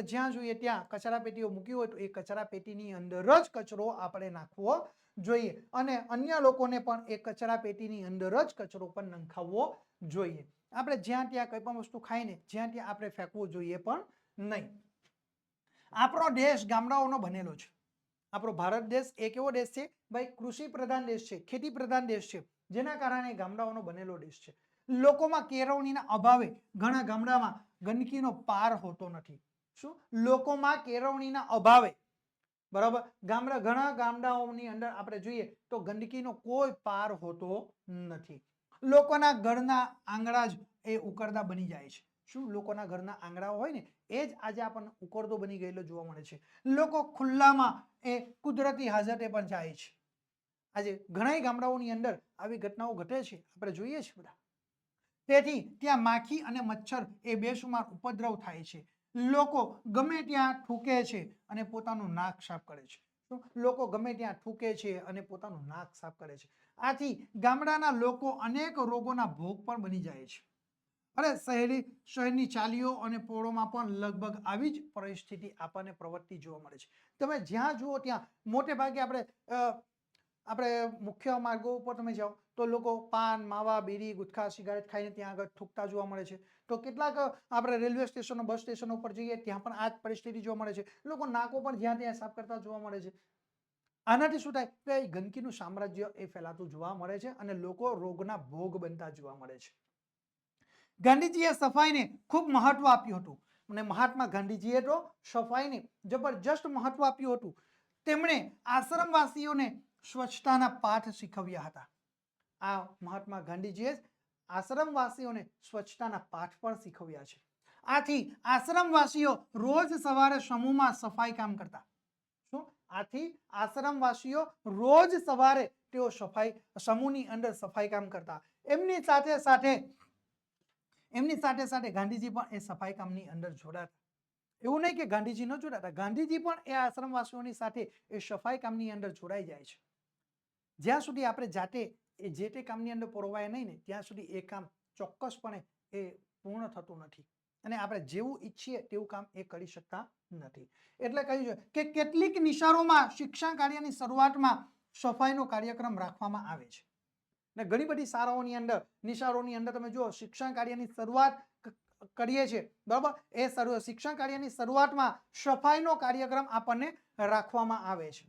Speaker 1: જ્યાં જોઈએ ત્યાં કચરા પેટીઓ મૂકી હોય તો એ કચરા પેટીની અંદર જ કચરો આપણે નાખવો જોઈએ અને અન્ય લોકોને પણ એ કચરા પેટીની અંદર જ કચરો પણ નંખાવવો જોઈએ. આપણે જ્યાં ત્યાં કંઈ પણ વસ્તુ ખાઈને જ્યાં ત્યાં આપણે ફેંકવું જોઈએ પણ નહીં. આપણો દેશ ગામડાઓનો બનેલો છે. આપણો ભારત દેશ એક એવો દેશ છે ભાઈ, કૃષિ પ્રધાન દેશ છે, ખેતી પ્રધાન દેશ છે, જેના કારણે ગામડાઓનો બનેલો દેશ છે. લોકોમાં કેળવણીના અભાવે ઘણા ગામડામાં ગંદકીનો પાર હોતો નથી. શું? લોકોમાં કેળવણીના અભાવે, બરાબર, ઘણા ગામડાઓની અંદર આપણે જોઈએ તો ગંદકીનો કોઈ પાર હોતો નથી. લોકોના ઘરના આંગણા જ એ ઉકરડા બની જાય છે. શું? લોકોના ઘરના આંગણાઓ હોય ને એ જ આજે આપણને ઉકરડો બની ગયેલો જોવા મળે છે. લોકો ખુલ્લામાં એ કુદરતી હાજતે પણ જાય છે. આજે ઘણા ગામડાઓની અંદર આવી ઘટનાઓ ઘટે છે, આપણે જોઈએ છીએ બધા. તેથી ત્યાં માખી અને મચ્છર એ બેસુમાર ઉપદ્રવ થાય છે. લોકો ગમે ત્યાં થૂકે છે અને પોતાનું નાક સાફ કરે છે. લોકો ગમે ત્યાં થૂકે છે અને પોતાનું નાક સાફ કરે છે. આથી ગામડાના લોકો અનેક રોગોના ભોગ પણ બની જાય છે. અને શહેરની ચાલીઓ અને પોળોમાં પણ લગભગ આવી જ પરિસ્થિતિ આપણને પ્રવર્તી જોવા મળે છે. તમે જ્યાં જુઓ ત્યાં મોટે ભાગે આપણે મુખ્ય માર્ગો ઉપર તમે જાઓ તો લોકો પાન, માવા, બીડી, ગુટખા, સિગારેટ ખાઈને ત્યાં આગળ થૂકતા જોવા મળે છે. તો કેટલાક આપણે રેલવે સ્ટેશનો, બસ સ્ટેશનો ઉપર જઈએ ત્યાં પણ આ જ પરિસ્થિતિ જોવા મળે છે. લોકો નાકો પણ જ્યાં ત્યાં સાફ કરતા જોવા મળે છે. આનાથી શું થાય કે ગંદકીનું સામ્રાજ્ય એ ફેલાતું જોવા મળે છે અને લોકો રોગના ભોગ બનતા જોવા મળે છે. ગાંધીજીએ સફાઈને ખૂબ મહત્વ આપ્યું હતું અને મહાત્મા ગાંધીજીએ તો સફાઈને જબરજસ્ત મહત્વ આપ્યું હતું. તેમણે આશ્રમવાસીઓને સ્વચ્છતાના પાઠ શીખવ્યા હતા. આ મહાત્મા ગાંધીજીએ આશ્રમવાસીઓને સ્વચ્છતાના પાઠ પણ શીખવ્યા છે. આથી આશ્રમવાસીઓ રોજ સવારે સમૂહમાં સફાઈ કામ કરતા. શું? આથી આશ્રમવાસીઓ રોજ સવારે તેઓ સમૂહની અંદર સફાઈ કામ કરતા. એમની સાથે સાથે ગાંધીજી પણ એ સફાઈ કામની અંદર જોડાતા. એવું નહીં કે ગાંધીજી ન જોડાતા, ગાંધીજી પણ એ આશ્રમવાસીઓની સાથે એ સફાઈ કામની અંદર જોડાઈ જાય છે. જ્યાં સુધી આપણે જાતે જે તે કામની અંદર પરોવાય નહીં ને ત્યાં સુધી એ કામ ચોક્કસપણે એ પૂર્ણ થતું નથી અને આપણે જેવું ઈચ્છીએ તેવું કામ એ કરી શકતા નથી. એટલે કહ્યું છે કે કેટલીક નિશાળોમાં શિક્ષણ કાર્યની શરૂઆતમાં સફાઈનો કાર્યક્રમ રાખવામાં આવે છે. ને ઘણી બધી શાળાઓની અંદર, નિશાળોની અંદર તમે જુઓ શિક્ષણ કાર્યની શરૂઆત કરીએ છીએ, બરાબર, એ શિક્ષણ કાર્યની શરૂઆતમાં સફાઈનો કાર્યક્રમ આપણને રાખવામાં આવે છે.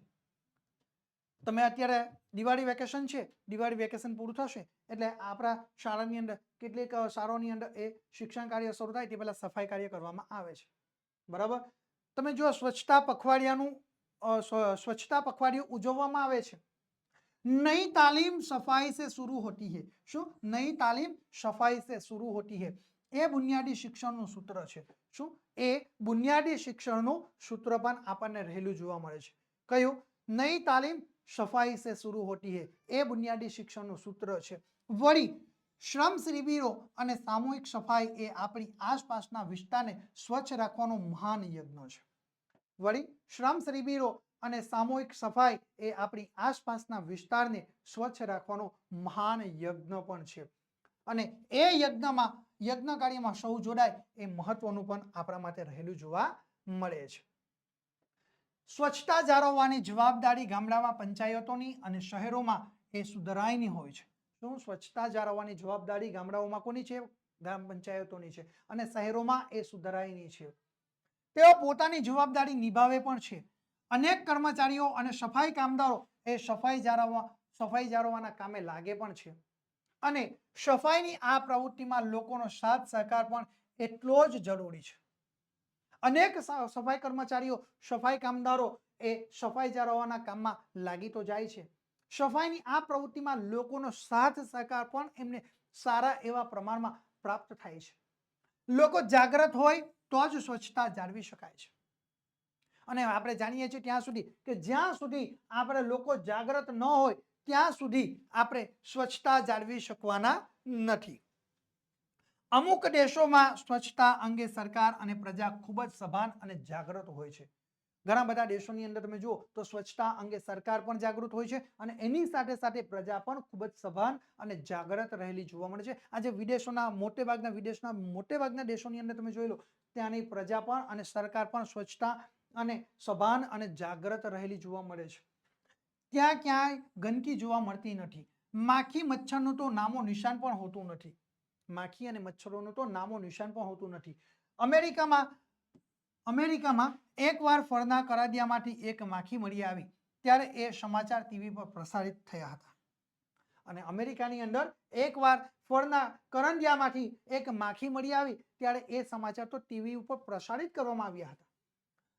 Speaker 1: તમે અત્યારે દિવાળી વેકેશન છે, દિવાળી વેકેશન પૂરું થશે એટલે આપણા શાળાની અંદર કેટલીક શાળાઓની અંદર એ શિક્ષણ કાર્ય શરૂ થાય તે પહેલા સફાઈ કાર્ય કરવામાં આવે છે. બરાબર. તમે જો સ્વચ્છતા પખવાડિયું ઉજવવામાં આવે છે. नई तालीम सफाई से शुरू होती है. શું? नई तालीम सफाई से शुरू होती है. એ બુનિયાદી શિક્ષણનું સૂત્ર છે. શું? એ બુનિયાદી શિક્ષણનું સૂત્ર પણ આપણને રહેલું જોવા મળે છે. કયું? નઈ તાલીમ સફાઈ સે શુरू હોતી है. એ બુનિયાદી શિક્ષણનું સૂત્ર છે. વળી શ્રમ શિબિરો અને સામૂહિક સફાઈ એ આપણી આસપાસના વિસ્તારને સ્વચ્છ રાખવાનો મહાન યજ્ઞ છે. વળી શ્રમ શિબિરો અને સામૂહિક સફાઈ એ આપણી આસપાસના વિસ્તારને સ્વચ્છ રાખવાનો મહાન યજ્ઞ પણ છે. અને એ યજ્ઞ કાર્યમાં સૌ જોડાય એ મહત્વનું પણ આપણા માટે રહેલું જોવા મળે છે. સ્વચ્છતા જાળવવાની જવાબદારી ગામડામાં પંચાયતોની અને શહેરોમાં એ સુધરાઈની હોય છે. શું? સ્વચ્છતા જાળવવાની જવાબદારી ગામડાઓમાં કોની છે? ગ્રામ પંચાયતોની છે અને શહેરોમાં એ સુધરાઈની છે. તેઓ પોતાની જવાબદારી નિભાવે પણ છે. અનેક કર્મચારીઓ અને સફાઈ કામદારો એ સફાઈ જાળવવાના કામે લાગે પણ છે. અને સફાઈની આ પ્રવૃત્તિમાં લોકોનો સાથ સહકાર પણ એટલો જ જરૂરી છે. અનેક સફાઈ કર્મચારીઓ, સફાઈ કામદારો એ સફાઈ જાળવવાના કામમાં લાગી તો જાય છે. સફાઈની આ પ્રવૃત્તિમાં લોકોનો સાથ સહકાર પણ એમને સારા એવા પ્રમાણમાં પ્રાપ્ત થાય છે. લોકો જાગૃત હોય તો જ સ્વચ્છતા જાળવી શકાય છે. અને આપણે જાણીએ છીએ ત્યાં સુધી કે જ્યાં સુધી આપણે લોકો જાગૃત ન હોય ત્યાં સુધી આપણે સ્વચ્છતા જાળવી શકવાના નથી. અમુક દેશોમાં સ્વચ્છતા અંગે સરકાર અને પ્રજા ખૂબ જ સભાન અને જાગૃત હોય છે. ઘણા બધા દેશોની અંદર તમે જુઓ તો સ્વચ્છતા અંગે સરકાર પણ જાગૃત હોય છે અને એની સાથે સાથે પ્રજા પણ ખૂબ જ સભાન અને જાગૃત રહેલી જોવા મળે છે. આજે વિદેશના મોટે ભાગના દેશોની અંદર તમે જોઈ લો ત્યાંની પ્રજા પણ અને સરકાર પણ સ્વચ્છતા અને સભાન અને જાગૃત રહેલી જોવા મળે છે. ત્યાં ક્યાંય ગંદકી જોવા મળતી નથી. માખી મચ્છરનું તો નામો નિશાન પણ હોતું નથી. માખી અને મચ્છરોનું તો નામો નિશાન પણ હોતું નથી. અમેરિકામાં એકવાર ફળના કરાદિયામાંથી એક માખી મળી આવી ત્યારે એ સમાચાર ટીવી પર પ્રસારિત થયા હતા. અને અમેરિકાની અંદર એકવાર ફળના કરંદિયામાંથી એક માખી મળી આવી ત્યારે એ સમાચાર તો ટીવી ઉપર પ્રસારિત કરવામાં આવ્યા હતા.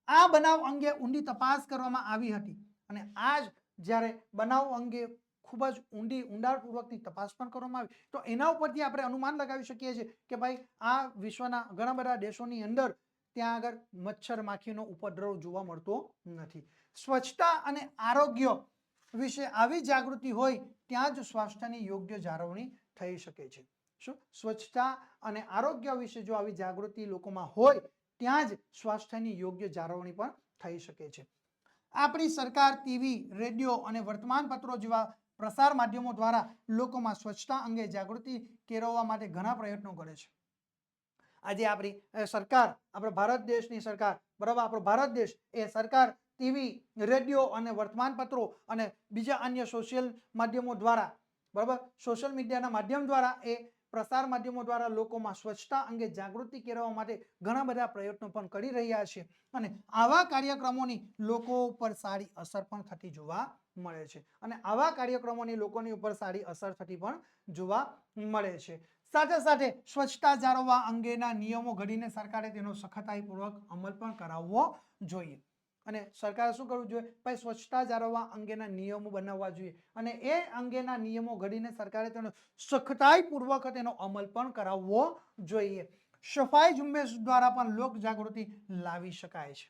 Speaker 1: આ બનાવ અંગે ઊંડી તપાસ કરવામાં આવી હતી અને આજ જ્યારે બનાવ અંગે ખૂબ જ ઊંડાણપૂર્વકની તપાસ પણ કરવામાં આવી તો એના ઉપરથી આપણે અનુમાન લગાવી શકીએ છીએ કે ભાઈ આ વિશ્વના ઘણા બધા દેશોની અંદર ત્યાં આગળ મચ્છર માખીનો ઉપદ્રવ જોવા મળતો નથી. સ્વચ્છતા અને આરોગ્ય વિશે આવી જાગૃતિ હોય ત્યાં જ સ્વાસ્થ્યની યોગ્ય જાળવણી થઈ શકે છે. શું સ્વચ્છતા અને આરોગ્ય વિશે જો આવી જાગૃતિ લોકોમાં હોય ત્યાં જ સ્વાસ્થ્યની યોગ્ય જાળવણી પણ થઈ શકે છે. આપણી સરકાર ટીવી, રેડિયો અને વર્તમાનપત્રો જેવા પ્રસાર માધ્યમો દ્વારા લોકોમાં સ્વચ્છતા અંગે જાગૃતિ કેળવવા માટે ઘણા પ્રયત્નો કરે છે. આજે આપણી સરકાર, આપણા ભારત દેશની સરકાર, બરાબર, આપણો ભારત દેશ એ સરકાર ટીવી, રેડિયો અને વર્તમાનપત્રો અને બીજા અન્ય સોશિયલ માધ્યમો દ્વારા, બરાબર, સોશિયલ મીડિયાના માધ્યમ દ્વારા એ પ્રસાર માધ્યમો દ્વારા લોકોમાં સ્વચ્છતા અંગે જાગૃતિ કેળવવા માટે ઘણા બધા પ્રયત્નો પણ કરી રહ્યા છે અને આવા કાર્યક્રમોની લોકો ઉપર સારી અસર પણ થતી જોવા મળે છે અને આવા કાર્યક્રમોની લોકોની ઉપર સારી અસર થતી પણ જોવા મળે છે. સાથે સાથે સ્વચ્છતા જાળવવા અંગેના નિયમો ઘડીને સરકારે તેનો સખતાઈપૂર્વક અમલ પણ કરાવવો જોઈએ અને સરકારે શું કરવું જોઈએ? ભાઈ સ્વચ્છતા જાળવવા અંગેના નિયમો બનાવવા જોઈએ અને એ અંગેના નિયમો ઘડીને સરકારે તેનો સખતાઈપૂર્વક તેનો અમલ પણ કરાવવો જોઈએ. સફાઈ ઝુંબેશ દ્વારા પણ લોક જાગૃતિ લાવી શકાય છે.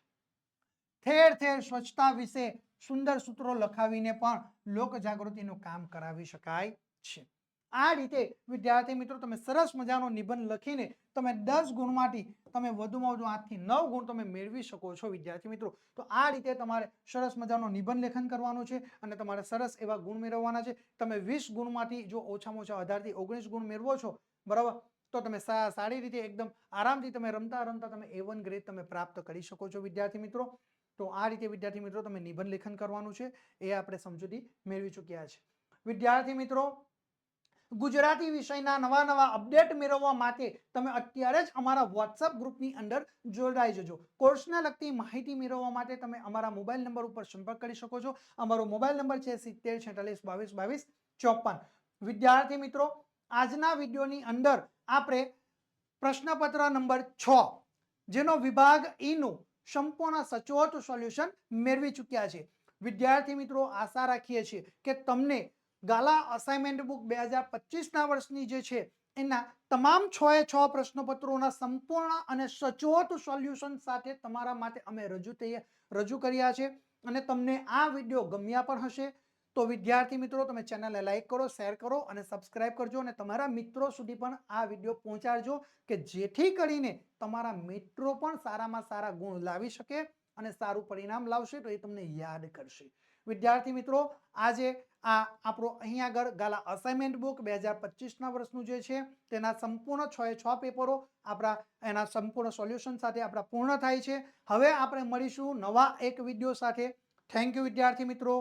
Speaker 1: ઠેર ઠેર સ્વચ્છતા વિશે સુંદર સૂત્રો લખાવીને પણ લોક જાગૃતિનું કામ કરાવી શકાય છે. આ રીતે વિદ્યાર્થી મિત્રો તમે સરસ મજાનો નિબંધ લખીને તમે 10 ગુણમાંથી તમે વધુમાં વધુ 8 થી 9 ગુણ તમે મેળવી શકો છો વિદ્યાર્થી મિત્રો. તો આ રીતે તમારે સરસ મજાનો નિબંધ લેખન કરવાનું છે અને તમારે સરસ એવા ગુણ મેળવવાના છે. તમે 20 ગુણમાંથી જો ઓછામાં ઓછા 18 થી 19 ગુણ મેળવો છો, બરાબર, તો તમે સારી રીતે એકદમ આરામથી તમે રમતા રમતા તમે A1 ગ્રેડ તમે પ્રાપ્ત કરી શકો છો વિદ્યાર્થી મિત્રો. તો આ રીતે વિદ્યાર્થી મિત્રો તમે નિબંધ લેખન કરવાનું છે એ આપણે સમજૂતી મેળવી ચૂક્યા છે. વિદ્યાર્થી મિત્રો, ગુજરાતી વિષયના નવા અપડેટ મેળવવા માટે તમે અત્યારે જ અમારા વોટ્સએપ ગ્રુપની અંદર જોડાઈ જજો. કોર્સને લગતી માહિતી મેળવવા માટે તમે અમારા મોબાઈલ નંબર ઉપર સંપર્ક કરી શકો છો. અમારો મોબાઈલ નંબર છે 7046222254. વિદ્યાર્થી મિત્રો, આજના વિડીયોની અંદર આપણે પ્રશ્નપત્ર નંબર 6 જેનો વિભાગ ઈ નું સંપૂર્ણ સચોટ સોલ્યુશન મેળવી ચૂક્યા છે. વિદ્યાર્થી મિત્રો, આશા રાખીએ છીએ કે તમને ગાલા અસાઇનમેન્ટ બુક 2025ના વર્ષની જે છે એના તમામ 6 પ્રશ્નપત્રોના સંપૂર્ણ અને સચોટ સોલ્યુશન સાથે તમારા માટે અમે રજૂ કર્યા છે અને તમને આ વિડીયો ગમ્યા પણ હશે. તો વિદ્યાર્થી મિત્રો, તમે ચેનલને લાઈક કરો, શેર કરો અને સબસ્ક્રાઇબ કરજો અને તમારા મિત્રો સુધી પણ આ વિડીયો પહોંચાડજો કે જેથી કરીને તમારા મિત્રો પણ સારામાં સારા ગુણ લાવી શકે અને સારું પરિણામ લાવશે તો એ તમને યાદ કરશે. વિદ્યાર્થી મિત્રો, આજે આ આપણો અહીં આગળ ગાલા અસાઇનમેન્ટ બુક 2025ના વર્ષનું જે છે તેના સંપૂર્ણ 6 પેપરો આપણા એના સંપૂર્ણ સોલ્યુશન સાથે આપણા પૂર્ણ થાય છે. હવે આપણે મળીશું નવા એક વિડીયો સાથે. થેન્ક યુ વિદ્યાર્થી મિત્રો.